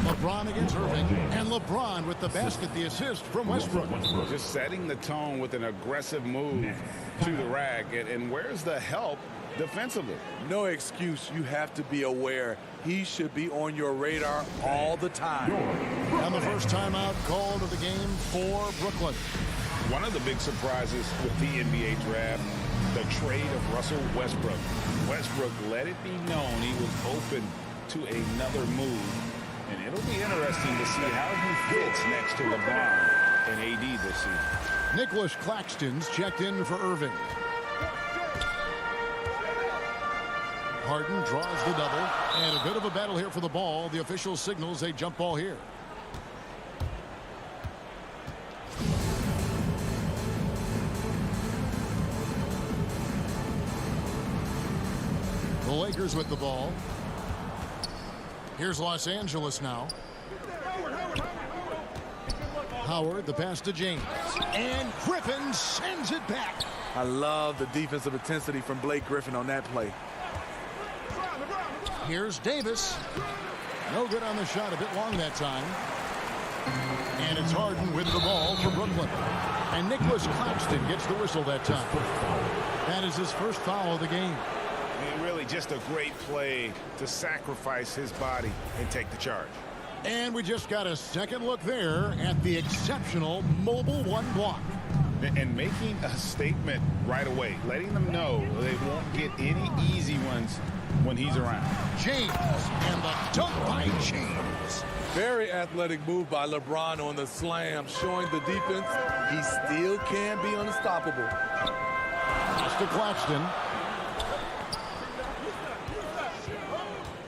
[SPEAKER 11] LeBron against Irving, and LeBron with the basket, the assist from Westbrook.
[SPEAKER 12] Just setting the tone with an aggressive move to the rack. And where's the help defensively?
[SPEAKER 17] No excuse. You have to be aware. He should be on your radar all the time.
[SPEAKER 11] And the first timeout called of the game for Brooklyn.
[SPEAKER 12] One of the big surprises with the NBA draft, the trade of Russell Westbrook. Westbrook let it be known he was open to another move. And it'll be interesting to see how he fits next to LeBron and AD this season.
[SPEAKER 11] Nicholas Claxton's checked in for Irving. Harden draws the double. And a bit of a battle here for the ball. The official signals a jump ball here. The Lakers with the ball. Here's Los Angeles now. Howard, the pass to James. And Griffin sends it back.
[SPEAKER 17] I love the defensive intensity from Blake Griffin on that play.
[SPEAKER 11] Here's Davis. No good on the shot, a bit long that time. And it's Harden with the ball for Brooklyn. And Nicholas Claxton gets the whistle that time. That is his first foul of the game.
[SPEAKER 12] And really just a great play to sacrifice his body and take the charge.
[SPEAKER 11] And we just got a second look there at the exceptional mobile one block.
[SPEAKER 12] And making a statement right away, letting them know they won't get any easy ones when he's around.
[SPEAKER 11] James, and the dunk by James.
[SPEAKER 17] Very athletic move by LeBron on the slam, showing the defense he still can be unstoppable.
[SPEAKER 11] Pass to Claxton.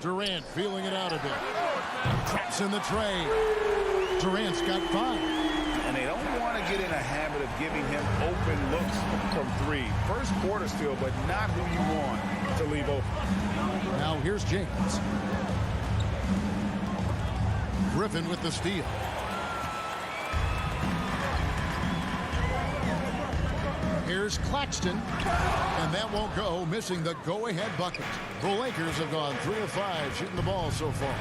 [SPEAKER 11] Durant feeling it out a bit. Traps in the tray. Durant's got 5.
[SPEAKER 12] And they don't want to get in a habit of giving him open looks from 3. First quarter still, but not who you want to leave open.
[SPEAKER 11] Now here's James. Griffin with the steal. Here's Claxton. And that won't go, missing the go-ahead bucket. The Lakers have gone 3 of 5 shooting the ball so far.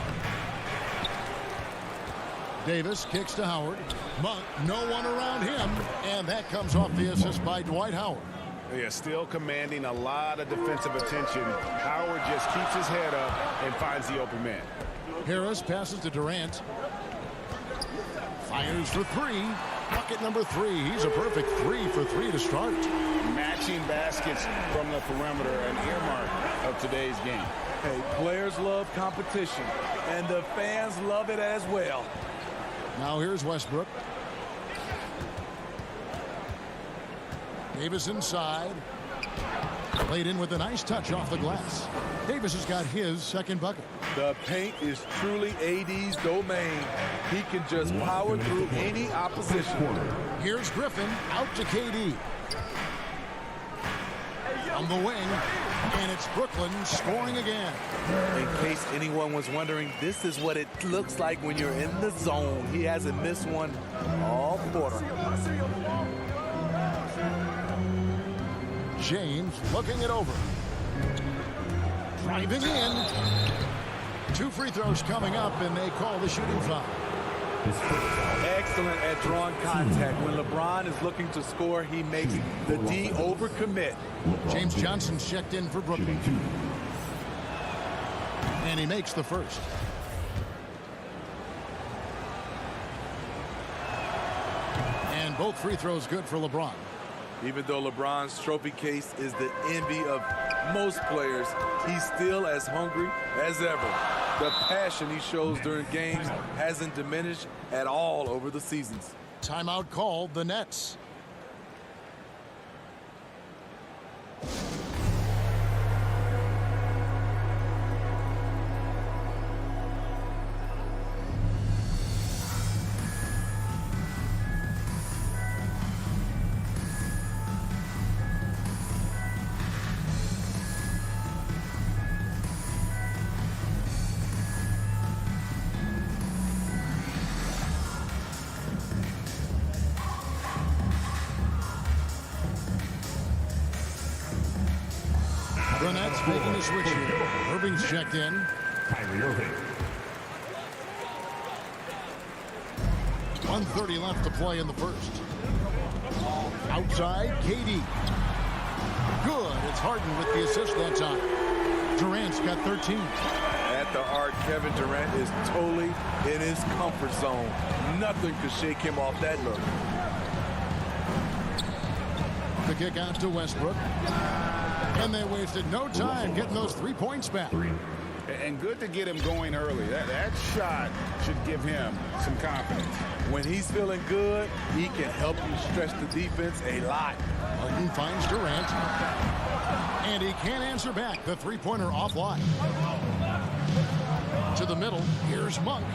[SPEAKER 11] Davis kicks to Howard. Monk, no one around him. And that comes off the assist by Dwight Howard.
[SPEAKER 12] They are still commanding a lot of defensive attention. Howard just keeps his head up and finds the open man.
[SPEAKER 11] Harris passes to Durant. Fires for 3. Bucket number 3. He's a perfect 3 for 3 to start.
[SPEAKER 12] Matching baskets from the perimeter, an earmark of today's game.
[SPEAKER 17] Hey, players love competition, and the fans love it as well.
[SPEAKER 11] Now here's Westbrook. Davis inside. Played in with a nice touch off the glass. Davis has got his second bucket.
[SPEAKER 17] The paint is truly AD's domain. He can just power through any opposition.
[SPEAKER 11] Here's Griffin out to KD. On the wing, and it's Brooklyn scoring again.
[SPEAKER 17] In case anyone was wondering, this is what it looks like when you're in the zone. He hasn't missed one all quarter.
[SPEAKER 11] James looking it over. Driving in. 2 free throws coming up, and they call the shooting foul.
[SPEAKER 17] Excellent at drawing contact. When LeBron is looking to score, he makes the D overcommit.
[SPEAKER 11] James Johnson's checked in for Brooklyn. And he makes the first. And both free throws good for LeBron.
[SPEAKER 17] Even though LeBron's trophy case is the envy of most players, he's still as hungry as ever. The passion he shows during games hasn't diminished at all over the seasons.
[SPEAKER 11] Timeout called the Nets. The Nets making a switch here. Irving's checked in.
[SPEAKER 6] Kyrie Irving.
[SPEAKER 11] 1:30 left to play in the first. Outside, KD. Good. It's Harden with the assist that time. Durant's got 13.
[SPEAKER 17] At the arc, Kevin Durant is totally in his comfort zone. Nothing could shake him off that look.
[SPEAKER 11] The kick out to Westbrook. And they wasted no time getting those 3 points back.
[SPEAKER 12] And good to get him going early. That shot should give him some confidence.
[SPEAKER 17] When he's feeling good, he can help you stretch the defense a lot.
[SPEAKER 11] Harden finds Durant. And he can't answer back. The three-pointer offline. To the middle. Here's Monk.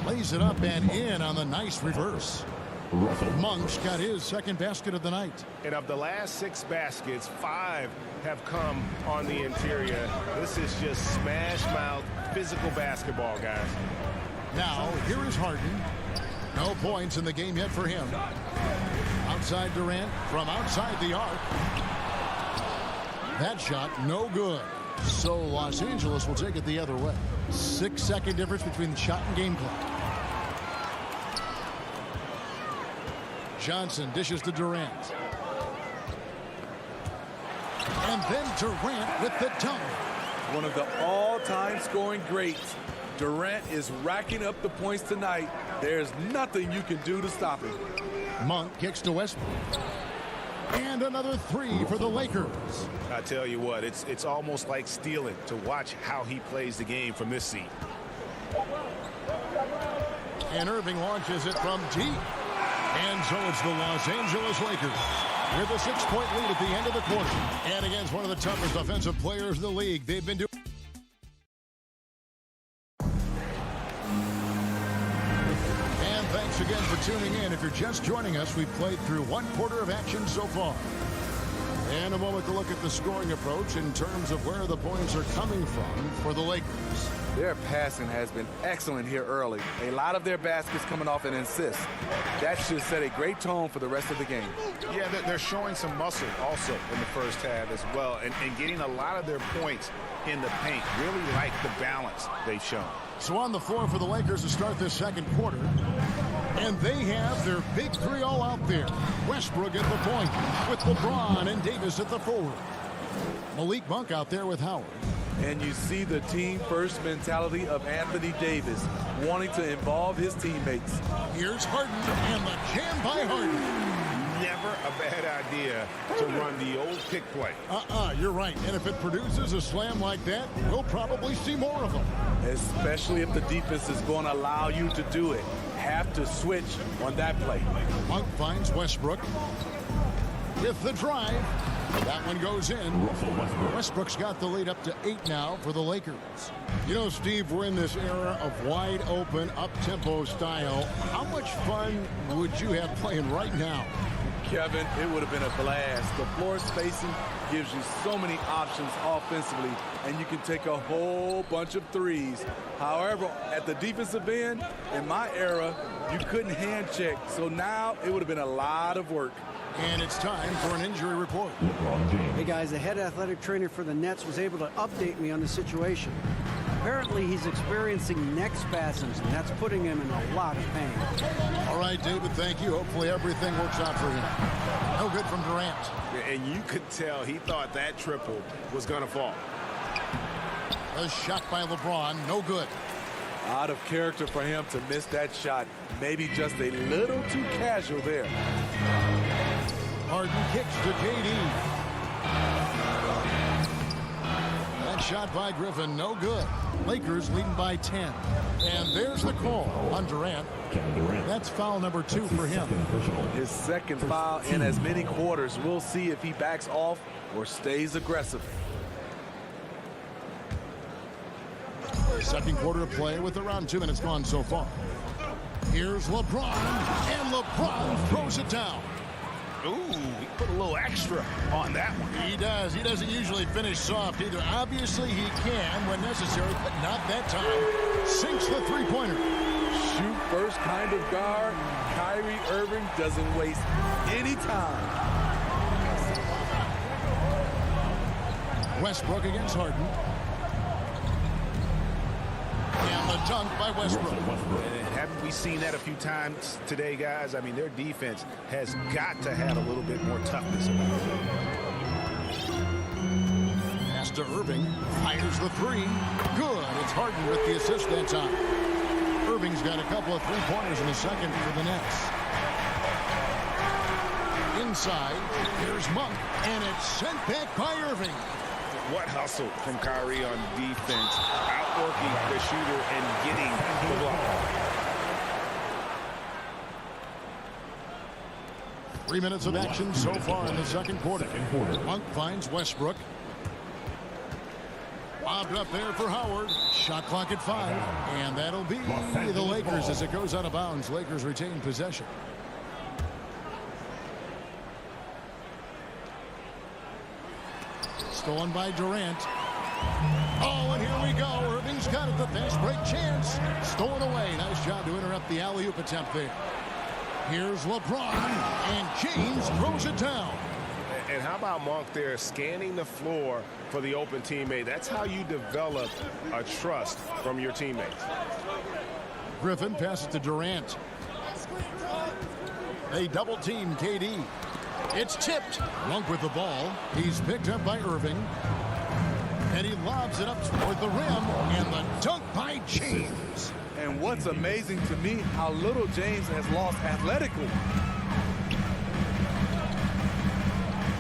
[SPEAKER 11] Lays it up and in on the nice reverse. Monk's got his second basket of the night.
[SPEAKER 18] And of the last 6 baskets, 5 have come on the interior. This is just smash-mouth physical basketball, guys.
[SPEAKER 11] Now, here is Harden. No points in the game yet for him. Outside Durant from outside the arc. That shot, no good. So Los Angeles will take it the other way. 6-second difference between the shot and game clock. Johnson dishes to Durant. And then Durant with the dunk.
[SPEAKER 17] One of the all-time scoring greats. Durant is racking up the points tonight. There's nothing you can do to stop him.
[SPEAKER 11] Monk kicks to Westbrook. And another 3 for the Lakers.
[SPEAKER 18] I tell you what, it's almost like stealing to watch how he plays the game from this seat.
[SPEAKER 11] And Irving launches it from deep. And so it's the Los Angeles Lakers with a 6-point lead at the end of the quarter. And against one of the toughest offensive players in the league. They've been doing. And thanks again for tuning in. If you're just joining us, we've played through 1 quarter of action so far. And a moment to look at the scoring approach in terms of where the points are coming from for the Lakers.
[SPEAKER 17] Their passing has been excellent here early. A lot of their baskets coming off an assist. That should set a great tone for the rest of the game.
[SPEAKER 18] Yeah, they're showing some muscle also in the first half as well, and getting a lot of their points in the paint. Really like the balance they've shown.
[SPEAKER 11] So on the floor for the Lakers to start this second quarter. And they have their big 3 all out there. Westbrook at the point with LeBron and Davis at the forward. Malik Monk out there with Howard.
[SPEAKER 17] And you see the team-first mentality of Anthony Davis, wanting to involve his teammates.
[SPEAKER 11] Here's Harden, and the jam by Harden.
[SPEAKER 18] Never a bad idea to run the old pick play.
[SPEAKER 11] You're right. And if it produces a slam like that, we'll probably see more of them.
[SPEAKER 17] Especially if the defense is going to allow you to do it. Have to switch on that play.
[SPEAKER 11] Monk finds Westbrook with the drive. That one goes in. Westbrook's got the lead up to 8 now for the Lakers. You know, Steve, we're in this era of wide open, up-tempo style. How much fun would you have playing right now?
[SPEAKER 17] Kevin, it would have been a blast. The floor spacing gives you so many options offensively, and you can take a whole bunch of threes. However, at the defensive end, in my era, you couldn't hand check. So now it would have been a lot of work.
[SPEAKER 11] And it's time for an injury report.
[SPEAKER 13] Hey guys, the head athletic trainer for the Nets was able to update me on the situation. Apparently he's experiencing neck spasms, and that's putting him in a lot of pain.
[SPEAKER 11] All right, David, thank you. Hopefully everything works out for him. No good from Durant.
[SPEAKER 18] And you could tell he thought that triple was going to fall.
[SPEAKER 11] A shot by LeBron, no good.
[SPEAKER 17] Out of character for him to miss that shot. Maybe just a little too casual there.
[SPEAKER 11] Harden kicks to KD. That shot by Griffin, no good. Lakers leading by 10. And there's the call on Durant. That's foul number 2 for him.
[SPEAKER 17] His second foul in as many quarters. We'll see if he backs off or stays aggressive.
[SPEAKER 11] Second quarter of play with around 2 minutes gone so far. Here's LeBron, and LeBron throws it down.
[SPEAKER 18] Ooh, he put a little extra on that one.
[SPEAKER 11] He does. He doesn't usually finish soft either. Obviously, he can when necessary, but not that time. Sinks the three-pointer.
[SPEAKER 17] Shoot first kind of guard. Kyrie Irving doesn't waste any time.
[SPEAKER 11] Westbrook against Harden. And the dunk by Westbrook.
[SPEAKER 18] And haven't we seen that a few times today, guys? I mean, their defense has got to have a little bit more toughness about it.
[SPEAKER 11] Pass to Irving. Fires the three. Good. It's Harden with the assist that time. Irving's got a couple of three-pointers in the second for the Nets. Inside, here's Monk, and it's sent back by Irving.
[SPEAKER 18] What hustle from Kyrie on defense, outworking the shooter and getting the block.
[SPEAKER 11] 3 minutes of action so far in the second quarter. Monk finds Westbrook. Bobbed up there for Howard. Shot clock at 5. And that'll be the Lakers as it goes out of bounds. Lakers retain possession. Stolen by Durant. Oh, and here we go. Irving's got it. The fast break chance. Stolen away. Nice job to interrupt the alley-oop attempt there. Here's LeBron, and James throws it down.
[SPEAKER 18] And how about Monk there scanning the floor for the open teammate? That's how you develop a trust from your teammates.
[SPEAKER 11] Griffin passes to Durant. They double team KD. It's tipped. Monk with the ball. He's picked up by Irving. And he lobs it up toward the rim. And the dunk by James.
[SPEAKER 17] And what's amazing to me, how little James has lost athletically.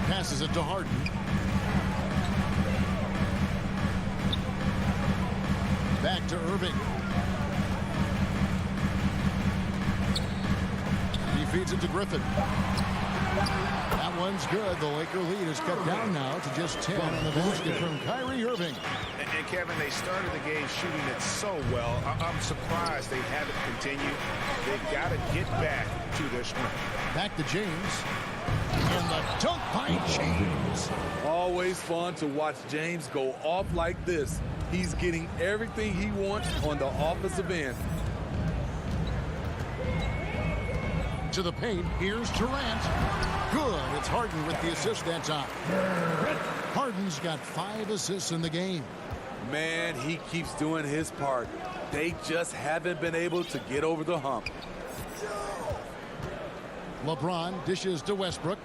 [SPEAKER 11] Passes it to Harden. Back to Irving. He feeds it to Griffin. That one's good. The Laker lead is cut down now to just 10 on the basket from Kyrie Irving.
[SPEAKER 18] And Kevin, they started the game shooting it so well. I'm surprised they haven't continued. They've got to get back to their strength.
[SPEAKER 11] Back to James. And the dunk by James.
[SPEAKER 17] Always fun to watch James go off like this. He's getting everything he wants on the offensive end.
[SPEAKER 11] To the paint, here's Durant. Good. It's Harden with the assist that time. Harden's got 5 assists in the game.
[SPEAKER 17] Man, he keeps doing his part. They just haven't been able to get over the hump.
[SPEAKER 11] LeBron dishes to Westbrook.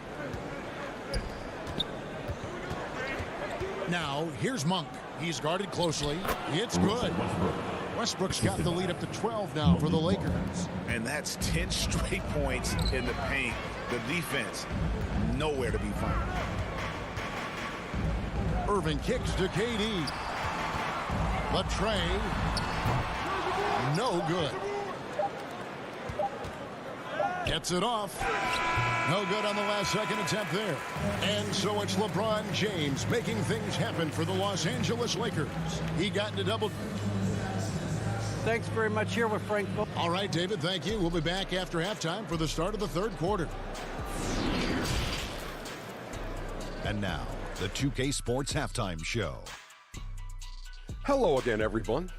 [SPEAKER 11] Now, here's Monk. He's guarded closely. It's good. Westbrook's got the lead up to 12 now for the Lakers.
[SPEAKER 18] And that's 10 straight points in the paint. The defense, nowhere to be found.
[SPEAKER 11] Irving kicks to KD. The tray. No good. Gets it off. No good on the last second attempt there. And so it's LeBron James making things happen for the Los Angeles Lakers. He got into double.
[SPEAKER 13] Thanks very much. Here with Frank.
[SPEAKER 11] All right, David, thank you. We'll be back after halftime for the start of the third quarter.
[SPEAKER 15] And now, the 2K Sports Halftime Show.
[SPEAKER 8] Hello again, everyone.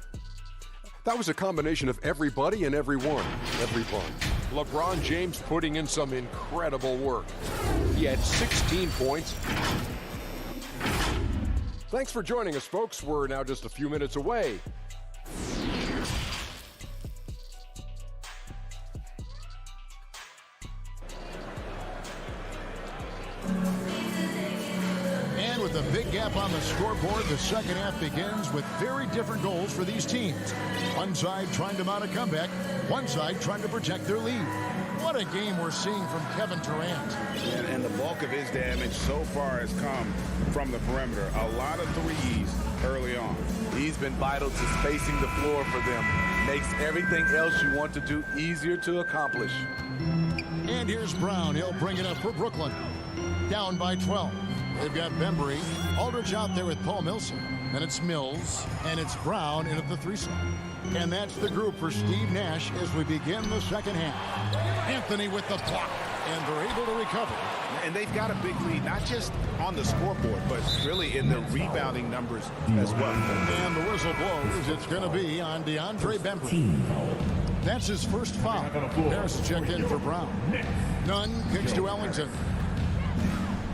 [SPEAKER 8] That was a combination of everybody and everyone. Everyone. LeBron James putting in some incredible work. He had 16 points. Thanks for joining us, folks. We're now just a few minutes away.
[SPEAKER 11] And with a big gap on the scoreboard, the second half begins with very different goals for these teams. One side trying to mount a comeback, one side trying to protect their lead. What a game we're seeing from Kevin Durant.
[SPEAKER 18] And the bulk of his damage so far has come from the perimeter. A lot of threes early on.
[SPEAKER 17] He's been vital to spacing the floor for them. Makes everything else you want to do easier to accomplish.
[SPEAKER 11] And here's Brown. He'll bring it up for Brooklyn. Down by 12. They've got Bembry. Aldridge out there with Paul Millsap. And it's Mills. And it's Brown in at the 3 slot. And that's the group for Steve Nash as we begin the second half. Anthony with the block. And they're able to recover.
[SPEAKER 18] And they've got a big lead, not just on the scoreboard, but really in the rebounding numbers as well.
[SPEAKER 11] And the whistle blows. It's going to be on DeAndre Bembry. That's his first foul. There's a check in for Brown. Nunn kicks to Ellington.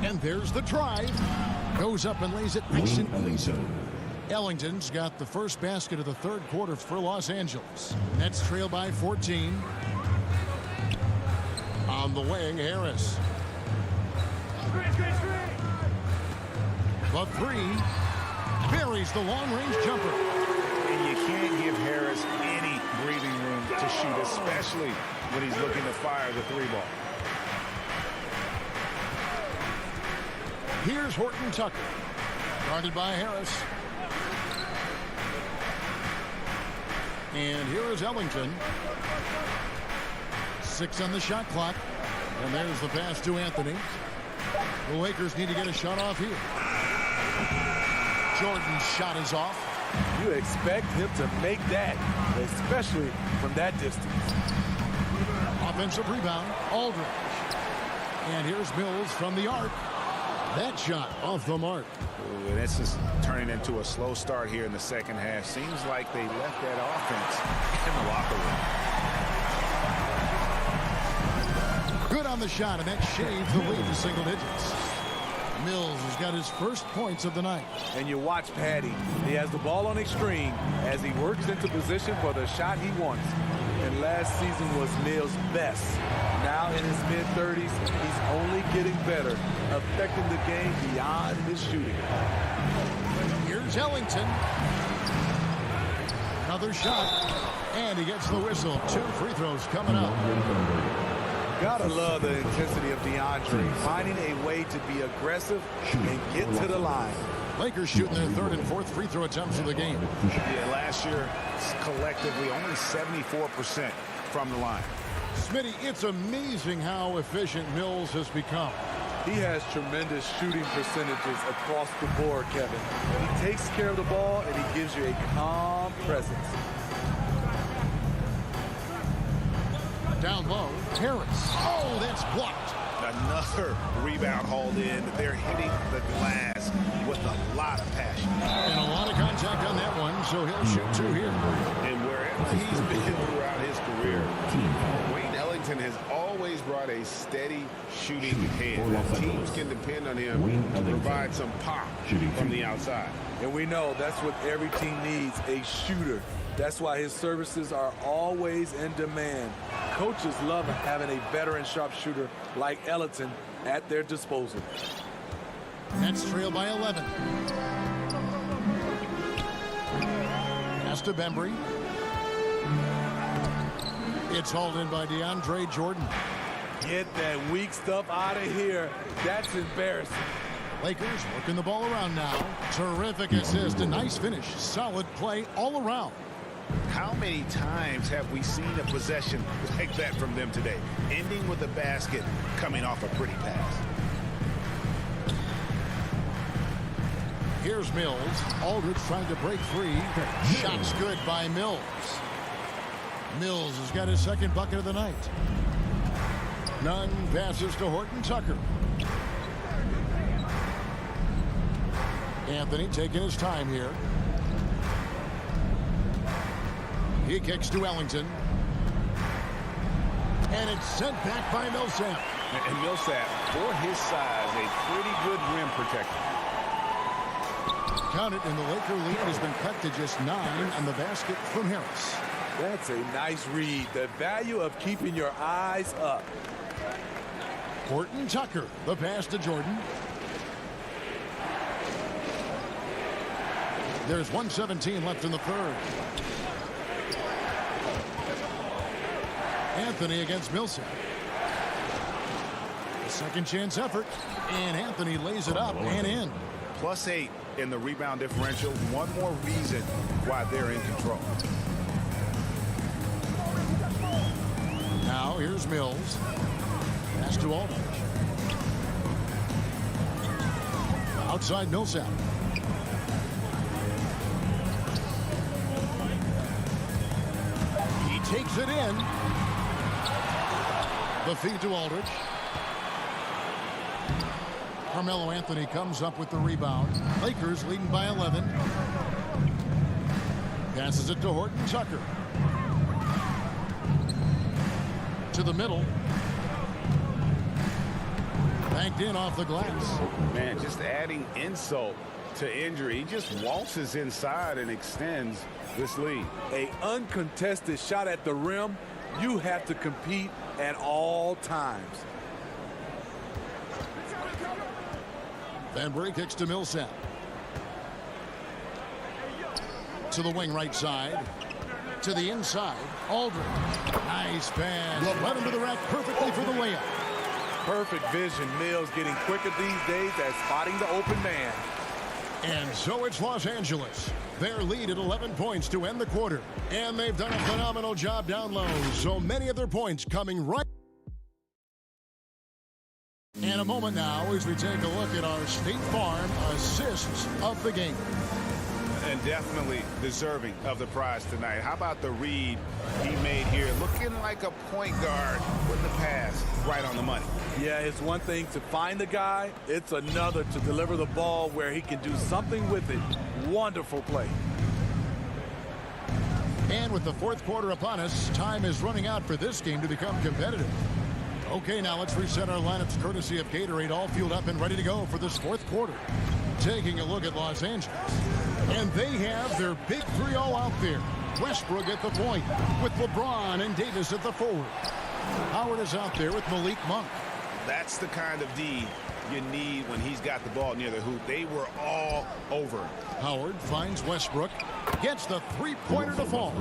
[SPEAKER 11] And there's the drive. Goes up and lays it nice and easy. Ellington's got the first basket of the third quarter for Los Angeles. Nets trail by 14. On the way, Harris. The 3 buries the long-range jumper.
[SPEAKER 18] And you can't give Harris any breathing room to shoot, especially when he's looking to fire the 3 ball.
[SPEAKER 11] Here's Horton Tucker. Guarded by Harris. And here is Ellington. 6 on the shot clock. And there's the pass to Anthony. The Lakers need to get a shot off here. Jordan's shot is off.
[SPEAKER 17] You expect him to make that, especially from that distance.
[SPEAKER 11] Offensive rebound, Aldridge. And here's Mills from the arc. That shot off the mark.
[SPEAKER 18] Ooh, and this is turning into a slow start here in the second half. Seems like they left that offense in the locker room.
[SPEAKER 11] Good on the shot, and that shaves the lead to single digits. Mills has got his first points of the night.
[SPEAKER 17] And you watch Patty. He has the ball on a screen as he works into position for the shot he wants. And last season was Mills' best. Now in his mid-30s, he's only getting better, affecting the game beyond his shooting.
[SPEAKER 11] Here's Ellington. Another shot, and he gets the whistle. 2 free throws coming up.
[SPEAKER 17] Gotta love the intensity of DeAndre, finding a way to be aggressive and get to the line.
[SPEAKER 11] Lakers shooting their 3rd and 4th free throw attempts of the game.
[SPEAKER 18] Yeah, last year, collectively, only 74% from the line.
[SPEAKER 11] Smitty, it's amazing how efficient Mills has become.
[SPEAKER 17] He has tremendous shooting percentages across the board, Kevin. He takes care of the ball, and he gives you a calm presence.
[SPEAKER 11] Down low, Harris. Oh, that's blocked.
[SPEAKER 18] Another rebound hauled in. They're hitting the glass with a lot of passion.
[SPEAKER 11] And a lot of contact on that one, so he'll shoot 2 here.
[SPEAKER 18] And wherever he's been throughout his career, Wayne Ellington has always brought a steady shooting hand. Teams can depend on him to provide some pop from the outside.
[SPEAKER 17] And we know that's what every team needs, a shooter. That's why his services are always in demand. Coaches love having a veteran sharpshooter like Ellington at their disposal.
[SPEAKER 11] Nets trail by 11. Pass to Bembry. It's hauled in by DeAndre Jordan.
[SPEAKER 17] Get that weak stuff out of here. That's embarrassing.
[SPEAKER 11] Lakers working the ball around now. Terrific assist, a nice finish. Solid play all around.
[SPEAKER 18] How many times have we seen a possession like that from them today? Ending with a basket, coming off a pretty pass.
[SPEAKER 11] Here's Mills. Aldridge trying to break free. Shot's good by Mills. Mills has got his 2nd bucket of the night. Nunn passes to Horton Tucker. Anthony taking his time here. He kicks to Ellington. And it's sent back by Millsap.
[SPEAKER 18] And Millsap, for his size, a pretty good rim protector.
[SPEAKER 11] Count it, and the Laker lead has been cut to just 9 on the basket from Harris.
[SPEAKER 17] That's a nice read. The value of keeping your eyes up.
[SPEAKER 11] Horton Tucker, the pass to Jordan. There's 1:17 left in the third. Anthony against Millsap. A second chance effort, and Anthony lays it up and in.
[SPEAKER 12] +8 in the rebound differential. One more reason why they're in control.
[SPEAKER 11] Now here's Mills. Pass to Aldridge. Outside Millsap. He takes it in. The feed to Aldridge. Carmelo Anthony comes up with the rebound. Lakers leading by 11. Passes it to Horton Tucker. To the middle. Banked in off the glass.
[SPEAKER 12] Man, just adding insult to injury. He just waltzes inside and extends this lead.
[SPEAKER 17] A uncontested shot at the rim, you have to compete at all times.
[SPEAKER 11] Van Bree kicks to Millsap. To the wing right side. To the inside. Aldridge. Nice pass. Led him to the rack perfectly for the layup.
[SPEAKER 17] Perfect vision. Mills getting quicker these days at spotting the open man.
[SPEAKER 11] And so it's Los Angeles. Their lead at 11 points to end the quarter. And they've done a phenomenal job down low. So many of their points coming right. And a moment now as we take a look at our State Farm assists of the game.
[SPEAKER 12] And definitely deserving of the prize tonight. How about the read he made here? Looking like a point guard with the pass right on the money.
[SPEAKER 17] Yeah, it's one thing to find the guy. It's another to deliver the ball where he can do something with it. Wonderful play.
[SPEAKER 11] And with the fourth quarter upon us, time is running out for this game to become competitive. Okay, now let's reset our lineups courtesy of Gatorade, all fueled up and ready to go for this fourth quarter. Taking a look at Los Angeles. And they have their big three all out there. Westbrook at the point with LeBron and Davis at the forward. Howard is out there with Malik Monk.
[SPEAKER 12] That's the kind of D you need when he's got the ball near the hoop. They were all over him.
[SPEAKER 11] Howard finds Westbrook. Gets the three-pointer to fall.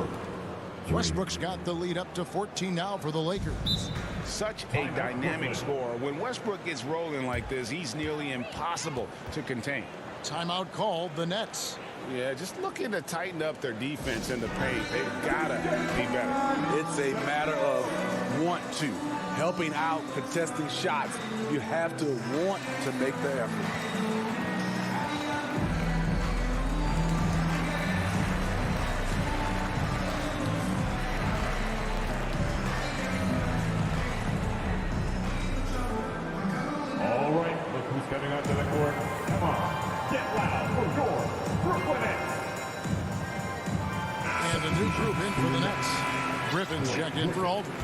[SPEAKER 11] Westbrook's got the lead up to 14 now for the Lakers.
[SPEAKER 12] Such a dynamic scorer. When Westbrook gets rolling like this, he's nearly impossible to contain.
[SPEAKER 11] Timeout called the Nets.
[SPEAKER 12] Yeah, just looking to tighten up their defense in the paint. They've got to be better.
[SPEAKER 17] It's a matter of want to. Helping out, contesting shots. You have to want to make the effort.
[SPEAKER 6] Coming onto the court. Come on, get loud for your Brooklyn Nets.
[SPEAKER 11] And a new group in for the Nets. Griffin's checked in for Aldridge.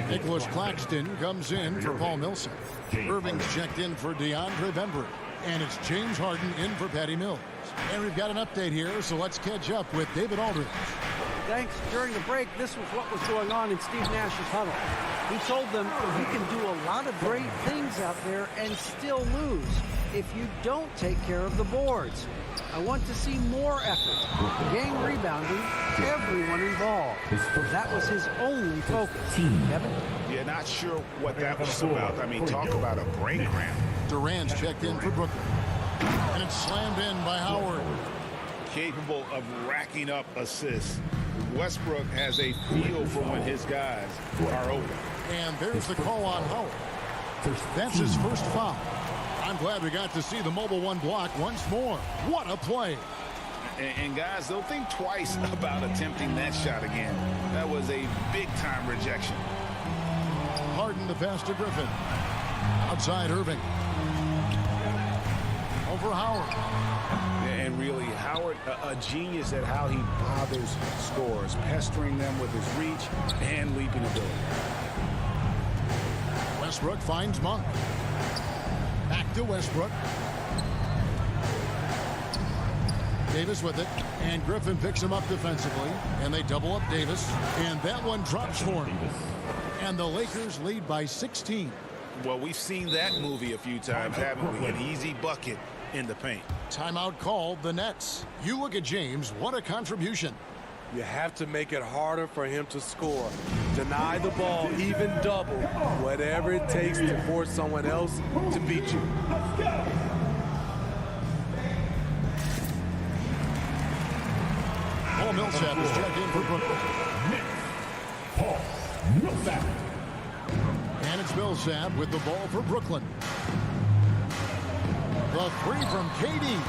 [SPEAKER 11] Nicholas Claxton comes in for Paul Millsap. Irving's checked in for DeAndre Bembry. And it's James Harden in for Patty Mills. And we've got an update here, so let's catch up with David Aldridge.
[SPEAKER 13] Thanks. During the break, this was what was going on in Steve Nash's huddle. He told them you can do a lot of great things out there and still lose if you don't take care of the boards. I want to see more effort, game rebounding, everyone involved. That was his only focus. Kevin?
[SPEAKER 12] Yeah, not sure what that was about. I mean, talk about a brain cramp.
[SPEAKER 11] Durant's checked in for Brooklyn. And it's slammed in by Howard.
[SPEAKER 12] Capable of racking up assists. Westbrook has a feel for when his guys are open.
[SPEAKER 11] And there's the call on Howard. That's his first foul. I'm glad we got to see the mobile one block once more. What a play.
[SPEAKER 12] And guys, they'll think twice about attempting that shot again. That was a big-time rejection.
[SPEAKER 11] Harden to pass to Griffin. Outside Irving. Over Howard.
[SPEAKER 12] And really, Howard, a genius at how he bothers scorers, pestering them with his reach and leaping ability.
[SPEAKER 11] Westbrook finds Monk. Back to Westbrook. Davis with it. And Griffin picks him up defensively. And they double up Davis. And that one drops for him. And the Lakers lead by 16.
[SPEAKER 12] Well, we've seen that movie a few times, haven't we? An easy bucket in the paint.
[SPEAKER 11] Timeout called the Nets. You look at James, what a contribution.
[SPEAKER 17] You have to make it harder for him to score. Deny the ball, even double, whatever it takes to force someone else to beat you.
[SPEAKER 11] Paul Millsap is checked in for Brooklyn.
[SPEAKER 6] Paul Millsap.
[SPEAKER 11] And it's Millsap with the ball for Brooklyn. The three from KD.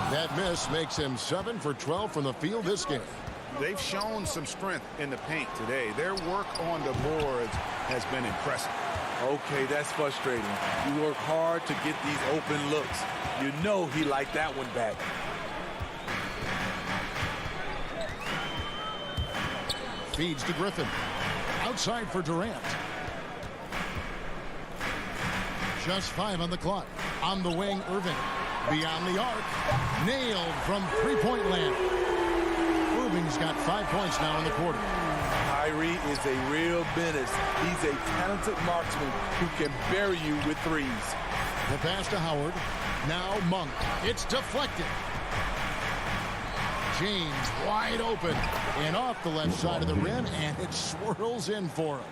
[SPEAKER 11] That miss makes him 7 for 12 from the field this game.
[SPEAKER 18] They've shown some strength in the paint today. Their work on the boards has been impressive.
[SPEAKER 17] Okay, that's frustrating. You work hard to get these open looks. You know he liked that one back.
[SPEAKER 11] Feeds to Griffin. Outside for Durant. Just 5 on the clock. On the wing, Irving. Beyond the arc. Nailed from three-point land. Irving's got 5 points now in the quarter.
[SPEAKER 17] Kyrie is a real menace. He's a talented marksman who can bury you with threes.
[SPEAKER 11] The pass to Howard. Now Monk. It's deflected. James wide open and off the left side of the rim, and it swirls in for him.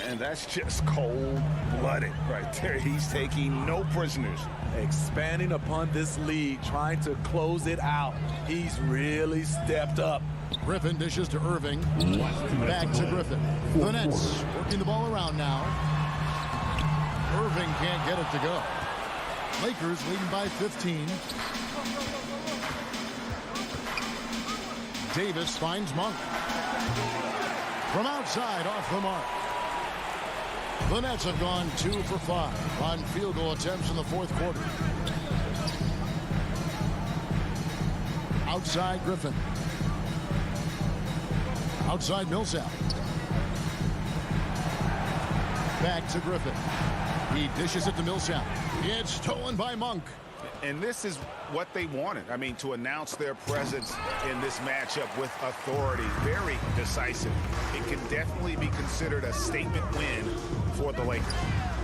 [SPEAKER 18] And that's just cold-blooded right there. He's taking no prisoners.
[SPEAKER 17] Expanding upon this lead, trying to close it out. He's really stepped up.
[SPEAKER 11] Griffin dishes to Irving. Back to Griffin. The Nets working the ball around now. Irving can't get it to go. Lakers leading by 15. Davis finds Monk. From outside, off the mark. The Nets have gone 2 for 5 on field goal attempts in the fourth quarter. Outside Griffin. Outside Millsap. Back to Griffin. He dishes it to Millsap. It's stolen by Monk.
[SPEAKER 18] And this is what they wanted. I mean, to announce their presence in this matchup with authority. Very decisive. It can definitely be considered a statement win for the Lakers.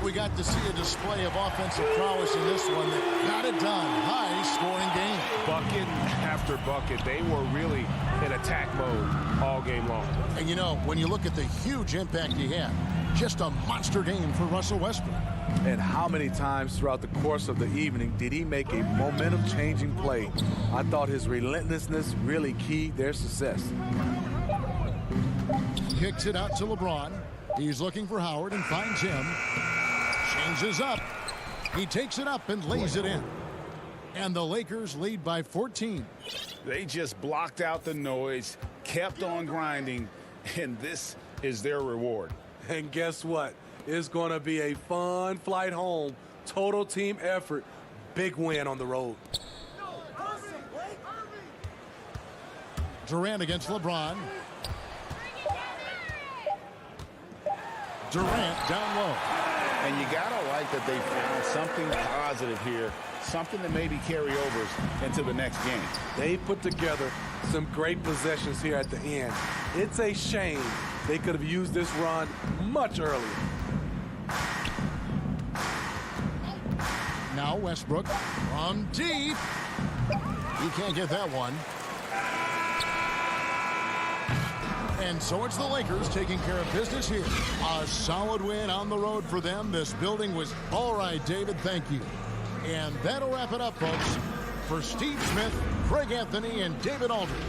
[SPEAKER 11] We got to see a display of offensive prowess in this one that got it done. High-scoring game.
[SPEAKER 9] Bucket after bucket. They were really in attack mode all game long.
[SPEAKER 11] And, you know, when you look at the huge impact he had, just a monster game for Russell Westbrook.
[SPEAKER 17] And how many times throughout the course of the evening did he make a momentum-changing play? I thought his relentlessness really keyed their success.
[SPEAKER 11] Kicks it out to LeBron. He's looking for Howard and finds him. Changes up. He takes it up and lays it in. And the Lakers lead by 14.
[SPEAKER 18] They just blocked out the noise, kept on grinding, and this is their reward.
[SPEAKER 17] And guess what? It's going to be a fun flight home. Total team effort. Big win on the road.
[SPEAKER 11] Durant against LeBron. Durant down low.
[SPEAKER 18] And you got to like that they found something positive here, something that maybe carry overs into the next game.
[SPEAKER 17] They put together some great possessions here at the end. It's a shame they could have used this run much earlier.
[SPEAKER 11] Now Westbrook from deep. He can't get that one. And so it's the Lakers taking care of business here. A solid win on the road for them. This building was all right, David. Thank you. And that'll wrap it up, folks. For Steve Smith, Craig Anthony, and David Aldridge.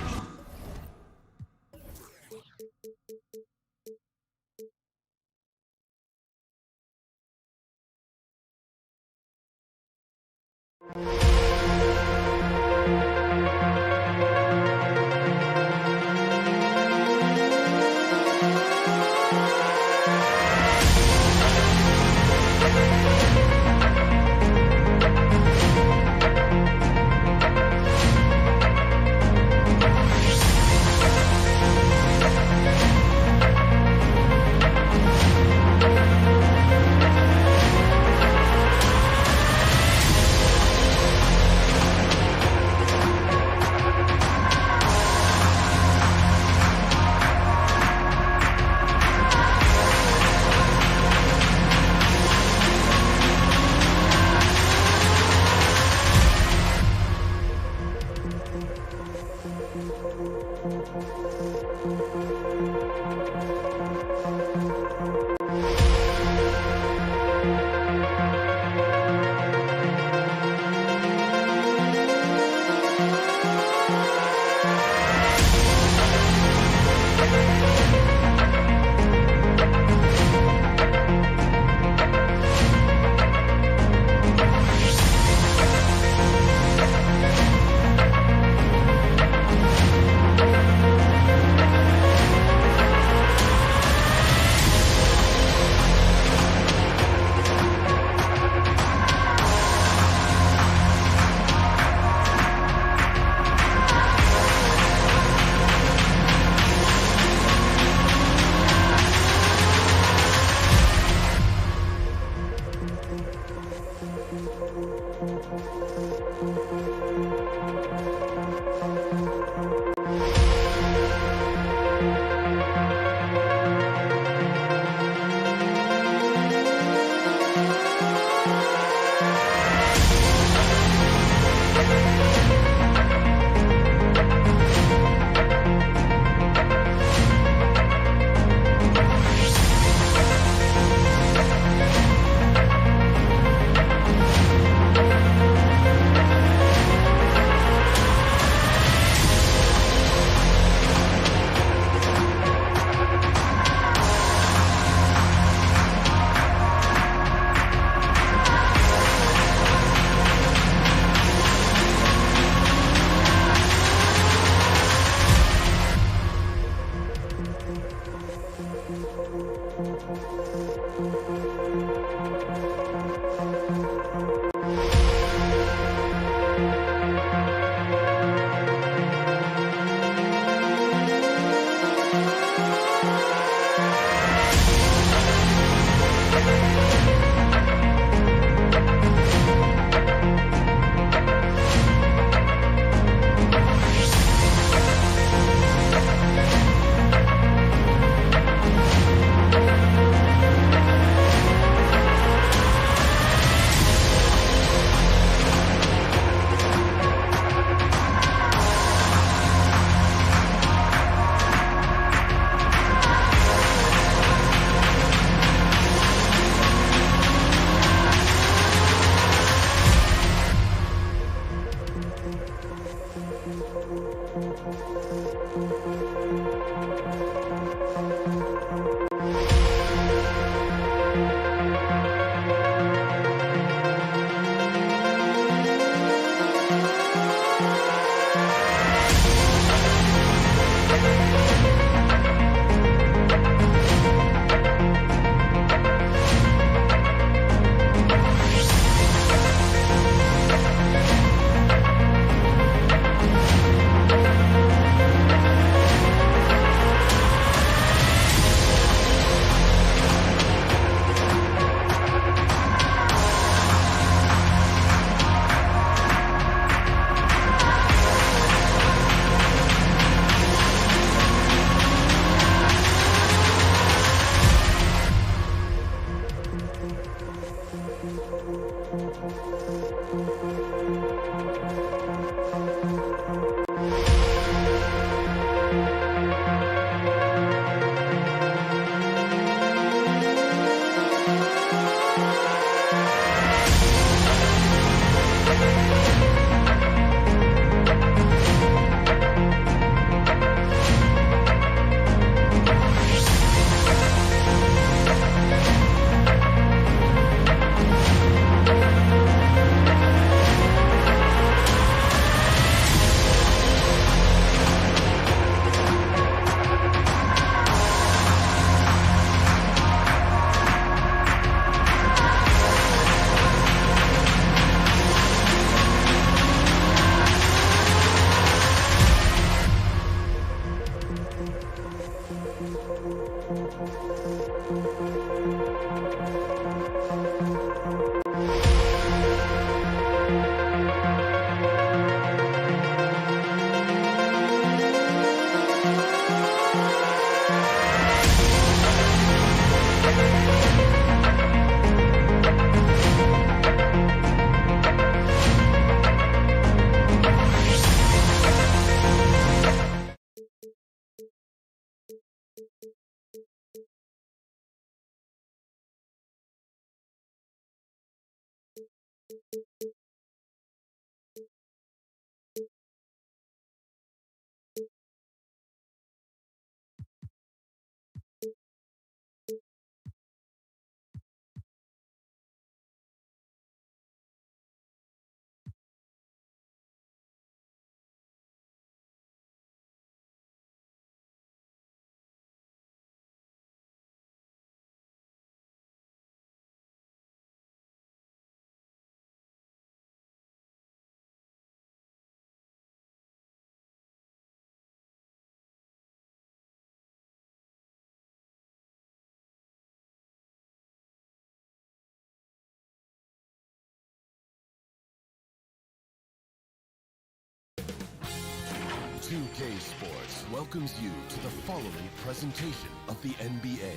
[SPEAKER 1] 2K Sports welcomes you to the following presentation of the NBA.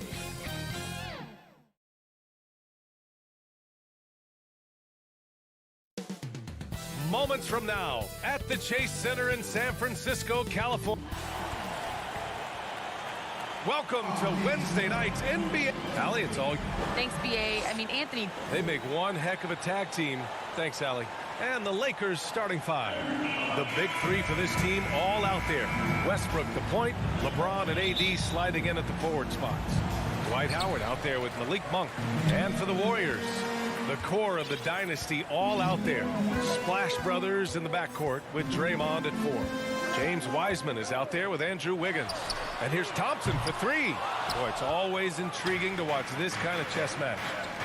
[SPEAKER 2] Moments from now at the Chase Center in San Francisco, California. Welcome to Wednesday night's NBA. Allie, it's all.
[SPEAKER 3] Thanks, BA. I mean, Anthony.
[SPEAKER 2] They make one heck of a tag team. Thanks, Allie. And the Lakers starting five. The big three for this team all out there. Westbrook the point, LeBron and AD sliding in at the forward spots. Dwight Howard out there with Malik Monk. And for the Warriors, the core of the dynasty all out there. Splash Brothers in the backcourt with Draymond at 4. James Wiseman is out there with Andrew Wiggins. And here's Thompson for 3. Boy, it's always intriguing to watch this kind of chess match.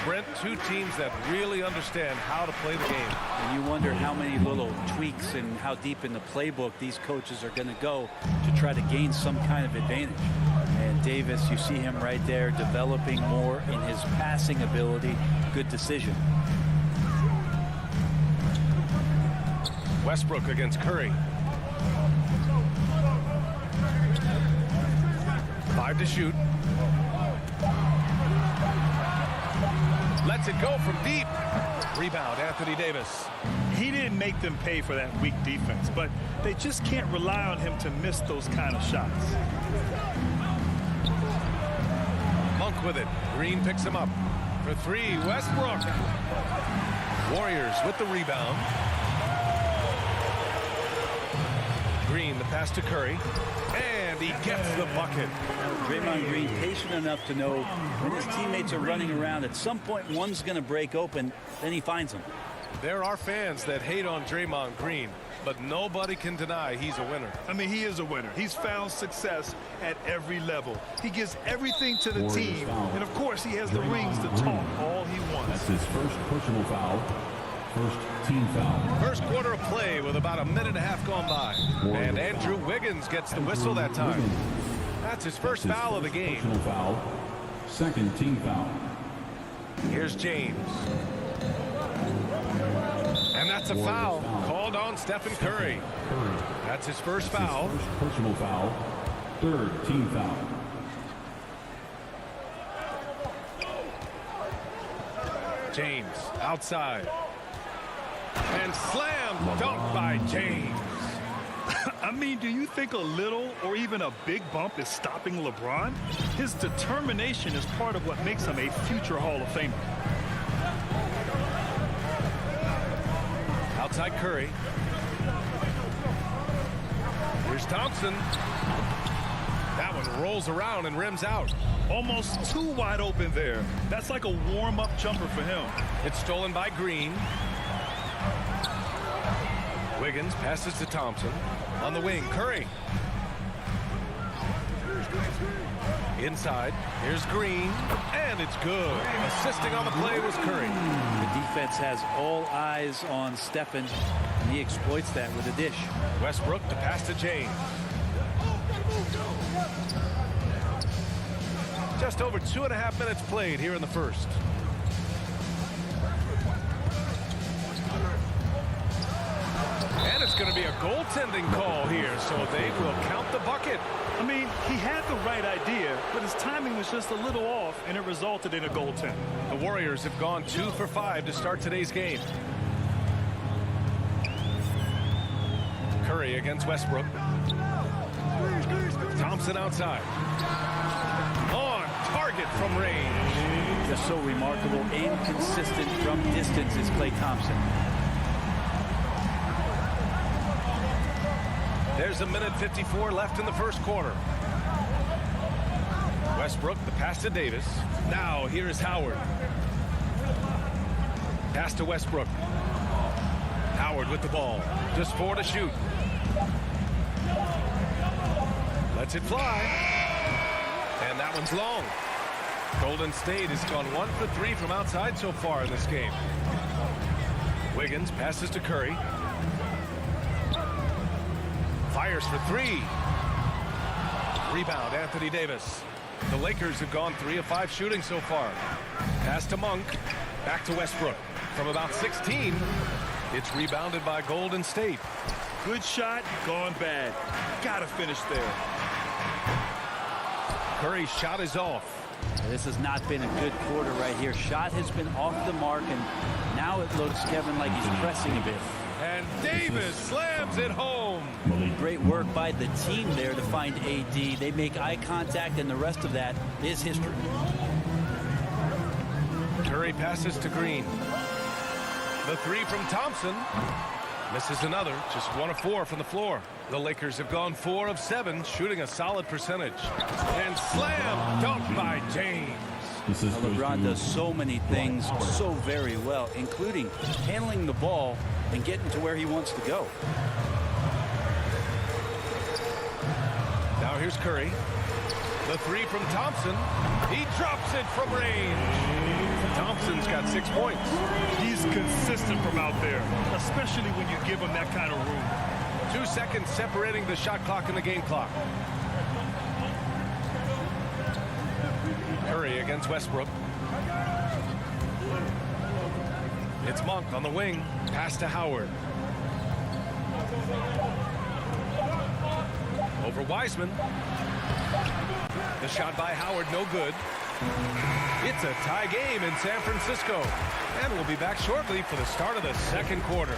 [SPEAKER 2] Brent, two teams that really understand how to play the game.
[SPEAKER 5] And you wonder how many little tweaks and how deep in the playbook these coaches are going to go to try to gain some kind of advantage. And Davis, you see him right there developing more in his passing ability. Good decision.
[SPEAKER 2] Westbrook against Curry. 5 to shoot. Lets it go from deep. Rebound, Anthony Davis.
[SPEAKER 4] He didn't make them pay for that weak defense, but they just can't rely on him to miss those kind of shots.
[SPEAKER 2] Monk with it. Green picks him up. For 3, Westbrook. Warriors with the rebound. Green, the pass to Curry. And he gets the bucket.
[SPEAKER 5] Draymond Green patient enough to know when his teammates are running around, at some point one's going to break open, then he finds them.
[SPEAKER 2] There are fans that hate on Draymond Green, but nobody can deny he's a winner.
[SPEAKER 4] I mean, he is a winner. He's found success at every level. He gives everything to the team. And, of course, he has the rings to talk all he wants.
[SPEAKER 6] That's his first personal foul. First team foul.
[SPEAKER 2] First quarter of play with about a minute and a half gone by. And Andrew Wiggins gets the whistle that time. That's his first foul of the game.
[SPEAKER 6] Personal foul. Second team foul.
[SPEAKER 2] Here's James. And that's a foul called on Stephen Curry. That's his first foul.
[SPEAKER 6] First personal foul. Third team foul.
[SPEAKER 2] James outside. And slam dunk by James.
[SPEAKER 4] I mean, do you think a little or even a big bump is stopping LeBron? His determination is part of what makes him a future Hall of Famer.
[SPEAKER 2] Outside Curry. Here's Thompson. That one rolls around and rims out.
[SPEAKER 4] Almost too wide open there. That's like a warm-up jumper for him.
[SPEAKER 2] It's stolen by Green. Wiggins passes to Thompson. On the wing, Curry. Inside, here's Green, and it's good. Assisting on the play was Curry.
[SPEAKER 5] The defense has all eyes on Stephen, and he exploits that with a dish.
[SPEAKER 2] Westbrook to pass to James. Just over 2.5 minutes played here in the first. And it's going to be a goaltending call here, so they will count the bucket.
[SPEAKER 4] I mean, he had the right idea, but his timing was just a little off, and it resulted in a goaltend.
[SPEAKER 2] The Warriors have gone 2 for 5 to start today's game. Curry against Westbrook. Thompson outside. On target from range.
[SPEAKER 5] Just so remarkable and consistent from distance is Klay Thompson.
[SPEAKER 2] There's a minute 54 left in the first quarter. Westbrook, the pass to Davis. Now here is Howard. Pass to Westbrook. Howard with the ball. Just 4 to shoot. Lets it fly. And that one's long. Golden State has gone 1 for 3 from outside so far in this game. Wiggins passes to Curry. Fires for 3. Rebound, Anthony Davis. The Lakers have gone 3 of 5 shooting so far. Pass to Monk. Back to Westbrook. From about 16, it's rebounded by Golden State.
[SPEAKER 4] Good shot, gone bad. Gotta finish there.
[SPEAKER 2] Curry's shot is off.
[SPEAKER 5] This has not been a good quarter right here. Shot has been off the mark, and now it looks, Kevin, like he's pressing a bit.
[SPEAKER 2] And Davis slams it home.
[SPEAKER 5] Great work by the team there to find AD. They make eye contact, and the rest of that is history.
[SPEAKER 2] Curry passes to Green. The 3 from Thompson. Misses another. Just 1 of 4 from the floor. The Lakers have gone 4 of 7, shooting a solid percentage. And slam dunk by James.
[SPEAKER 5] LeBron does so many things so very well, including handling the ball and getting to where he wants to go.
[SPEAKER 2] Now here's Curry. The 3 from Thompson. He drops it from range. Thompson's got 6 points.
[SPEAKER 4] He's consistent from out there, especially when you give him that kind of room.
[SPEAKER 2] 2 seconds separating the shot clock and the game clock. Curry against Westbrook. It's Monk on the wing. Pass to Howard. Over Wiseman. The shot by Howard, no good. It's a tie game in San Francisco. And we'll be back shortly for the start of the second quarter.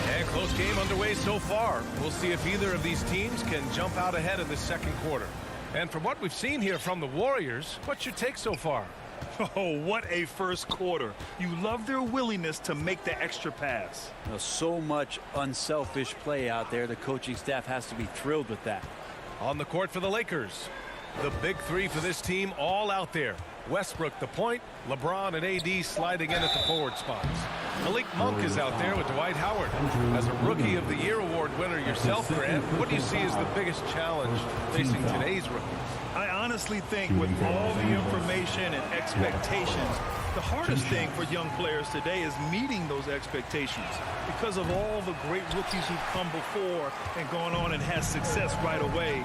[SPEAKER 2] And close game underway so far. We'll see if either of these teams can jump out ahead in the second quarter. And from what we've seen here from the Warriors, what's your take so far?
[SPEAKER 4] Oh, what a first quarter. You love their willingness to make the extra pass.
[SPEAKER 5] So much unselfish play out there. The coaching staff has to be thrilled with that.
[SPEAKER 2] On the court for the Lakers. The big three for this team all out there. Westbrook the point, LeBron and AD sliding in at the forward spots. Malik Monk is out there with Dwight Howard. As a Rookie of the Year award winner yourself, Grant, what do you see as the biggest challenge facing today's rookies?
[SPEAKER 4] I honestly think with all the information and expectations, the hardest thing for young players today is meeting those expectations. Because of all the great rookies who've come before and gone on and had success right away,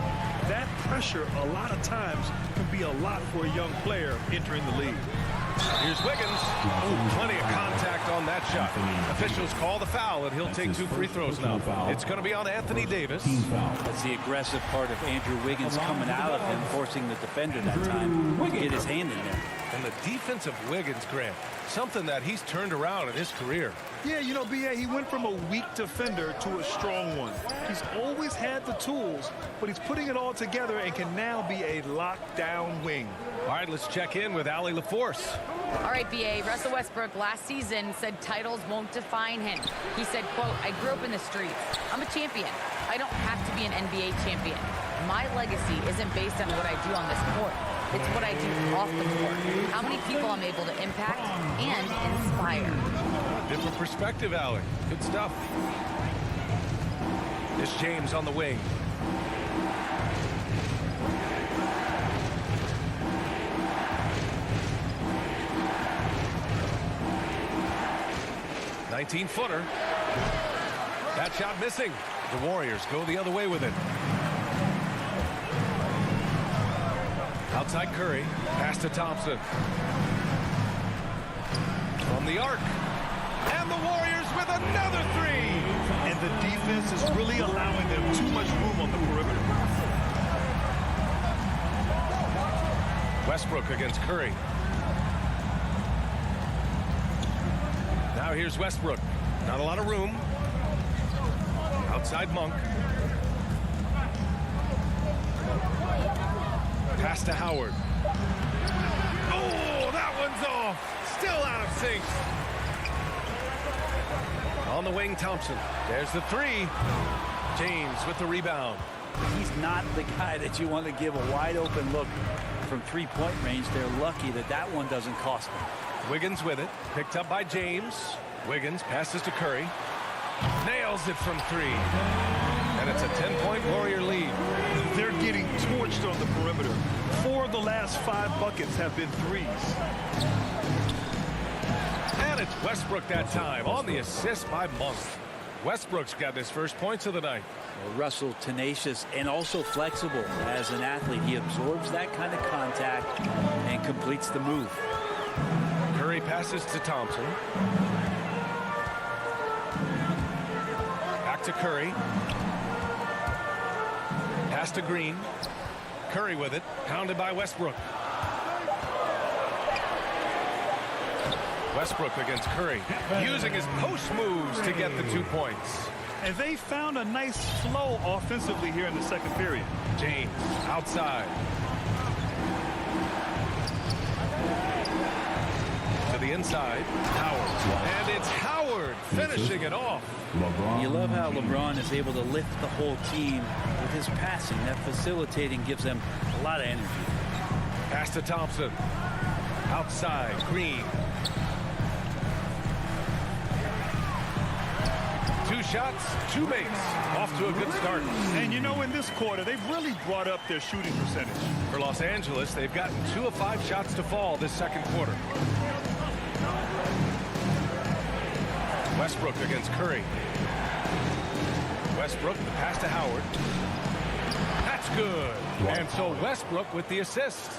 [SPEAKER 4] that pressure a lot of times can be a lot for a young player entering the league.
[SPEAKER 2] Here's Wiggins. Ooh, plenty of contact on that shot. Officials call the foul, and he'll take 2 free throws now. It's going to be on Anthony Davis.
[SPEAKER 5] That's the aggressive part of Andrew Wiggins coming out of him, forcing the defender that time to get his hand in there.
[SPEAKER 2] And the defense of Wiggins, Grant, something that he's turned around in his career.
[SPEAKER 4] Yeah, you know, B.A., he went from a weak defender to a strong one. He's always had the tools, but he's putting it all together and can now be a lockdown wing.
[SPEAKER 2] All right, let's check in with Allie LaForce.
[SPEAKER 3] All right, B.A., Russell Westbrook last season said titles won't define him. He said, quote, "I grew up in the streets. I'm a champion. I don't have to be an NBA champion. My legacy isn't based on what I do on this court. It's what I do off the court. How many people I'm able to impact and inspire."
[SPEAKER 2] Different perspective, Allie. Good stuff. It's James on the wing. "19-footer. That shot missing. The Warriors go the other way with it. Outside Curry. Pass to Thompson. From the arc. And the Warriors with another three.
[SPEAKER 4] And the defense is really allowing them too much room on the perimeter.
[SPEAKER 2] Westbrook against Curry. Now here's Westbrook. Not a lot of room. Outside Monk. Pass to Howard. Oh, that one's off. Still out of sync. On the wing, Thompson. There's the three. James with the rebound.
[SPEAKER 5] He's not the guy that you want to give a wide open look from three-point range. They're lucky that that one doesn't cost them.
[SPEAKER 2] Wiggins with it. Picked up by James. Wiggins passes to Curry. Nails it from three. And it's a 10-point Warrior lead.
[SPEAKER 4] They're getting torched on the perimeter. 4 of the last 5 buckets have been threes.
[SPEAKER 2] And it's Westbrook that time on the assist by Monk. Westbrook's got his first points of the night.
[SPEAKER 5] Well, Russell, tenacious and also flexible as an athlete. He absorbs that kind of contact and completes the move.
[SPEAKER 2] Curry passes to Thompson. Back to Curry. Pass to Green. Curry with it. Pounded by Westbrook. Westbrook against Curry. Using his post moves to get the 2 points.
[SPEAKER 4] And they found a nice flow offensively here in the second period.
[SPEAKER 2] James outside. To the inside. Howard. And it's Howard finishing it off.
[SPEAKER 5] You love how LeBron is able to lift the whole team with his passing. That facilitating gives them a lot of energy.
[SPEAKER 2] Pass to Thompson. Outside. Green. 2 shots, 2 makes. Off to a good start.
[SPEAKER 4] And you know, in this quarter, they've really brought up their shooting percentage.
[SPEAKER 2] For Los Angeles, they've gotten 2 of 5 shots to fall this second quarter. Westbrook against Curry. Westbrook, the pass to Howard. That's good. And so Westbrook with the assist.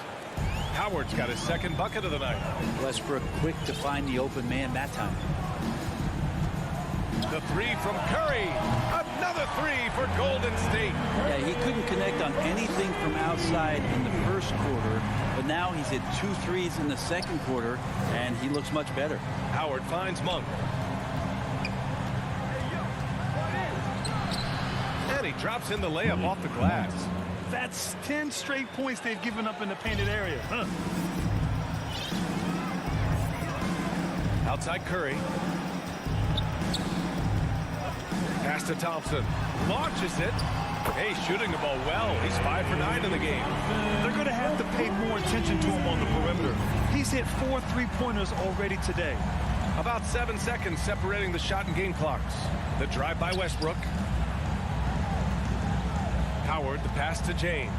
[SPEAKER 2] Howard's got his second bucket of the night.
[SPEAKER 5] Westbrook quick to find the open man that time.
[SPEAKER 2] The three from Curry. Another three for Golden State.
[SPEAKER 5] Yeah, he couldn't connect on anything from outside in the first quarter, but now he's hit 2 threes in the second quarter, and he looks much better.
[SPEAKER 2] Howard finds Monk. And he drops in the layup off the glass.
[SPEAKER 4] That's 10 straight points they've given up in the painted area.
[SPEAKER 2] Outside Curry. Pass to Thompson. Launches it. Hey, shooting the ball well. He's 5 for 9 in the game.
[SPEAKER 4] They're going to have to pay more attention to him on the perimeter. He's hit 4 3-pointers already today.
[SPEAKER 2] About 7 seconds separating the shot and game clocks. The drive by Westbrook. Howard, the pass to James.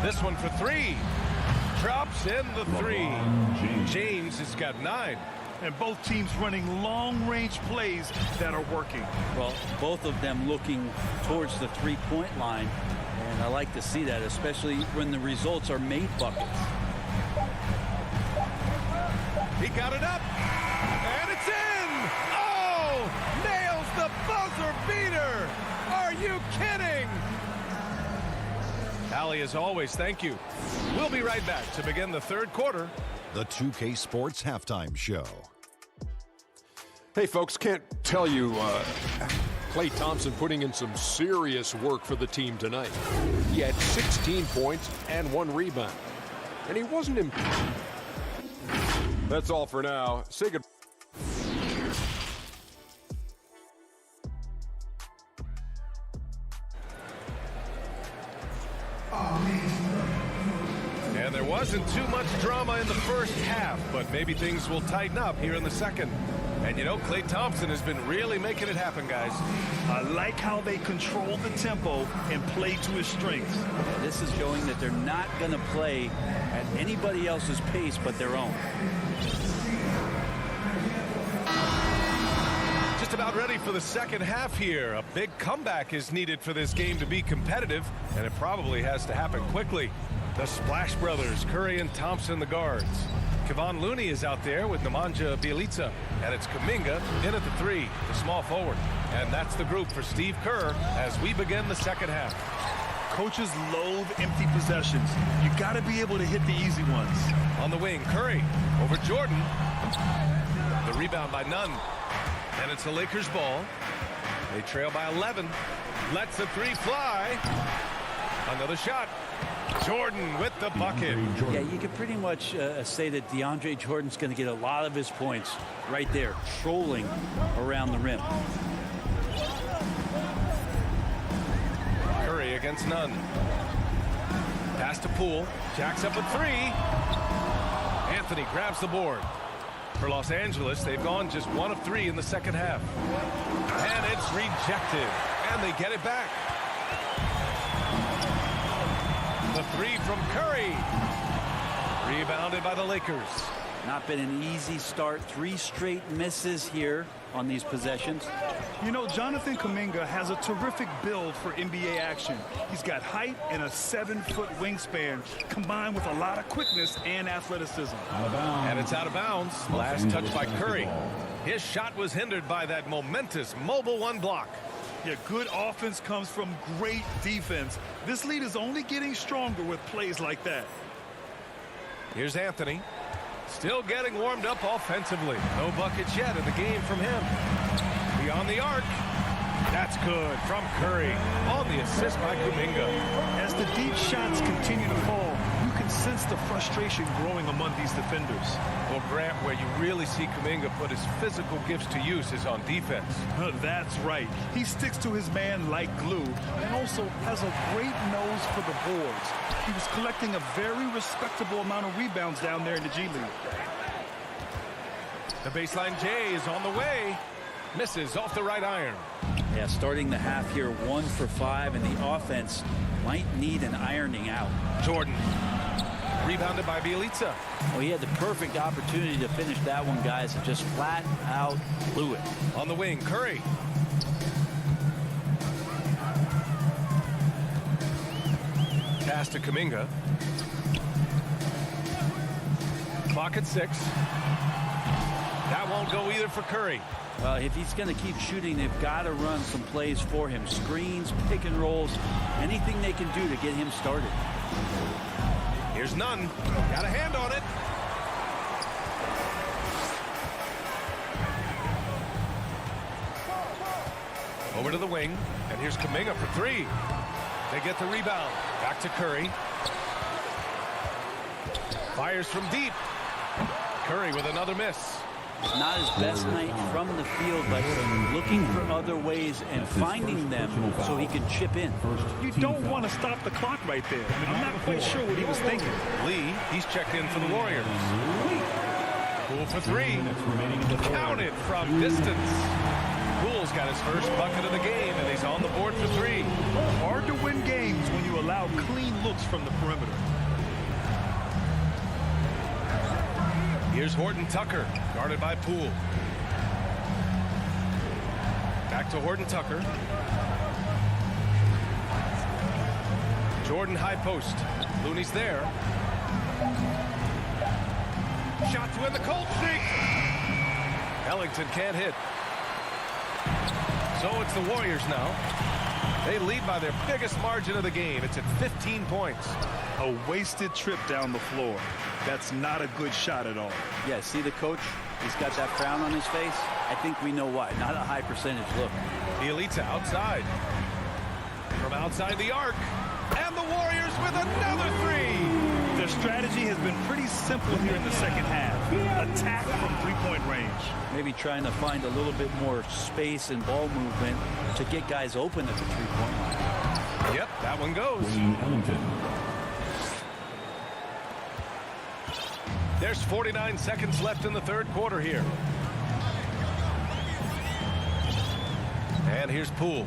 [SPEAKER 2] This one for 3. Drops in the 3. James has got 9.
[SPEAKER 4] And both teams running long-range plays that are working.
[SPEAKER 5] Well, both of them looking towards the three-point line. And I like to see that, especially when the results are made buckets.
[SPEAKER 2] He got it up. And it's in. Oh, nails the buzzer beater. Are you kidding? Allie, as always, thank you. We'll be right back to begin the third quarter.
[SPEAKER 15] The 2K Sports Halftime Show.
[SPEAKER 8] Hey, folks, can't tell you, Klay Thompson putting in some serious work for the team tonight. He had 16 points and 1 rebound. And he wasn't That's all for now. Say goodbye.
[SPEAKER 2] And there wasn't too much drama in the first half, but maybe things will tighten up here in the second. And you know, Klay Thompson has been really making it happen, guys.
[SPEAKER 4] I like how they control the tempo and play to his strengths.
[SPEAKER 5] This is showing that they're not going to play at anybody else's pace but their own.
[SPEAKER 2] Just about ready for the second half here. A big comeback is needed for this game to be competitive, and it probably has to happen quickly. The Splash Brothers, Curry and Thompson, the guards. Kevon Looney is out there with Nemanja Bjelica, and it's Kuminga in at the 3, the small forward. And that's the group for Steve Kerr as we begin the second half.
[SPEAKER 4] Coaches loathe empty possessions. You got to be able to hit the easy ones.
[SPEAKER 2] On the wing, Curry over Jordan. The rebound by Nunn. And it's the Lakers ball. They trail by 11. Lets the 3 fly. Another shot. Jordan with the bucket.
[SPEAKER 5] Yeah, you could pretty much say that DeAndre Jordan's going to get a lot of his points right there, trolling around the rim.
[SPEAKER 2] Curry against Nunn. Pass to Poole. Jacks up a 3. Anthony grabs the board. For Los Angeles, they've gone just 1 of 3 in the second half. And it's rejected. And they get it back. The 3 from Curry. Rebounded by the Lakers.
[SPEAKER 5] Not been an easy start. 3 straight misses here on these possessions.
[SPEAKER 4] You know, Jonathan Kuminga has a terrific build for NBA action. He's got height and a 7-foot wingspan, combined with a lot of quickness and athleticism.
[SPEAKER 2] And it's out of bounds. Last touch by Curry. His shot was hindered by that momentous mobile 1 block.
[SPEAKER 4] Yeah, good offense comes from great defense. This lead is only getting stronger with plays like that.
[SPEAKER 2] Here's Anthony. Still getting warmed up offensively. No buckets yet in the game from him. Beyond the arc. That's good from Curry on the assist by Kuminga.
[SPEAKER 4] As the deep shots continue to fall, you can sense the frustration growing among these defenders.
[SPEAKER 2] Well, Grant, where you really see Kuminga put his physical gifts to use is on defense.
[SPEAKER 4] That's right. He sticks to his man like glue and also has a great nose for the boards. He was collecting a very respectable amount of rebounds down there in the G League.
[SPEAKER 2] The baseline J is on the way. Misses off the right iron.
[SPEAKER 5] Yeah, starting the half here 1 for 5, and the offense might need an ironing out.
[SPEAKER 2] Jordan. Rebounded by Bjelica.
[SPEAKER 5] Well, he had the perfect opportunity to finish that one, guys, and just flat out blew it.
[SPEAKER 2] On the wing, Curry. Pass to Kuminga. Clock at 6. That won't go either for Curry.
[SPEAKER 5] If he's going to keep shooting, they've got to run some plays for him. Screens, pick and rolls, anything they can do to get him started.
[SPEAKER 2] Here's Nunn. Got a hand on it. Over to the wing. And here's Kuminga for 3. They get the rebound. Back to Curry. Fires from deep. Curry with another miss.
[SPEAKER 5] Not his best night from the field, but looking for other ways and finding them so he can chip in.
[SPEAKER 4] You don't want to stop the clock right there. I'm not quite sure what he was thinking.
[SPEAKER 2] Lee, he's checked in for the Warriors. Poole for three. Counted from distance. Poole's got his first bucket of the game, and he's on the board for three.
[SPEAKER 4] Hard to win games when you allow clean looks from the perimeter.
[SPEAKER 2] Here's Horton Tucker, guarded by Poole. Back to Horton Tucker. Jordan high post. Looney's there. Shot to win the cold streak. Ellington can't hit. So it's the Warriors now. They lead by their biggest margin of the game. It's at 15 points.
[SPEAKER 4] A wasted trip down the floor. That's not a good shot at all.
[SPEAKER 5] Yeah, see the coach? He's got that frown on his face. I think we know why. Not a high percentage look.
[SPEAKER 2] Bielitsa outside. From outside the arc. And the Warriors with another three.
[SPEAKER 4] Their strategy has been pretty simple here in the second half. Attack from three-point range.
[SPEAKER 5] Maybe trying to find a little bit more space and ball movement to get guys open at the three-point line.
[SPEAKER 2] Yep, that one goes. There's 49 seconds left in the third quarter here. And here's Poole.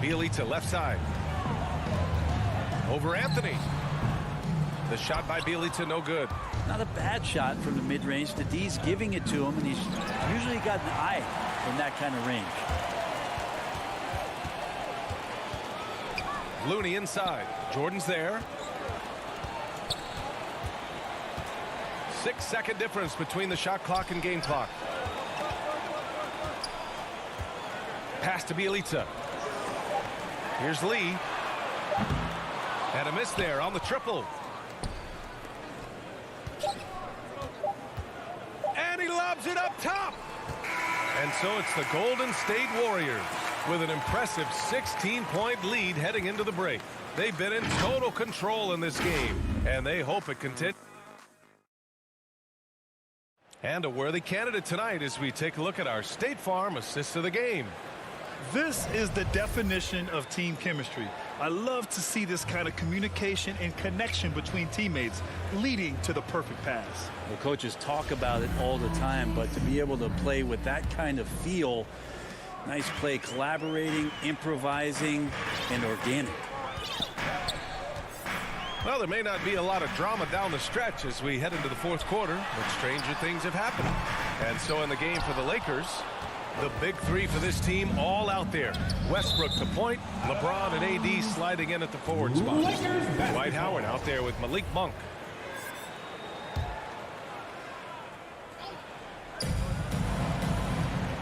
[SPEAKER 2] Bielitsa left side. Over Anthony. The shot by Bielitsa, no good.
[SPEAKER 5] Not a bad shot from the mid-range. The D's giving it to him, and he's usually got an eye from that kind of range.
[SPEAKER 2] Looney inside. Jordan's there. 6-second difference between the shot clock and game clock. Pass to Bielitsa. Here's Lee. And a miss there on the triple. And he lobs it up top. And so it's the Golden State Warriors with an impressive 16-point lead heading into the break. They've been in total control in this game, and they hope it continues. And a worthy candidate tonight as we take a look at our State Farm assist of the game.
[SPEAKER 4] This is the definition of team chemistry. I love to see this kind of communication and connection between teammates leading to the perfect pass.
[SPEAKER 5] The coaches talk about it all the time, but to be able to play with that kind of feel, nice play, collaborating, improvising, and organic.
[SPEAKER 2] Well, there may not be a lot of drama down the stretch as we head into the fourth quarter, but stranger things have happened. And so in the game for the Lakers, the big three for this team all out there. Westbrook to point, LeBron and AD sliding in at the forward spot. Dwight Howard out there with Malik Monk.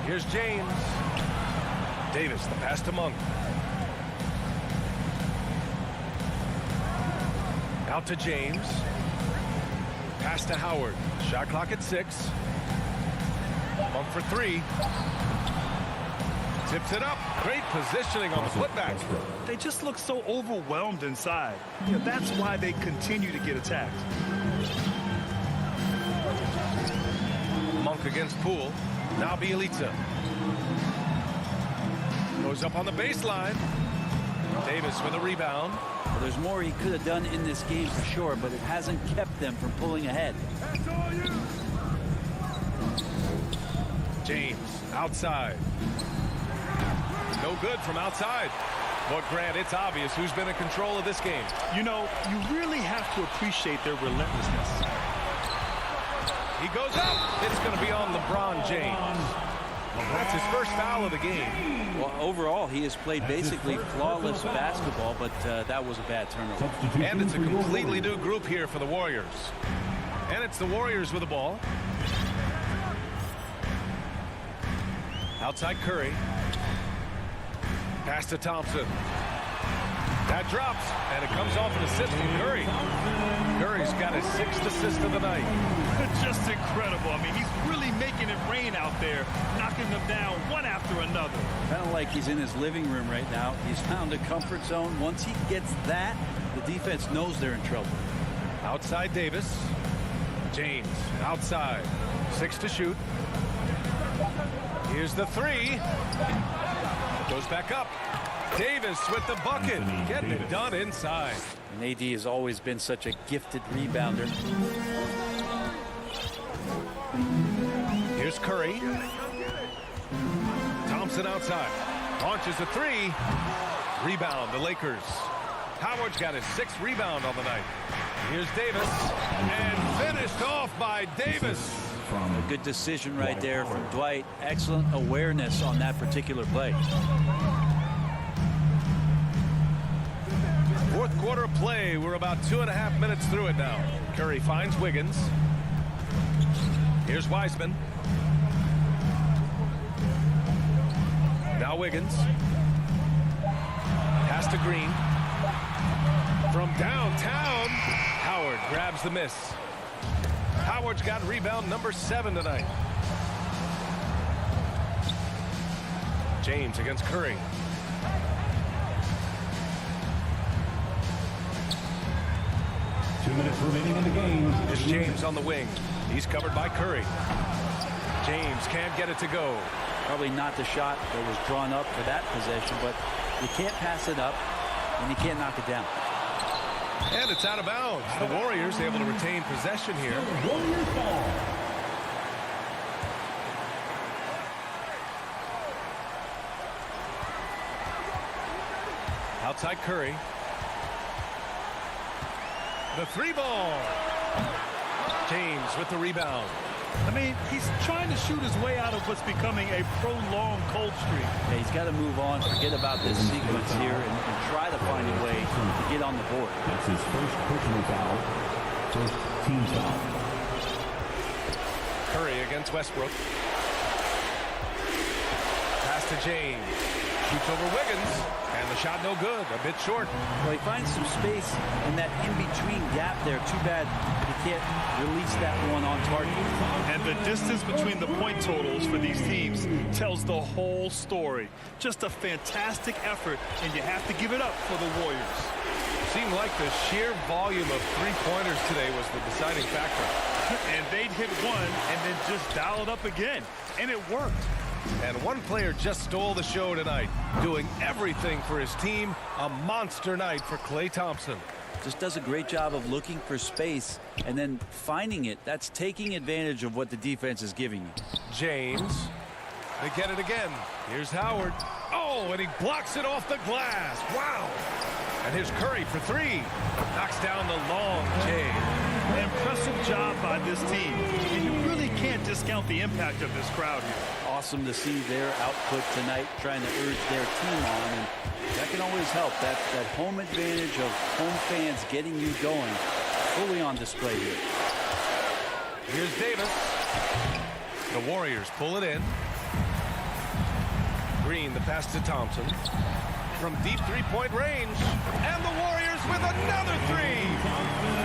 [SPEAKER 2] Here's James. Davis, the pass to Monk. Out to James. Pass to Howard. Shot clock at 6. Monk for 3. Tips it up. Great positioning on the putback.
[SPEAKER 4] They just look so overwhelmed inside. Yeah, that's why they continue to get attacked.
[SPEAKER 2] Monk against Poole. Now Bielitsa. Goes up on the baseline. Davis with a rebound.
[SPEAKER 5] Well, there's more he could have done in this game for sure, but it hasn't kept them from pulling ahead.
[SPEAKER 2] James outside. No good from outside. But Grant, it's obvious who's been in control of this game.
[SPEAKER 4] You know, you really have to appreciate their relentlessness.
[SPEAKER 2] He goes up. It's going to be on LeBron James. That's his first foul of the game.
[SPEAKER 5] Well, overall, he has played basically flawless basketball, but that was a bad turnover.
[SPEAKER 2] And it's a completely new group here for the Warriors. And it's the Warriors with the ball. Outside Curry. Pass to Thompson. That drops, and it comes off an assist from Curry. Curry's got his 6th assist of the night.
[SPEAKER 4] Just incredible. I mean, he's really making it rain out there, knocking them down one after another.
[SPEAKER 5] Kind of like he's in his living room right now. He's found a comfort zone. Once he gets that, the defense knows they're in trouble.
[SPEAKER 2] Outside Davis. James outside. 6 to shoot. Here's the 3. Goes back up. Davis with the bucket. Getting it done inside.
[SPEAKER 5] And AD has always been such a gifted rebounder.
[SPEAKER 2] Here's Curry. Thompson outside. Launches a 3. Rebound, the Lakers. Howard's got his 6th rebound on the night. Here's Davis. And finished off by Davis.
[SPEAKER 5] A good decision right there from Dwight. Excellent awareness on that particular play.
[SPEAKER 2] Fourth quarter play. We're about 2.5 minutes through it now. Curry finds Wiggins. Here's Wiseman. Now Wiggins. Pass to Green. From downtown, Howard grabs the miss. Howard's got rebound number 7 tonight. James against Curry.
[SPEAKER 6] Two minutes remaining in the game.
[SPEAKER 2] Here's James on the wing. He's covered by Curry. James can't get it to go.
[SPEAKER 5] Probably not the shot that was drawn up for that possession, but you can't pass it up and you can't knock it down.
[SPEAKER 2] And it's out of bounds. The Warriors able to retain possession here.
[SPEAKER 6] Warriors ball.
[SPEAKER 2] Outside Curry. The 3 ball. James with the rebound.
[SPEAKER 4] I mean, he's trying to shoot his way out of what's becoming a prolonged cold streak.
[SPEAKER 5] Yeah, he's got to move on, forget about this sequence here, and try to find a way to get on the board.
[SPEAKER 6] That's his first personal foul. First team foul.
[SPEAKER 2] Curry against Westbrook. Pass to James. Shoots over Wiggins. And the shot no good. A bit short.
[SPEAKER 5] Well, he finds some space in that in-between gap there. Too bad he can't release that one on target.
[SPEAKER 4] And the distance between the point totals for these teams tells the whole story. Just a fantastic effort, and you have to give it up for the Warriors.
[SPEAKER 2] Seemed like the sheer volume of 3-pointers today was the deciding factor.
[SPEAKER 4] And they'd hit one and then just dial it up again. And it worked.
[SPEAKER 2] And one player just stole the show tonight, doing everything for his team. A monster night for Klay Thompson.
[SPEAKER 5] Just does a great job of looking for space and then finding it. That's taking advantage of what the defense is giving you.
[SPEAKER 2] James. They get it again. Here's Howard. Oh, and he blocks it off the glass. Wow. And here's Curry for 3. Knocks down the long J.
[SPEAKER 4] An impressive job by this team. And you really can't discount the impact of this crowd here.
[SPEAKER 5] Awesome to see their output tonight, trying to urge their team on, and that can always help. That home advantage of home fans getting you going, fully on display here.
[SPEAKER 2] Here's Davis. The Warriors pull it in. Green, the pass to Thompson. From deep 3-point range. And the Warriors with another 3.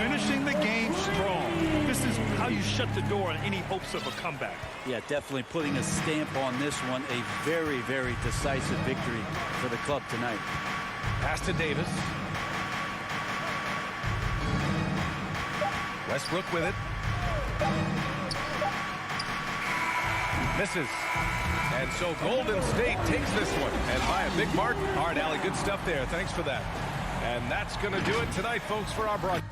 [SPEAKER 4] Finishing the game strong. This is how you shut the door on any hopes of a comeback.
[SPEAKER 5] Yeah, definitely putting a stamp on this one. A very, very decisive victory for the club tonight.
[SPEAKER 2] Pass to Davis. Westbrook with it. Misses. And so Golden State takes this one. And by a big mark. All right, Allie, good stuff there. Thanks for that. And that's going to do it tonight, folks, for our broadcast.